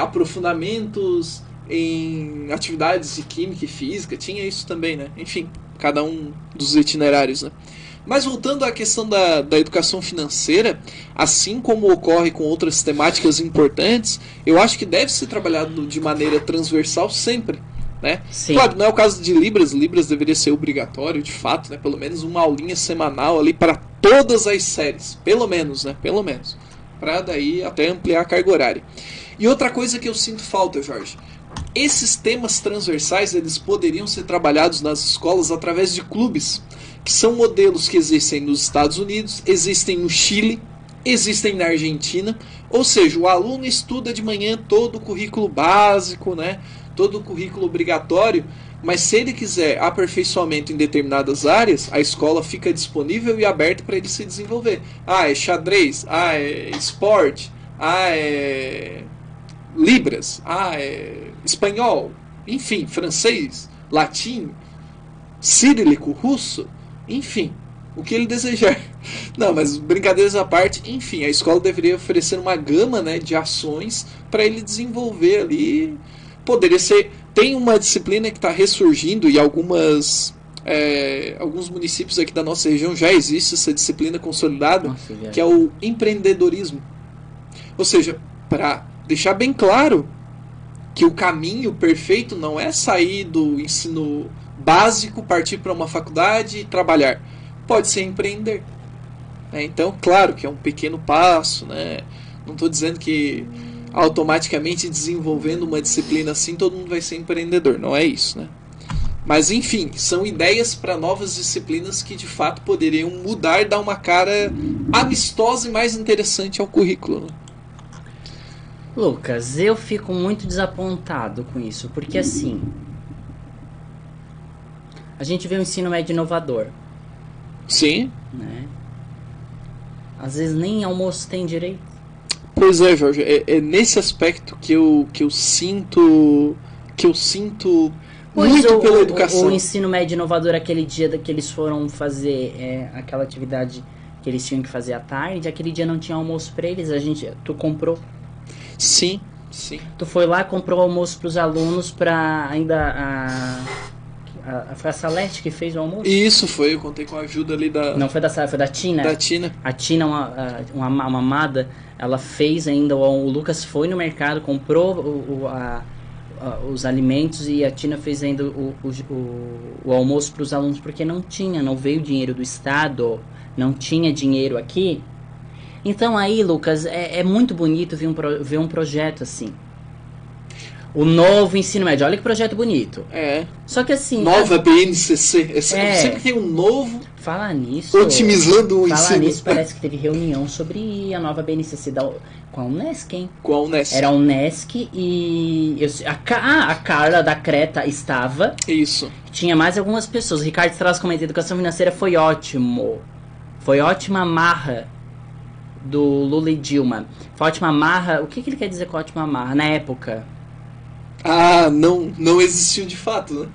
aprofundamentos em atividades de química e física, tinha isso também, né? Enfim, cada um dos itinerários, né? Mas voltando à questão da educação financeira, assim como ocorre com outras temáticas importantes, eu acho que deve ser trabalhado de maneira transversal sempre, né? Sim. Claro, não é o caso de Libras. Libras deveria ser obrigatório, de fato, né? Pelo menos uma aulinha semanal ali para todas as séries, pelo menos, né? Pelo menos, para daí até ampliar a carga horária. E outra coisa que eu sinto falta, Jorge, esses temas transversais, eles poderiam ser trabalhados nas escolas através de clubes, que são modelos que existem nos Estados Unidos, existem no Chile, existem na Argentina. Ou seja, o aluno estuda de manhã todo o currículo básico, né? Todo o currículo obrigatório, mas se ele quiser aperfeiçoamento em determinadas áreas, a escola fica disponível e aberta para ele se desenvolver. É xadrez, é esporte, é Libras, é espanhol, enfim, francês, latim, cirílico, russo, enfim, o que ele desejar. Não, mas brincadeiras à parte, enfim, a escola deveria oferecer uma gama, né, de ações para ele desenvolver ali. Poderia ser... Tem uma disciplina que está ressurgindo e alguns municípios aqui da nossa região já existe essa disciplina consolidada, que é o empreendedorismo. Ou seja, para deixar bem claro que o caminho perfeito não é sair do ensino básico, partir para uma faculdade e trabalhar. Pode ser empreender. Então, claro que é um pequeno passo, né? Não estou dizendo que automaticamente desenvolvendo uma disciplina assim todo mundo vai ser empreendedor. Não é isso, né? Mas, enfim, são ideias para novas disciplinas que de fato poderiam mudar e dar uma cara amistosa e mais interessante ao currículo, né? Lucas, eu fico muito desapontado com isso, porque assim, a gente vê um ensino médio inovador, Sim. né? Às vezes nem almoço tem direito. Pois é, Jorge, é nesse aspecto que eu sinto muito pela educação. O ensino médio inovador, aquele dia que eles foram fazer aquela atividade que eles tinham que fazer à tarde, aquele dia não tinha almoço pra eles, tu comprou. Sim, sim. Tu foi lá, comprou almoço pros alunos pra ainda foi a Salete que fez o almoço? Isso foi, eu contei com a ajuda ali da... Não, foi da Tina. Da Tina. A Tina, uma amada, ela fez ainda, o Lucas foi no mercado, comprou os alimentos e a Tina fez ainda o almoço para os alunos, porque não veio dinheiro do Estado, não tinha dinheiro aqui. Então aí, Lucas, é muito bonito ver um projeto assim. O novo ensino médio, olha que projeto bonito. É. Só que assim... Nova BNCC. Sempre tem um novo... Falar nisso... Otimizando o ensino. Falar nisso, parece que teve reunião sobre a nova BNCC com a Unesc, hein? Com a Unesc. Era a Unesc e... a Carla da Creta estava. Isso. Tinha mais algumas pessoas. O Ricardo Strauss comenta, educação financeira foi ótimo. Foi ótima amarra do Lula e Dilma. Foi ótima amarra... O que ele quer dizer com ótima amarra? Na época... Ah, não existiu de fato, né?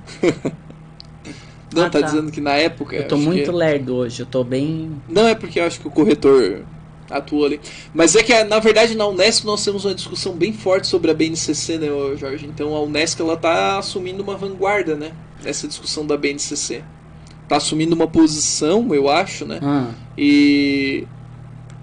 Não, tá dizendo que na época... Eu tô muito lerdo hoje, eu tô bem... Não, é porque eu acho que o corretor atuou ali. Mas é que, na verdade, na Unesco nós temos uma discussão bem forte sobre a BNCC, né, Jorge? Então a Unesco, ela tá assumindo uma vanguarda, né? Nessa discussão da BNCC. Tá assumindo uma posição, eu acho, né? E...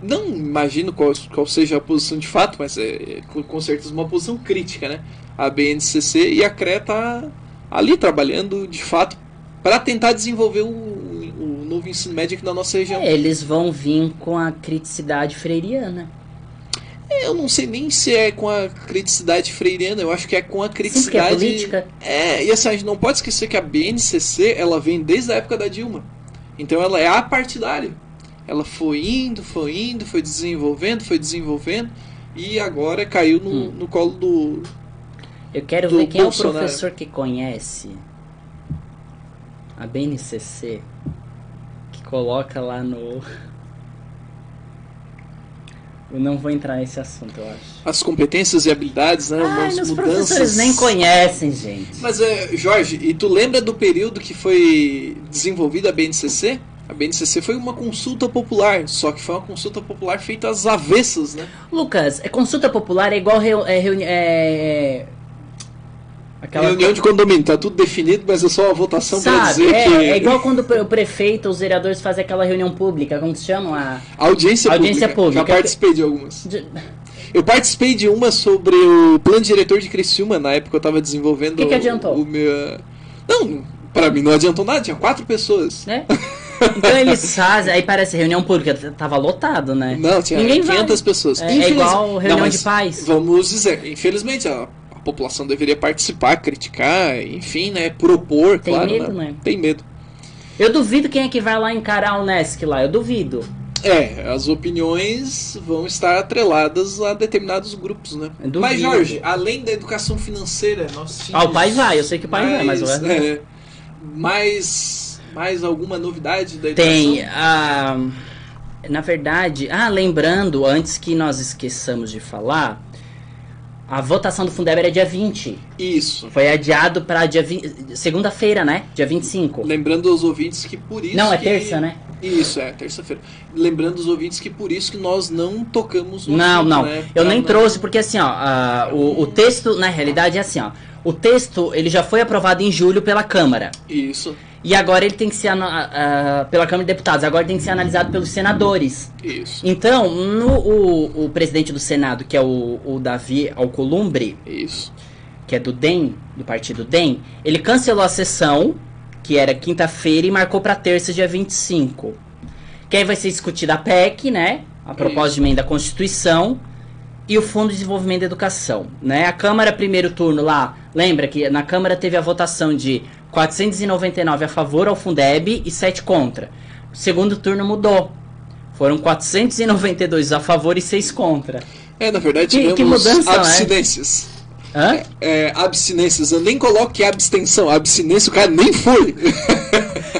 Não imagino qual seja a posição de fato, mas é com certeza uma posição crítica, né? A BNCC e a CRE tá ali trabalhando de fato para tentar desenvolver o novo ensino médio aqui na nossa região. Eles vão vir com a criticidade freiriana. Eu não sei nem se é com a criticidade freiriana, eu acho que é com a criticidade... Sim, política. E assim, a gente não pode esquecer que a BNCC, ela vem desde a época da Dilma. Então ela é apartidária. Ela foi indo, foi desenvolvendo, e agora caiu no colo do... Eu quero ver quem é o professor que conhece a BNCC, que coloca lá no... Eu não vou entrar nesse assunto, eu acho. As competências e habilidades, né? Umas os mudanças... professores nem conhecem, gente. Mas, Jorge, e tu lembra do período que foi desenvolvida a BNCC? A BNCC foi uma consulta popular, só que foi uma consulta popular feita às avessas, né? Lucas, consulta popular é igual reunião de condomínio, tá tudo definido, mas é só a votação para dizer que... É igual quando o prefeito, os vereadores fazem aquela reunião pública, como se chama? Audiência pública. Já participei de algumas. Eu participei de uma sobre o plano diretor de Criciúma, na época eu estava desenvolvendo... O que adiantou? O meu... Não, para mim não adiantou nada, tinha 4 pessoas. Né? Então eles fazem, aí parece reunião pública, tava lotado, né? Não, tinha 500 pessoas. É igual reunião de paz. Vamos dizer, infelizmente, a população deveria participar, criticar, enfim, né? Propor, tem claro. Tem medo, né? Tem medo. Eu duvido quem é que vai lá encarar a Unesc lá, eu duvido. As opiniões vão estar atreladas a determinados grupos, né? Mas, Jorge, além da educação financeira, nós tínhamos... o pai vai, eu sei que o pai vai, mas o resto... Mais alguma novidade da educação? Tem, na verdade, lembrando, antes que nós esqueçamos de falar, a votação do Fundeb era dia 20. Isso. Foi adiado para segunda-feira, né? Dia 25. Lembrando aos ouvintes que por isso... Não, é terça, né? Isso, terça-feira. Lembrando os ouvintes que por isso que nós não tocamos no Não, assunto, não. Né? Eu nem trouxe, porque assim, o texto, na realidade, é assim, o texto, ele já foi aprovado em julho pela Câmara. Isso. E agora ele tem que ser, pela Câmara de Deputados, agora tem que ser analisado pelos senadores. Isso. Então, o presidente do Senado, que é o Davi Alcolumbre, isso, que é do DEM, do partido DEM, ele cancelou a sessão, que era quinta-feira, e marcou para terça, dia 25. Que aí vai ser discutida a PEC, né? A proposta de emenda à Constituição, e o Fundo de Desenvolvimento da Educação, né? A Câmara, primeiro turno lá, lembra que na Câmara teve a votação de 499 a favor ao Fundeb e 7 contra. O segundo turno mudou. Foram 492 a favor e 6 contra. Na verdade Que tivemos mudança, abstinências. Hã? Abstinências, eu nem coloque abstenção. Abstinência, o cara nem foi.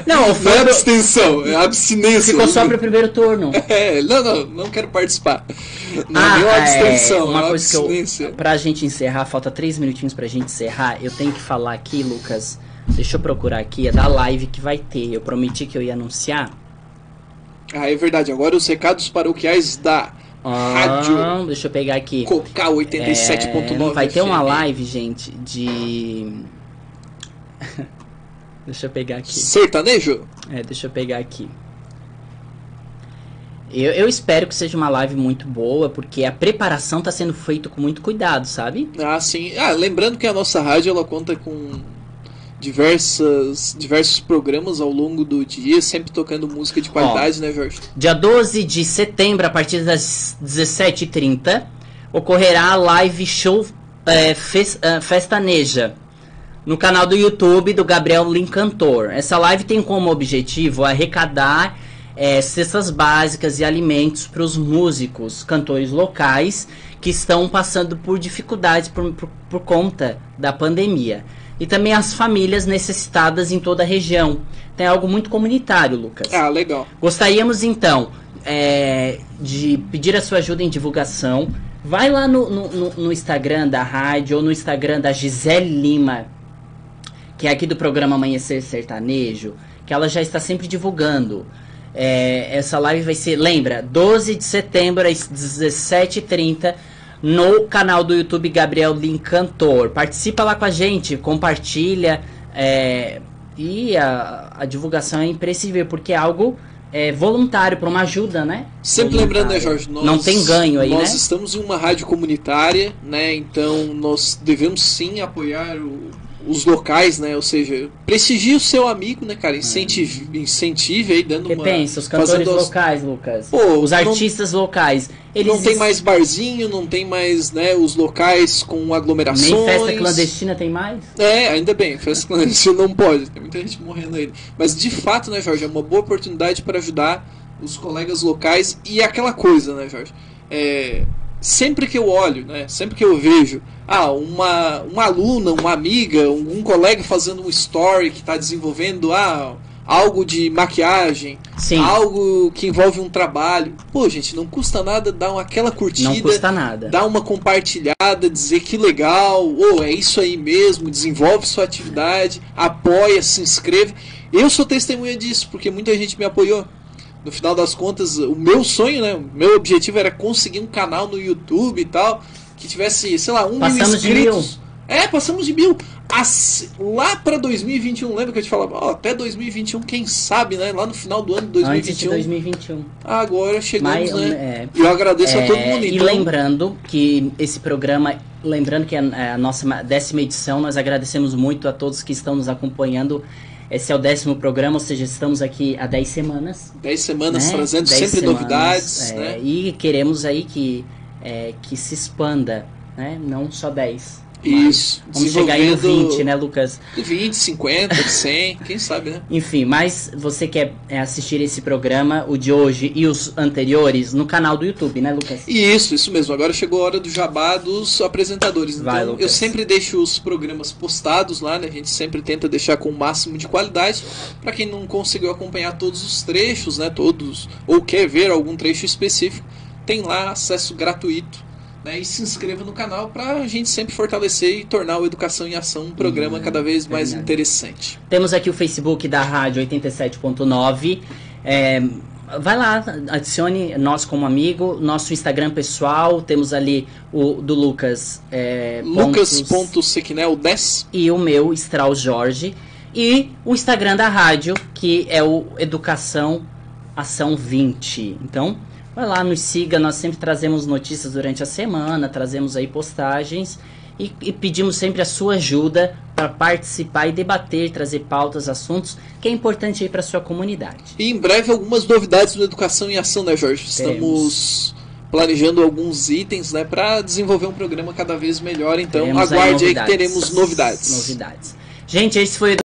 Não, Não é abstenção, é abstinência. Ficou só pro primeiro turno. Não quero participar. Não é nenhuma abstenção, uma é coisa que abstinência. pra gente encerrar, falta 3 minutinhos pra gente encerrar, eu tenho que falar aqui, Lucas, deixa eu procurar aqui, é da live que vai ter, eu prometi que eu ia anunciar. É verdade, agora os recados paroquiais da rádio Deixa eu pegar aqui. Cocá 87.9 vai ter uma FM. live, gente, de... Deixa eu pegar aqui. Sertanejo? Deixa eu pegar aqui. Eu espero que seja uma live muito boa, porque a preparação está sendo feita com muito cuidado, sabe? Sim. Lembrando que a nossa rádio ela conta com diversos programas ao longo do dia, sempre tocando música de qualidade, né, Jorge? Dia 12 de setembro, a partir das 17h30, ocorrerá a live show Festaneja, no canal do YouTube do Gabriel Lin Cantor. Essa live tem como objetivo arrecadar cestas básicas e alimentos para os músicos, cantores locais que estão passando por dificuldades por conta da pandemia. E também as famílias necessitadas em toda a região. Tem algo muito comunitário, Lucas. Legal. Gostaríamos, então, de pedir a sua ajuda em divulgação. Vai lá no Instagram da rádio ou no Instagram da Gisele Lima, que é aqui do programa Amanhecer Sertanejo, que ela já está sempre divulgando. Essa live vai ser, lembra, 12 de setembro às 17h30, no canal do YouTube Gabriel Lin Cantor. Participa lá com a gente, compartilha, e a divulgação é imprescindível, porque é algo voluntário, para uma ajuda, né? Sempre lembrando, né, Jorge? Não tem ganho aí, nós né? estamos em uma rádio comunitária, né? Então nós devemos sim apoiar os locais, né? Ou seja, prestigie o seu amigo, né, cara? Incentive aí, dando uma... Pensa, os cantores locais, Lucas. Os artistas locais. Eles não tem mais barzinho, não tem mais, né, os locais com aglomerações. Nem festa clandestina tem mais? Ainda bem, festa clandestina não pode. Tem muita gente morrendo aí. Mas de fato, né, Jorge, é uma boa oportunidade para ajudar os colegas locais. E aquela coisa, né, Jorge? Sempre que eu olho, né, sempre que eu vejo uma aluna, uma amiga, um colega fazendo um story que está desenvolvendo algo de maquiagem, sim, algo que envolve um trabalho, gente, não custa nada dar aquela curtida, não custa nada, dar uma compartilhada, dizer que legal, é isso aí mesmo, desenvolve sua atividade, apoia, se inscreve. Eu sou testemunha disso, porque muita gente me apoiou. No final das contas, o meu sonho, né, o meu objetivo era conseguir um canal no YouTube e tal, que tivesse, sei lá, 1 mil inscritos. Passamos de 1.000. Lá pra 2021, lembra que eu te falava? Até 2021, quem sabe, né? Lá no final do ano de 2021. Antes de 2021. Agora chegamos, né? E eu agradeço a todo mundo. E lembrando que esse programa, lembrando que é a nossa 10ª edição, nós agradecemos muito a todos que estão nos acompanhando. Esse é o 10º programa, ou seja, estamos aqui há 10 semanas. 10 semanas, né? Trazendo sempre novidades. Né? E queremos aí que se expanda, né? Não só 10. Isso. Vamos chegar aí no 20, né, Lucas? 20, 50, 100, quem sabe, né? Enfim, mas você quer assistir esse programa, o de hoje e os anteriores, no canal do YouTube, né, Lucas? Isso mesmo. Agora chegou a hora do jabá dos apresentadores. Vai, então, Lucas. Eu sempre deixo os programas postados lá, né? A gente sempre tenta deixar com o máximo de qualidade. Para quem não conseguiu acompanhar todos os trechos, né? Todos, ou quer ver algum trecho específico, tem lá acesso gratuito. E se inscreva no canal para a gente sempre fortalecer e tornar o Educação em Ação um programa cada vez mais interessante. Temos aqui o Facebook da Rádio 87.9. Vai lá, adicione nós como amigo, nosso Instagram pessoal, temos ali o do Lucas. Lucas.sequinel10. E o meu, Strauss Jorge. E o Instagram da rádio, que é o Educação Ação 20. Então, vai lá, nos siga, nós sempre trazemos notícias durante a semana, trazemos aí postagens e pedimos sempre a sua ajuda para participar e debater, trazer pautas, assuntos que é importante aí para sua comunidade. E em breve algumas novidades no Educação em Ação, né, Jorge? Estamos planejando alguns itens, né, para desenvolver um programa cada vez melhor, então aguarde aí que teremos novidades. Gente, esse foi